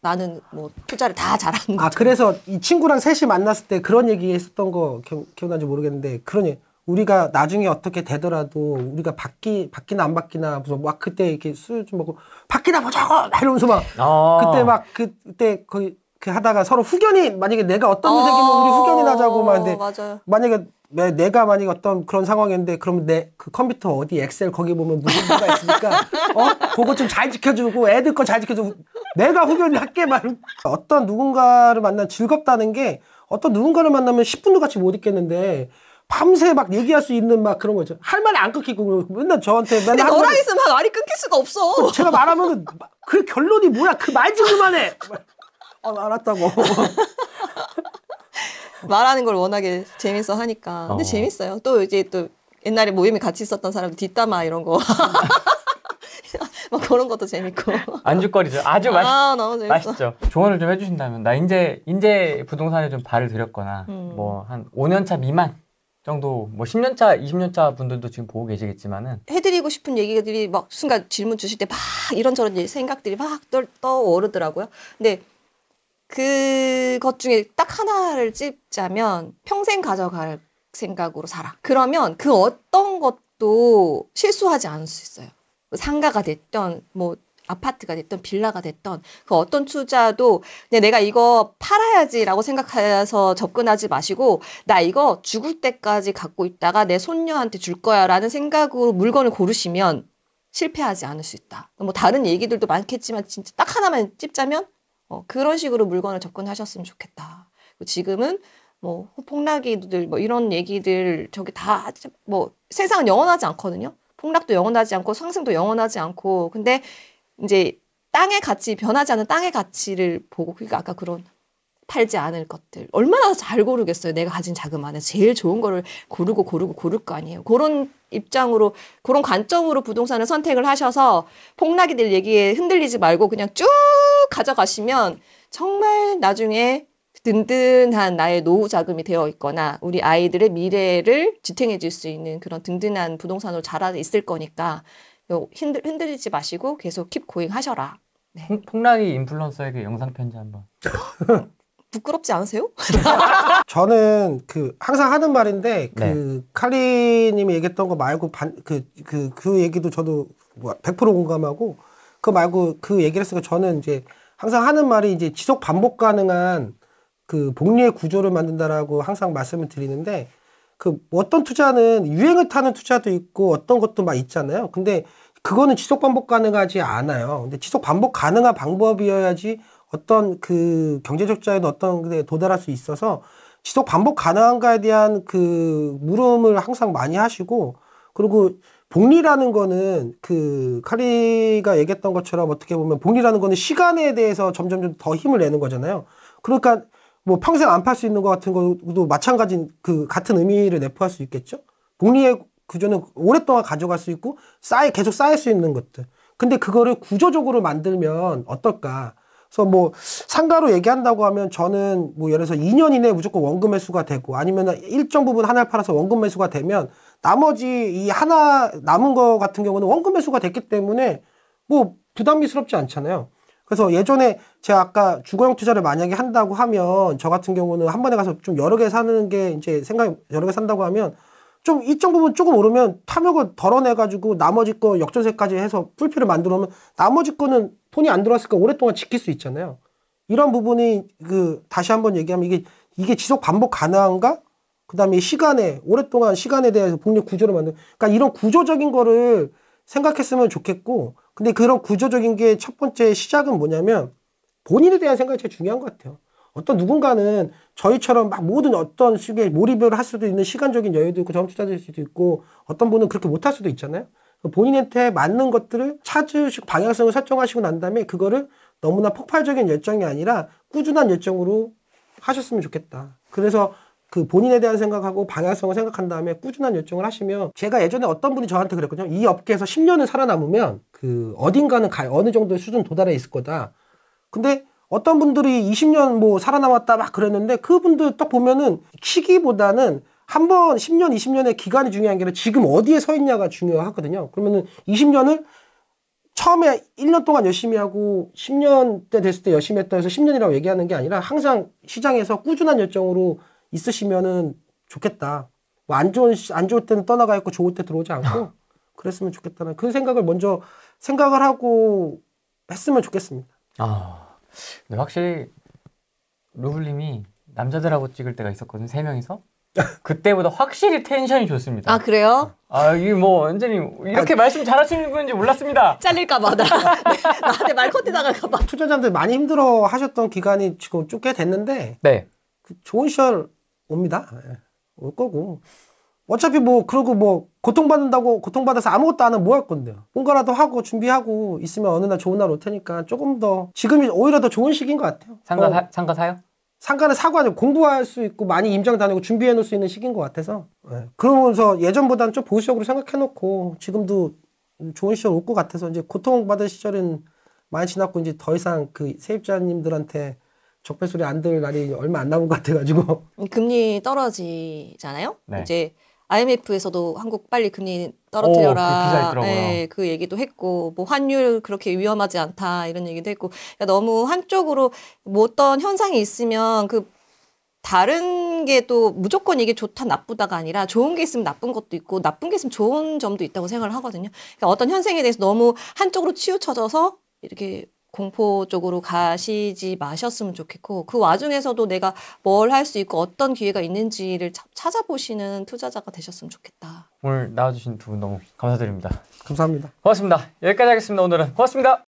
나는 뭐 투자를 다 잘하는 거. 그래서 이 친구랑 셋이 만났을 때 그런 얘기 했었던 거 기억나는지 모르겠는데 그러니 우리가 나중에 어떻게 되더라도 우리가 바뀌나 안 바뀌나 무슨 막 그때 이렇게 술 좀 먹고 바뀌나 보자고 이러면서 막 그때 막 그때 거의 그 하다가 서로 후견이 만약에 내가 어떤 유색이면 우리 후견이 나자고 막 근데 맞아요. 만약에 내가 만약에 어떤 그런 상황이었는데 그러면 내 그 컴퓨터 어디 엑셀 거기 보면 무슨 뭐가 있으니까 그거 좀 잘 지켜주고 애들 거 잘 지켜주고 내가 후견을 할게 막 어떤 누군가를 만나면 즐겁다는 게 어떤 누군가를 만나면 10분도 같이 못 있겠는데 밤새 막 얘기할 수 있는 막 그런 거죠. 할 말이 안 끊기고 맨날 저한테 맨날 근데 너랑 있으면 말이 끊길 수가 없어. 제가 말하면은 그 결론이 뭐야? 그 말 좀 그만해. 알았다고. 말하는 걸 워낙에 재밌어 하니까. 근데 재밌어요. 또 이제 또 옛날에 모임에 같이 있었던 사람 뒷담화 이런 거. 막 그런 것도 재밌고. 안주거리죠. 아주 너무 재밌어. 맛있죠. 조언을 좀 해주신다면 나 이제 부동산에 좀 발을 들였거나 뭐 한 5년차 미만 정도 뭐 10년차, 20년차 분들도 지금 보고 계시겠지만은 해드리고 싶은 얘기들이 막 순간 질문 주실 때 막 이런저런 생각들이 막 떠오르더라고요. 근데 그것 중에 딱 하나를 찝자면 평생 가져갈 생각으로 살아. 그러면 그 어떤 것도 실수하지 않을 수 있어요. 상가가 됐던 뭐 아파트가 됐던 빌라가 됐던 그 어떤 투자도 그냥 내가 이거 팔아야지라고 생각해서 접근하지 마시고 나 이거 죽을 때까지 갖고 있다가 내 손녀한테 줄 거야라는 생각으로 물건을 고르시면 실패하지 않을 수 있다. 뭐 다른 얘기들도 많겠지만 진짜 딱 하나만 찝자면 그런 식으로 물건을 접근하셨으면 좋겠다. 지금은 뭐 폭락이들 뭐 이런 얘기들 저기 다 뭐 세상은 영원하지 않거든요. 폭락도 영원하지 않고 상승도 영원하지 않고 근데 이제 땅의 가치 변하지 않는 땅의 가치를 보고 그러니까 아까 그런 팔지 않을 것들 얼마나 잘 고르겠어요. 내가 가진 자금 안에 제일 좋은 거를 고르고 고를 거 아니에요. 그런 입장으로 그런 관점으로 부동산을 선택을 하셔서 폭락이 될 얘기에 흔들리지 말고 그냥 쭉 가져가시면 정말 나중에 든든한 나의 노후 자금이 되어 있거나 우리 아이들의 미래를 지탱해 줄 수 있는 그런 든든한 부동산으로 자라 있을 거니까 흔들리지 마시고 계속 킵 고잉 하셔라. 네. 폭락이 인플루언서에게 영상 편지 한번. 부끄럽지 않으세요? 저는 항상 하는 말인데 칼리님이 얘기했던 거 말고 그 얘기도 저도 100% 공감하고 그거 말고 그 얘기를 했으니까 저는 이제 항상 하는 말이 이제 지속 반복 가능한 그 복리의 구조를 만든다라고 항상 말씀을 드리는데 어떤 투자는 유행을 타는 투자도 있고 어떤 것도 막 있잖아요. 근데 그거는 지속 반복 가능하지 않아요. 근데 지속 반복 가능한 방법이어야지 어떤 그 경제적 자에도 어떤 데 도달할 수 있어서 지속 반복 가능한가에 대한 그 물음을 항상 많이 하시고 그리고 복리라는 거는 칼리가 얘기했던 것처럼 어떻게 보면 복리라는 거는 시간에 대해서 점점 더 힘을 내는 거잖아요. 그러니까 뭐 평생 안 팔 수 있는 것 같은 것도 마찬가지인 같은 의미를 내포할 수 있겠죠. 복리의 구조는 오랫동안 가져갈 수 있고 계속 쌓일 수 있는 것들. 근데 그거를 구조적으로 만들면 어떨까? 그래서 뭐 상가로 얘기한다고 하면 저는 뭐 예를 들어서 2년 이내에 무조건 원금 매수가 되고 아니면 일정 부분 하나를 팔아서 원금 매수가 되면 나머지 이 하나 남은 거 같은 경우는 원금 매수가 됐기 때문에 뭐 부담스럽지 않잖아요. 그래서 예전에 제가 아까 주거용 투자를 만약에 한다고 하면 저 같은 경우는 한 번에 가서 좀 여러 개 사는 게 이제 여러 개 산다고 하면 좀 일정 부분 조금 오르면 탐욕을 덜어내가지고 나머지 거 역전세까지 해서 풀피를 만들어 놓으면 나머지 거는 돈이 안 들어왔으니까 오랫동안 지킬 수 있잖아요. 이런 부분이 다시 한번 얘기하면 이게 지속 반복 가능한가? 그 다음에 오랫동안 시간에 대해서 복리 구조를 그러니까 이런 구조적인 거를 생각했으면 좋겠고 근데 그런 구조적인 게 첫 번째 시작은 뭐냐면 본인에 대한 생각이 제일 중요한 것 같아요. 어떤 누군가는 저희처럼 막 모든 어떤 식의 몰입을 할 수도 있는 시간적인 여유도 있고 점 투자될 수도 있고 어떤 분은 그렇게 못할 수도 있잖아요. 본인한테 맞는 것들을 찾으시고 방향성을 설정하시고 난 다음에 그거를 너무나 폭발적인 열정이 아니라 꾸준한 열정으로 하셨으면 좋겠다. 그래서 그 본인에 대한 생각하고 방향성을 생각한 다음에 꾸준한 열정을 하시면 제가 예전에 어떤 분이 저한테 그랬거든요. 이 업계에서 10년을 살아남으면 그 어딘가는 어느 정도의 수준 도달해 있을 거다. 근데 어떤 분들이 20년 뭐 살아남았다 막 그랬는데 그분들 딱 보면은 시기보다는 한 번 10년, 20년의 기간이 중요한 게 아니라 지금 어디에 서 있냐가 중요하거든요. 그러면은 20년을 처음에 1년 동안 열심히 하고 10년 때 됐을 때 열심히 했다 해서 10년이라고 얘기하는 게 아니라 항상 시장에서 꾸준한 열정으로 있으시면은 좋겠다. 뭐 안 좋을 때는 떠나가 있고 좋을 때 들어오지 않고 그랬으면 좋겠다는 그 생각을 먼저 생각을 하고 했으면 좋겠습니다. 근데 확실히 루블님이 남자들하고 찍을 때가 있었거든요. 3명이서. 그때보다 확실히 텐션이 좋습니다. 아, 그래요? 이게 뭐 완전히 이렇게 말씀 잘하시는 분인지 몰랐습니다. 잘릴까봐 나한테 말 컷해 나갈까봐. 투자자들 많이 힘들어 하셨던 기간이 지금 쭉 꽤 됐는데 네. 좋은 시절 옵니다. 올 거고. 어차피 뭐 그러고 뭐 고통받는다고 고통받아서 아무것도 안 하면 뭐 할 건데요. 뭔가라도 하고 준비하고 있으면 어느 날 좋은 날 올 테니까 조금 더 지금이 오히려 더 좋은 시기인 것 같아요. 상가 사요? 상가는 사고 아니고 공부할 수 있고 많이 임장 다니고 준비해 놓을 수 있는 시기인 것 같아서 그러면서 예전보다는 좀 보수적으로 생각해 놓고 지금도 좋은 시절 올 것 같아서 이제 고통받을 시절은 많이 지났고 이제 더 이상 그 세입자님들한테 적폐 소리 안 들을 날이 얼마 안 남은 것 같아가지고 금리 떨어지잖아요. 네. 이제 IMF에서도 한국 빨리 금리 떨어뜨려라. 그 기사 있더라고요. 네, 그 얘기도 했고, 뭐 환율 그렇게 위험하지 않다 이런 얘기도 했고, 그러니까 너무 한쪽으로 뭐 어떤 현상이 있으면 그 다른 게 또 무조건 이게 좋다 나쁘다가 아니라 좋은 게 있으면 나쁜 것도 있고 나쁜 게 있으면 좋은 점도 있다고 생각을 하거든요. 그러니까 어떤 현상에 대해서 너무 한쪽으로 치우쳐져서 이렇게 공포 쪽으로 가시지 마셨으면 좋겠고 그 와중에서도 내가 뭘 할 수 있고 어떤 기회가 있는지를 찾아보시는 투자자가 되셨으면 좋겠다. 오늘 나와주신 두 분 너무 감사드립니다. 감사합니다. 고맙습니다. 여기까지 하겠습니다. 오늘은 고맙습니다.